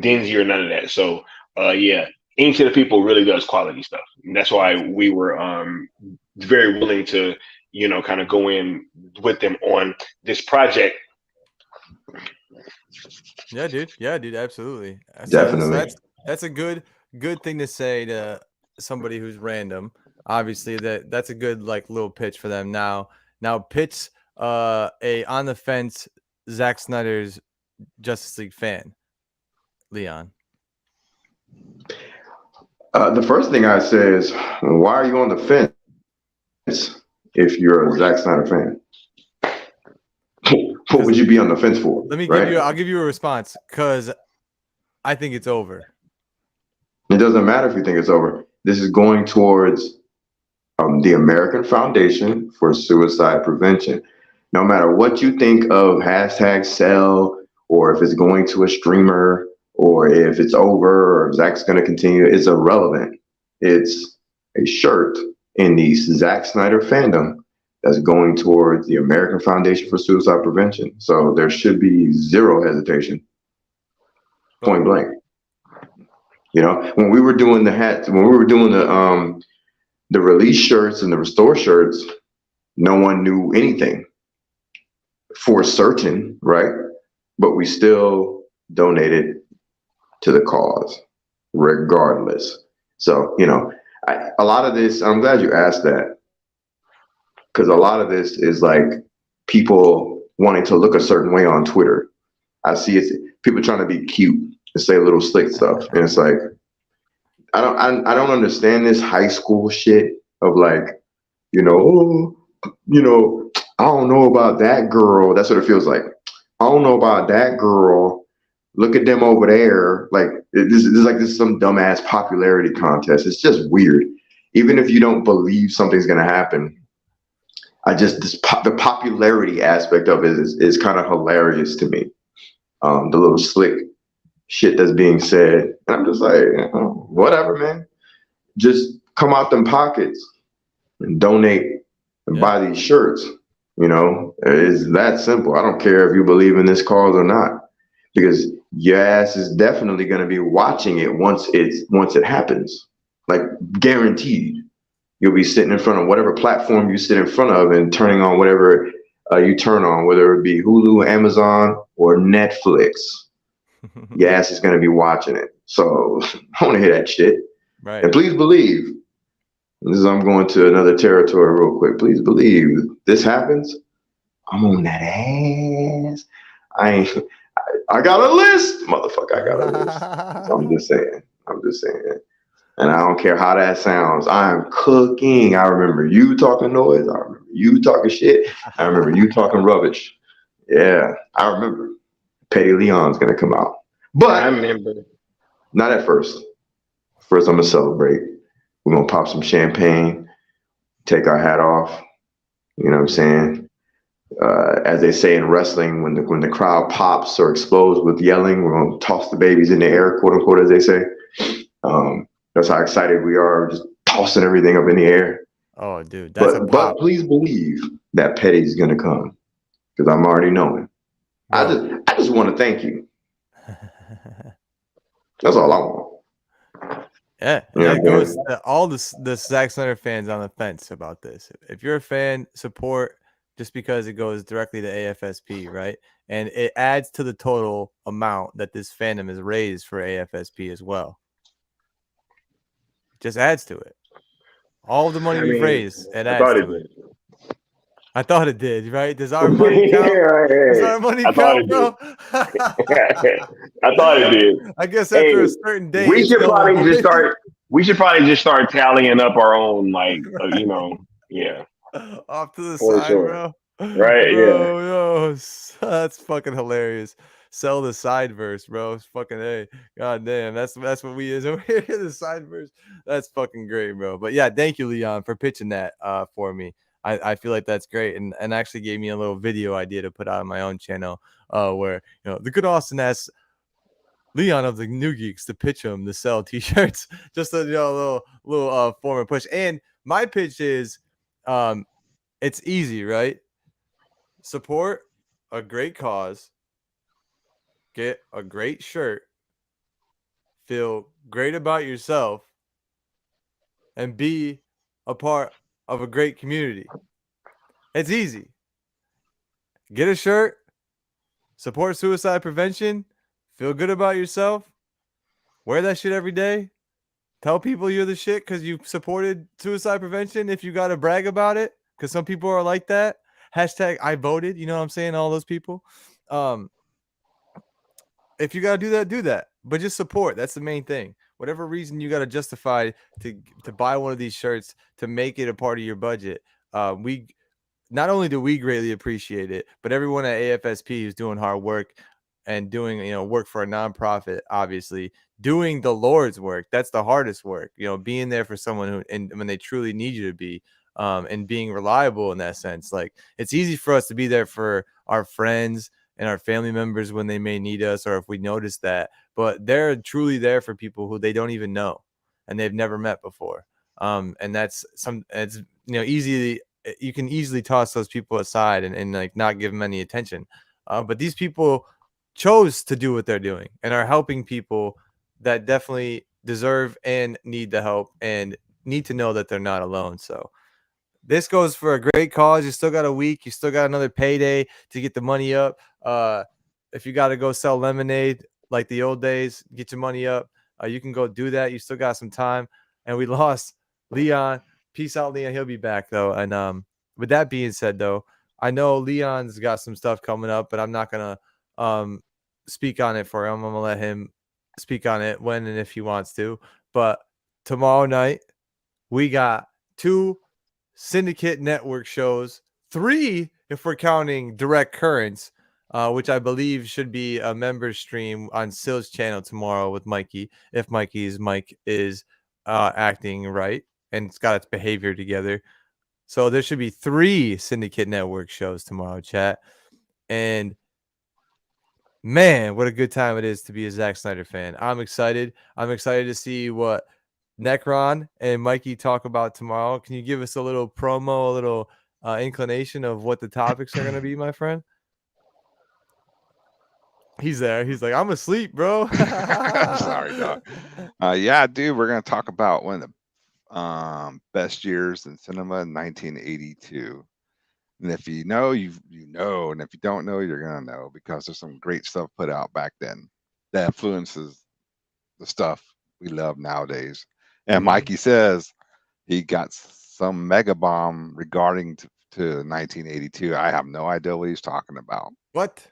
dingy or none of that. So yeah, Inktothepeople really does quality stuff. And that's why we were very willing to, you know, kind of go in with them on this project.
Yeah, dude. Absolutely.
Definitely.
That's a good thing to say to somebody who's random. Obviously, that's a good like little pitch for them. Now pitch a on the fence Zack Snyder's Justice League fan, Leon?
The first thing I say is, why are you on the fence if you're a Zack Snyder fan? What would you be on the fence for?
Let me
right?
give you. I'll give you a response because I think it's over.
It doesn't matter if you think it's over. This is going towards the American Foundation for Suicide Prevention. No matter what you think of hashtag sell, or if it's going to a streamer, or if it's over, or if Zach's going to continue, it's irrelevant. It's a shirt in the Zack Snyder fandom that's going towards the American Foundation for Suicide Prevention. So there should be zero hesitation. Point blank. You know, when we were doing the hats, when we were doing the release shirts and the restore shirts, no one knew anything for certain, right? But we still donated to the cause regardless. So, you know, a lot of this, I'm glad you asked that, because a lot of this is like people wanting to look a certain way on Twitter. I see it's people trying to be cute and say little slick stuff. And it's like, I don't understand this high school shit of like, you know, I don't know about that girl. That's what it feels like. I don't know about that girl. Look at them over there. Like this is some dumbass popularity contest. It's just weird. Even if you don't believe something's gonna happen, the popularity aspect of it is kind of hilarious to me. The little slick shit that's being said, and I'm just like, oh, whatever, man. Just come out them pockets and donate and buy these shirts. You know, it's that simple. I don't care if you believe in this cause or not, because your ass is definitely going to be watching it once it happens. Like guaranteed, you'll be sitting in front of whatever platform you sit in front of and turning on whatever you turn on, whether it be Hulu, Amazon, or Netflix. Your ass is going to be watching it. So I want to hear that shit.
Right.
And please believe, I'm going to another territory real quick. Please believe this happens, I'm on that ass. I got a list, motherfucker. I got a list. So I'm just saying. And I don't care how that sounds. I'm cooking. I remember you talking noise. I remember you talking shit. I remember you talking rubbish. Yeah, I remember. Petty Leon's gonna come out, but
I remember.
Not at first. First, I'm gonna celebrate. We're gonna pop some champagne, take our hat off. You know what I'm saying? As they say in wrestling, when the crowd pops or explodes with yelling, we're gonna toss the babies in the air, quote unquote, as they say. That's how excited we are, just tossing everything up in the air.
Oh, dude, that's a pop.
But please believe that Petty's gonna come, because I'm already knowing.
Bro.
I just want to thank you. That's all I want.
Yeah, it goes to all the Zack Snyder fans on the fence about this. If you're a fan, support just because it goes directly to AFSP, right? And it adds to the total amount that this fandom has raised for AFSP as well. Just adds to it. All of the money we've raised, it adds to it. I thought it did, right? Does our money count? Does our money count, bro?
I thought it did.
I guess after a certain day,
we should probably just start tallying up our own, like, yeah.
Off to the side, bro.
Right?
Bro, yo, that's fucking hilarious. Sell the Snyderverse, bro. It's fucking A. God damn, that's what we is over here. The Snyderverse. That's fucking great, bro. But yeah, thank you, Leon, for pitching that for me. I feel like that's great, and actually gave me a little video idea to put out on my own channel, where the good Austin asks Leon of the New Geeks to pitch him to sell t-shirts, just a little form of push. And my pitch is, it's easy, right? Support a great cause, get a great shirt, feel great about yourself, and be a part of a great community. It's easy. Get a shirt, support suicide prevention, feel good about yourself, wear that shit every day, tell people you're the shit because you supported suicide prevention if you got to brag about it, because some people are like that. Hashtag I voted, you know what I'm saying? All those people. if you gotta do that. But just support. That's the main thing. Whatever reason you gotta justify to buy one of these shirts to make it a part of your budget. We not only do we greatly appreciate it, but everyone at AFSP who's doing hard work and doing work for a nonprofit, obviously doing the Lord's work. That's the hardest work. Being there for someone who and when they truly need you to be. And being reliable in that sense. Like, it's easy for us to be there for our friends and our family members when they may need us, or if we notice that, but they're truly there for people who they don't even know and they've never met before. And it's easily, you can easily toss those people aside and like not give them any attention. But these people chose to do what they're doing and are helping people that definitely deserve and need the help and need to know that they're not alone. So this goes for a great cause. You still got a week. You still got another payday to get the money up. If you got to go sell lemonade like the old days, get your money up. You can go do that. You still got some time. And we lost Leon. Peace out, Leon. He'll be back, though. And with that being said, though, I know Leon's got some stuff coming up, but I'm not going to speak on it for him. I'm going to let him speak on it when and if he wants to. But tomorrow night, we got 2 Syndicate Network shows, 3 if we're counting Direct Currents, which I believe should be a member stream on Sill's channel tomorrow with Mikey, if Mikey's mic is acting right and it's got its behavior together. So there should be 3 Syndicate Network shows tomorrow, chat. And man, what a good time it is to be a Zack Snyder fan. I'm excited. I'm excited to see what Necron and Mikey talk about tomorrow. Can you give us a little promo, a little inclination of what the topics are going to be, my friend? He's there. He's like, I'm asleep, bro.
Sorry, dog. Yeah, dude, we're going to talk about one of the best years in cinema in 1982. And if you know, you know. And if you don't know, you're going to know, because there's some great stuff put out back then that influences the stuff we love nowadays. And Mikey says he got some mega bomb regarding to 1982. I have no idea what he's talking about.
What?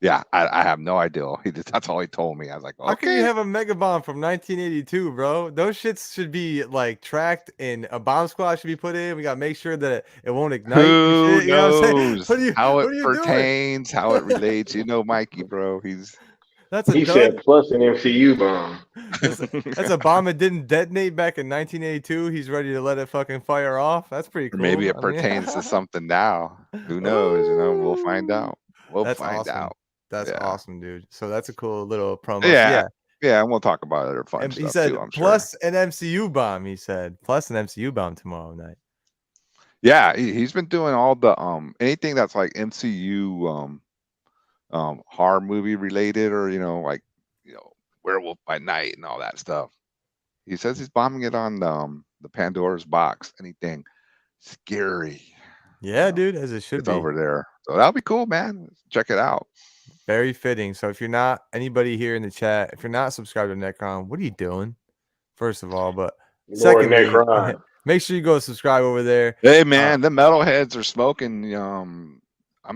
Yeah, I have no idea. That's all he told me. I was like, okay.
How can you have a mega bomb from 1982, bro? Those shits should be like tracked and a bomb squad should be put in. We got to make sure that it won't ignite.
Who
shit, you know
knows how it
doing?
pertains, how it relates. Mikey, bro.
He said plus an MCU bomb.
That's a bomb that didn't detonate back in 1982. He's ready to let it fucking fire off. That's pretty cool.
Or maybe it pertains to something now. Who knows? We'll find out. We'll find out.
That's awesome, dude. So that's a cool little promo.
Yeah, and we'll talk about other fun stuff.
He said
too, I'm
plus
sure.
an MCU bomb. He said plus an MCU bomb tomorrow night.
Yeah, he's been doing all the anything that's like MCU horror movie related, or Werewolf by Night and all that stuff. He says he's bombing it on the Pandora's box. Anything scary.
Yeah, dude, as it should be
over there. So that'll be cool, man. Check it out.
Very fitting. So if you're not, anybody here in the chat, if you're not subscribed to Necron, what are you doing? First of all, but secondly, make sure you go subscribe over there.
Hey, man, the metalheads are smoking. I'm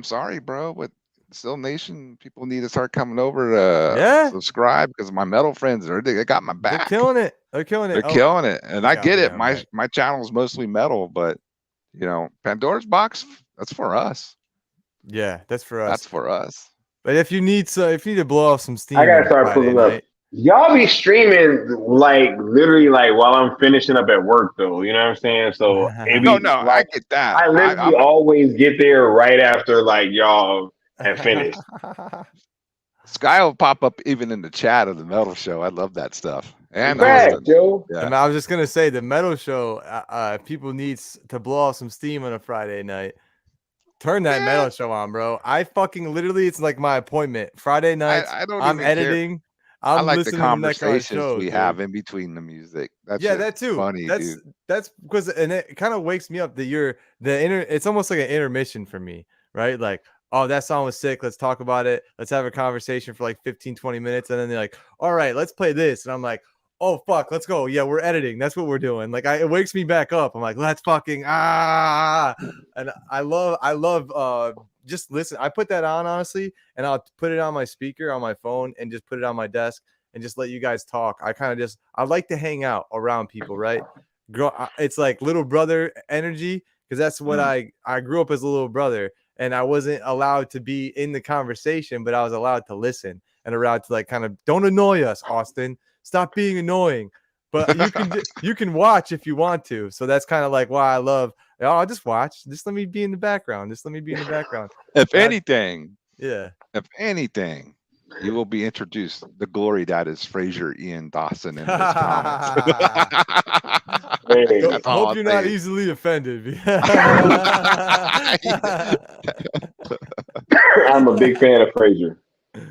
sorry, bro, but Still Nation people need to start coming over to subscribe, because my metal friends they got my back.
They're killing it. They're killing it,
and I get it. My channel is mostly metal, but Pandora's box, that's for us.
Yeah, that's for us.
That's for us.
But if you need to blow off some steam,
I gotta start pulling up. Y'all be streaming like literally like while I'm finishing up at work, though. You know what I'm saying? So
I get that.
I literally always get there right after like y'all have finished.
Sky will pop up even in the chat of the metal show. I love that stuff. And
Joe.
Yeah. I was just gonna say the metal show. People need to blow off some steam on a Friday night. Turn that metal show on, bro. I fucking literally, it's like my appointment. Friday nights, I'm editing.
I like the conversations we have in between the music. That's
that too.
Funny, dude.
That's because, and it kind of wakes me up that it's almost like an intermission for me, right? Like, oh, that song was sick. Let's talk about it. Let's have a conversation for like 15, 20 minutes. And then they're like, all right, let's play this. And I'm like, oh fuck, let's go. Yeah, we're editing. That's what we're doing. Like, it wakes me back up. I'm like, let's fucking and I love just listen. I put that on honestly, and I'll put it on my speaker on my phone and just put it on my desk and just let you guys talk. I like to hang out around people, right? It's like little brother energy because that's what I grew up as a little brother, and I wasn't allowed to be in the conversation, but I was allowed to listen and allowed to like kind of don't annoy us, Austin. Stop being annoying. But you can watch if you want to. So that's kind of like why I love. Oh, I'll just watch. Just let me be in the background.
If anything,
yeah.
If anything, you will be introduced the glory that is Fraser Ian Dawson in this comments.
Hey,
Hope you're not easily offended.
I'm a big fan of Fraser.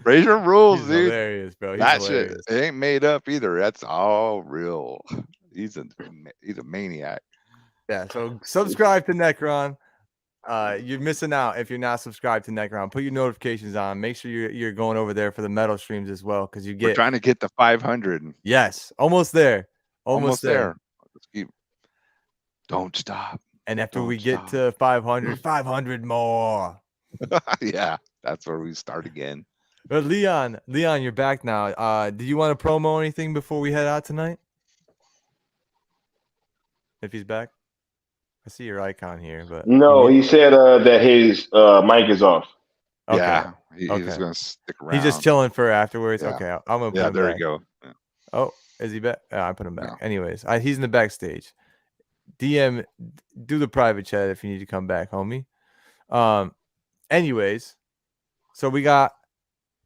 Fraser rules,
He's
dude.
hilarious, bro. He's
That
hilarious.
shit, it ain't made up either. That's all real. He's a maniac.
Yeah. So subscribe to Necron. You're missing out if you're not subscribed to Necron. Put your notifications on. Make sure you're going over there for the metal streams as well, because
We're trying to get to 500.
Yes, almost there. Almost there.
Let's keep. Don't stop.
And after we get to 500 more.
Yeah, that's where we start again.
But Leon, you're back now. Do you want to promo anything before we head out tonight? If he's back, I see your icon here, but
No, he said that his mic is off.
Okay.
Yeah, he's gonna stick around.
He's just chilling for afterwards.
Yeah.
Okay, I'm gonna put him
there
back.
you go. Yeah.
Oh, is he back? I put him back.
No.
Anyways, he's in the backstage. DM, do the private chat if you need to come back, homie. Anyways, so we got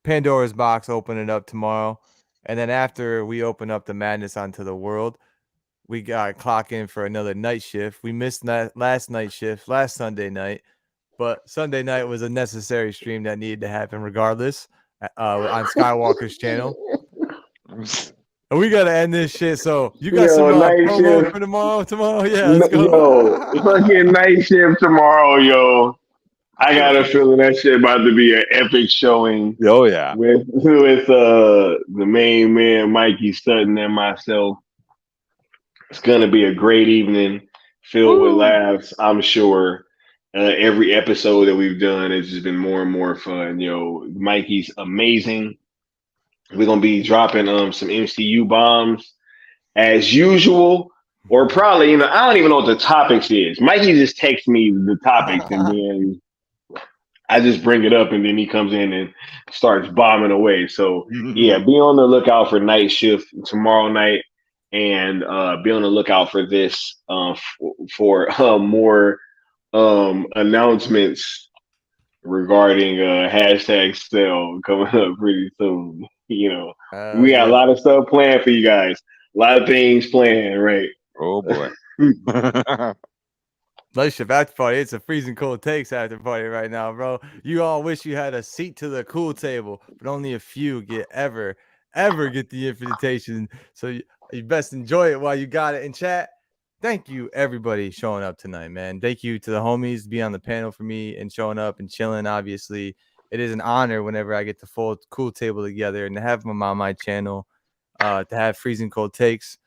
Pandora's box opening up tomorrow, and then after we open up the madness onto the world, we got clock in for another night shift. We missed that last night shift last Sunday night, but Sunday night was a necessary stream that needed to happen regardless on Skywalker's channel. And we gotta end this shit. So you got some promo for tomorrow? Yeah, let's go.
Yo, fucking night shift tomorrow, yo. I got a feeling that shit about to be an epic showing.
Oh yeah,
with the main man Mikey Sutton and myself. It's gonna be a great evening, filled with laughs. I'm sure. Every episode that we've done has just been more and more fun. Yo, Mikey's amazing. We're gonna be dropping some MCU bombs as usual, or probably I don't even know what the topics is. Mikey just texts me the topics and then I just bring it up and then he comes in and starts bombing away. So yeah, be on the lookout for night shift tomorrow night, and be on the lookout for this for more announcements regarding hashtag sell coming up pretty soon. We got a lot of stuff planned for you guys. A lot of things planned, right?
Oh boy.
Night shift after party. It's a freezing cold takes after party right now, bro. You all wish you had a seat to the cool table, but only a few ever get the invitation. So you best enjoy it while you got it. In chat, thank you everybody showing up tonight, man. Thank you to the homies to be on the panel for me and showing up and chilling. Obviously, it is an honor whenever I get the full cool table together and to have them on my channel, to have freezing cold takes.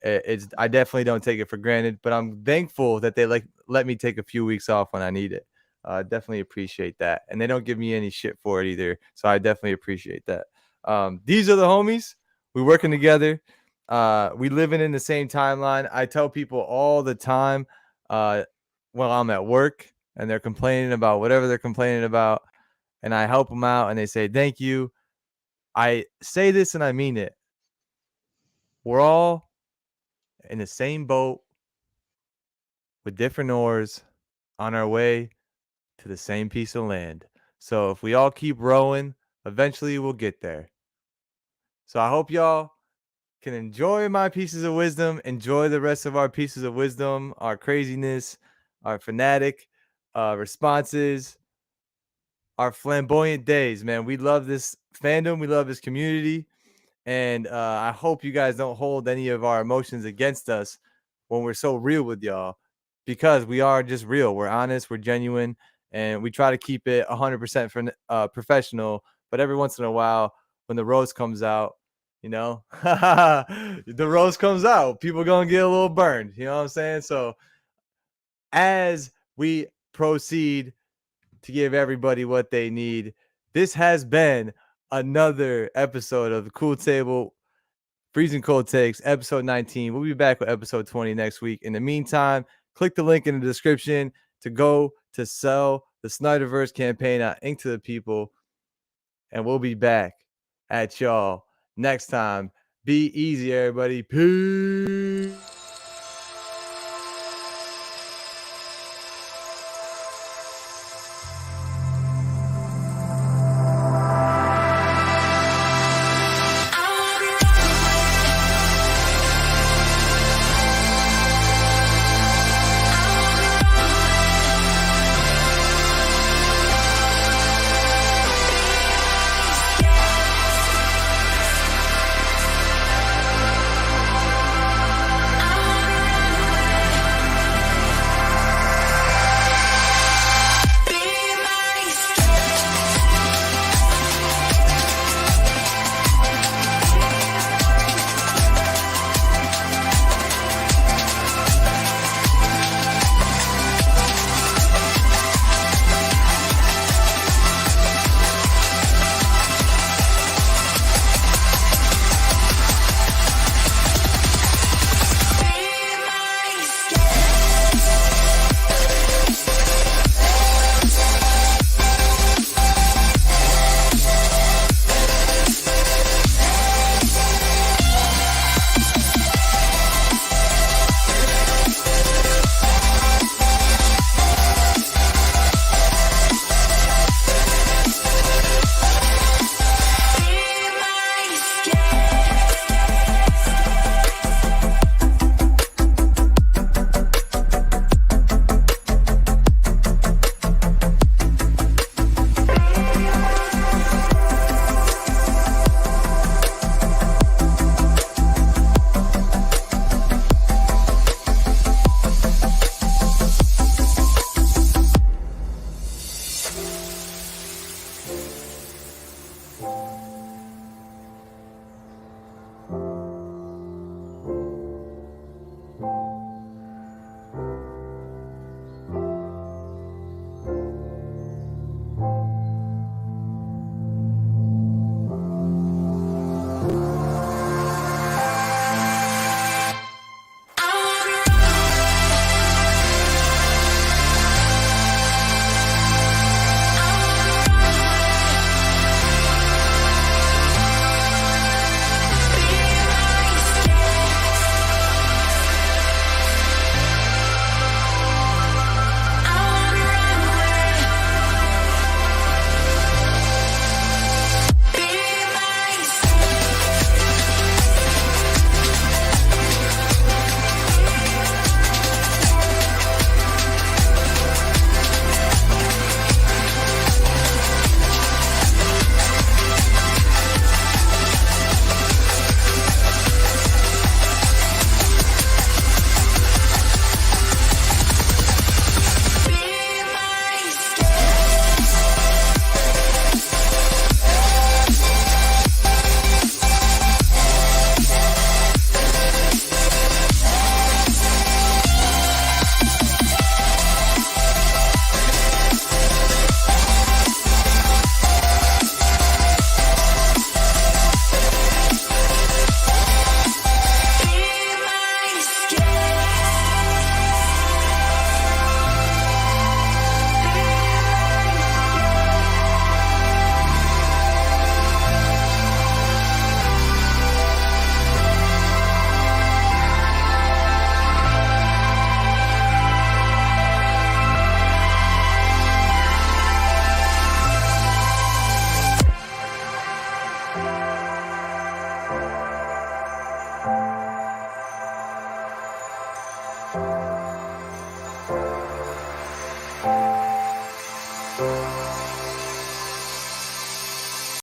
I definitely don't take it for granted, but I'm thankful that they let me take a few weeks off when I need it. Definitely appreciate that, and they don't give me any shit for it either. So I definitely appreciate that. These are the homies. We're working together. We living in the same timeline. I tell people all the time, while I'm at work and they're complaining about whatever they're complaining about, and I help them out, and they say thank you. I say this and I mean it. We're all in the same boat with different oars on our way to the same piece of land. So if we all keep rowing, eventually we'll get there. So I hope y'all can enjoy my pieces of wisdom, enjoy the rest of our pieces of wisdom, our craziness, our fanatic responses, our flamboyant days, man. We love this fandom. We love this community. And I hope you guys don't hold any of our emotions against us when we're so real with y'all, because we are just real. We're honest, we're genuine, and we try to keep it 100% professional. But every once in a while, when the rose comes out, the rose comes out, people going to get a little burned. You know what I'm saying? So as we proceed to give everybody what they need. This has been another episode of the Cool Table Freezing Cold Takes, episode 19. We'll be back with episode 20 next week. In the meantime, click the link in the description to go to sell the Snyderverse campaign at Inktothepeople. And we'll be back at y'all next time. Be easy, everybody. Peace.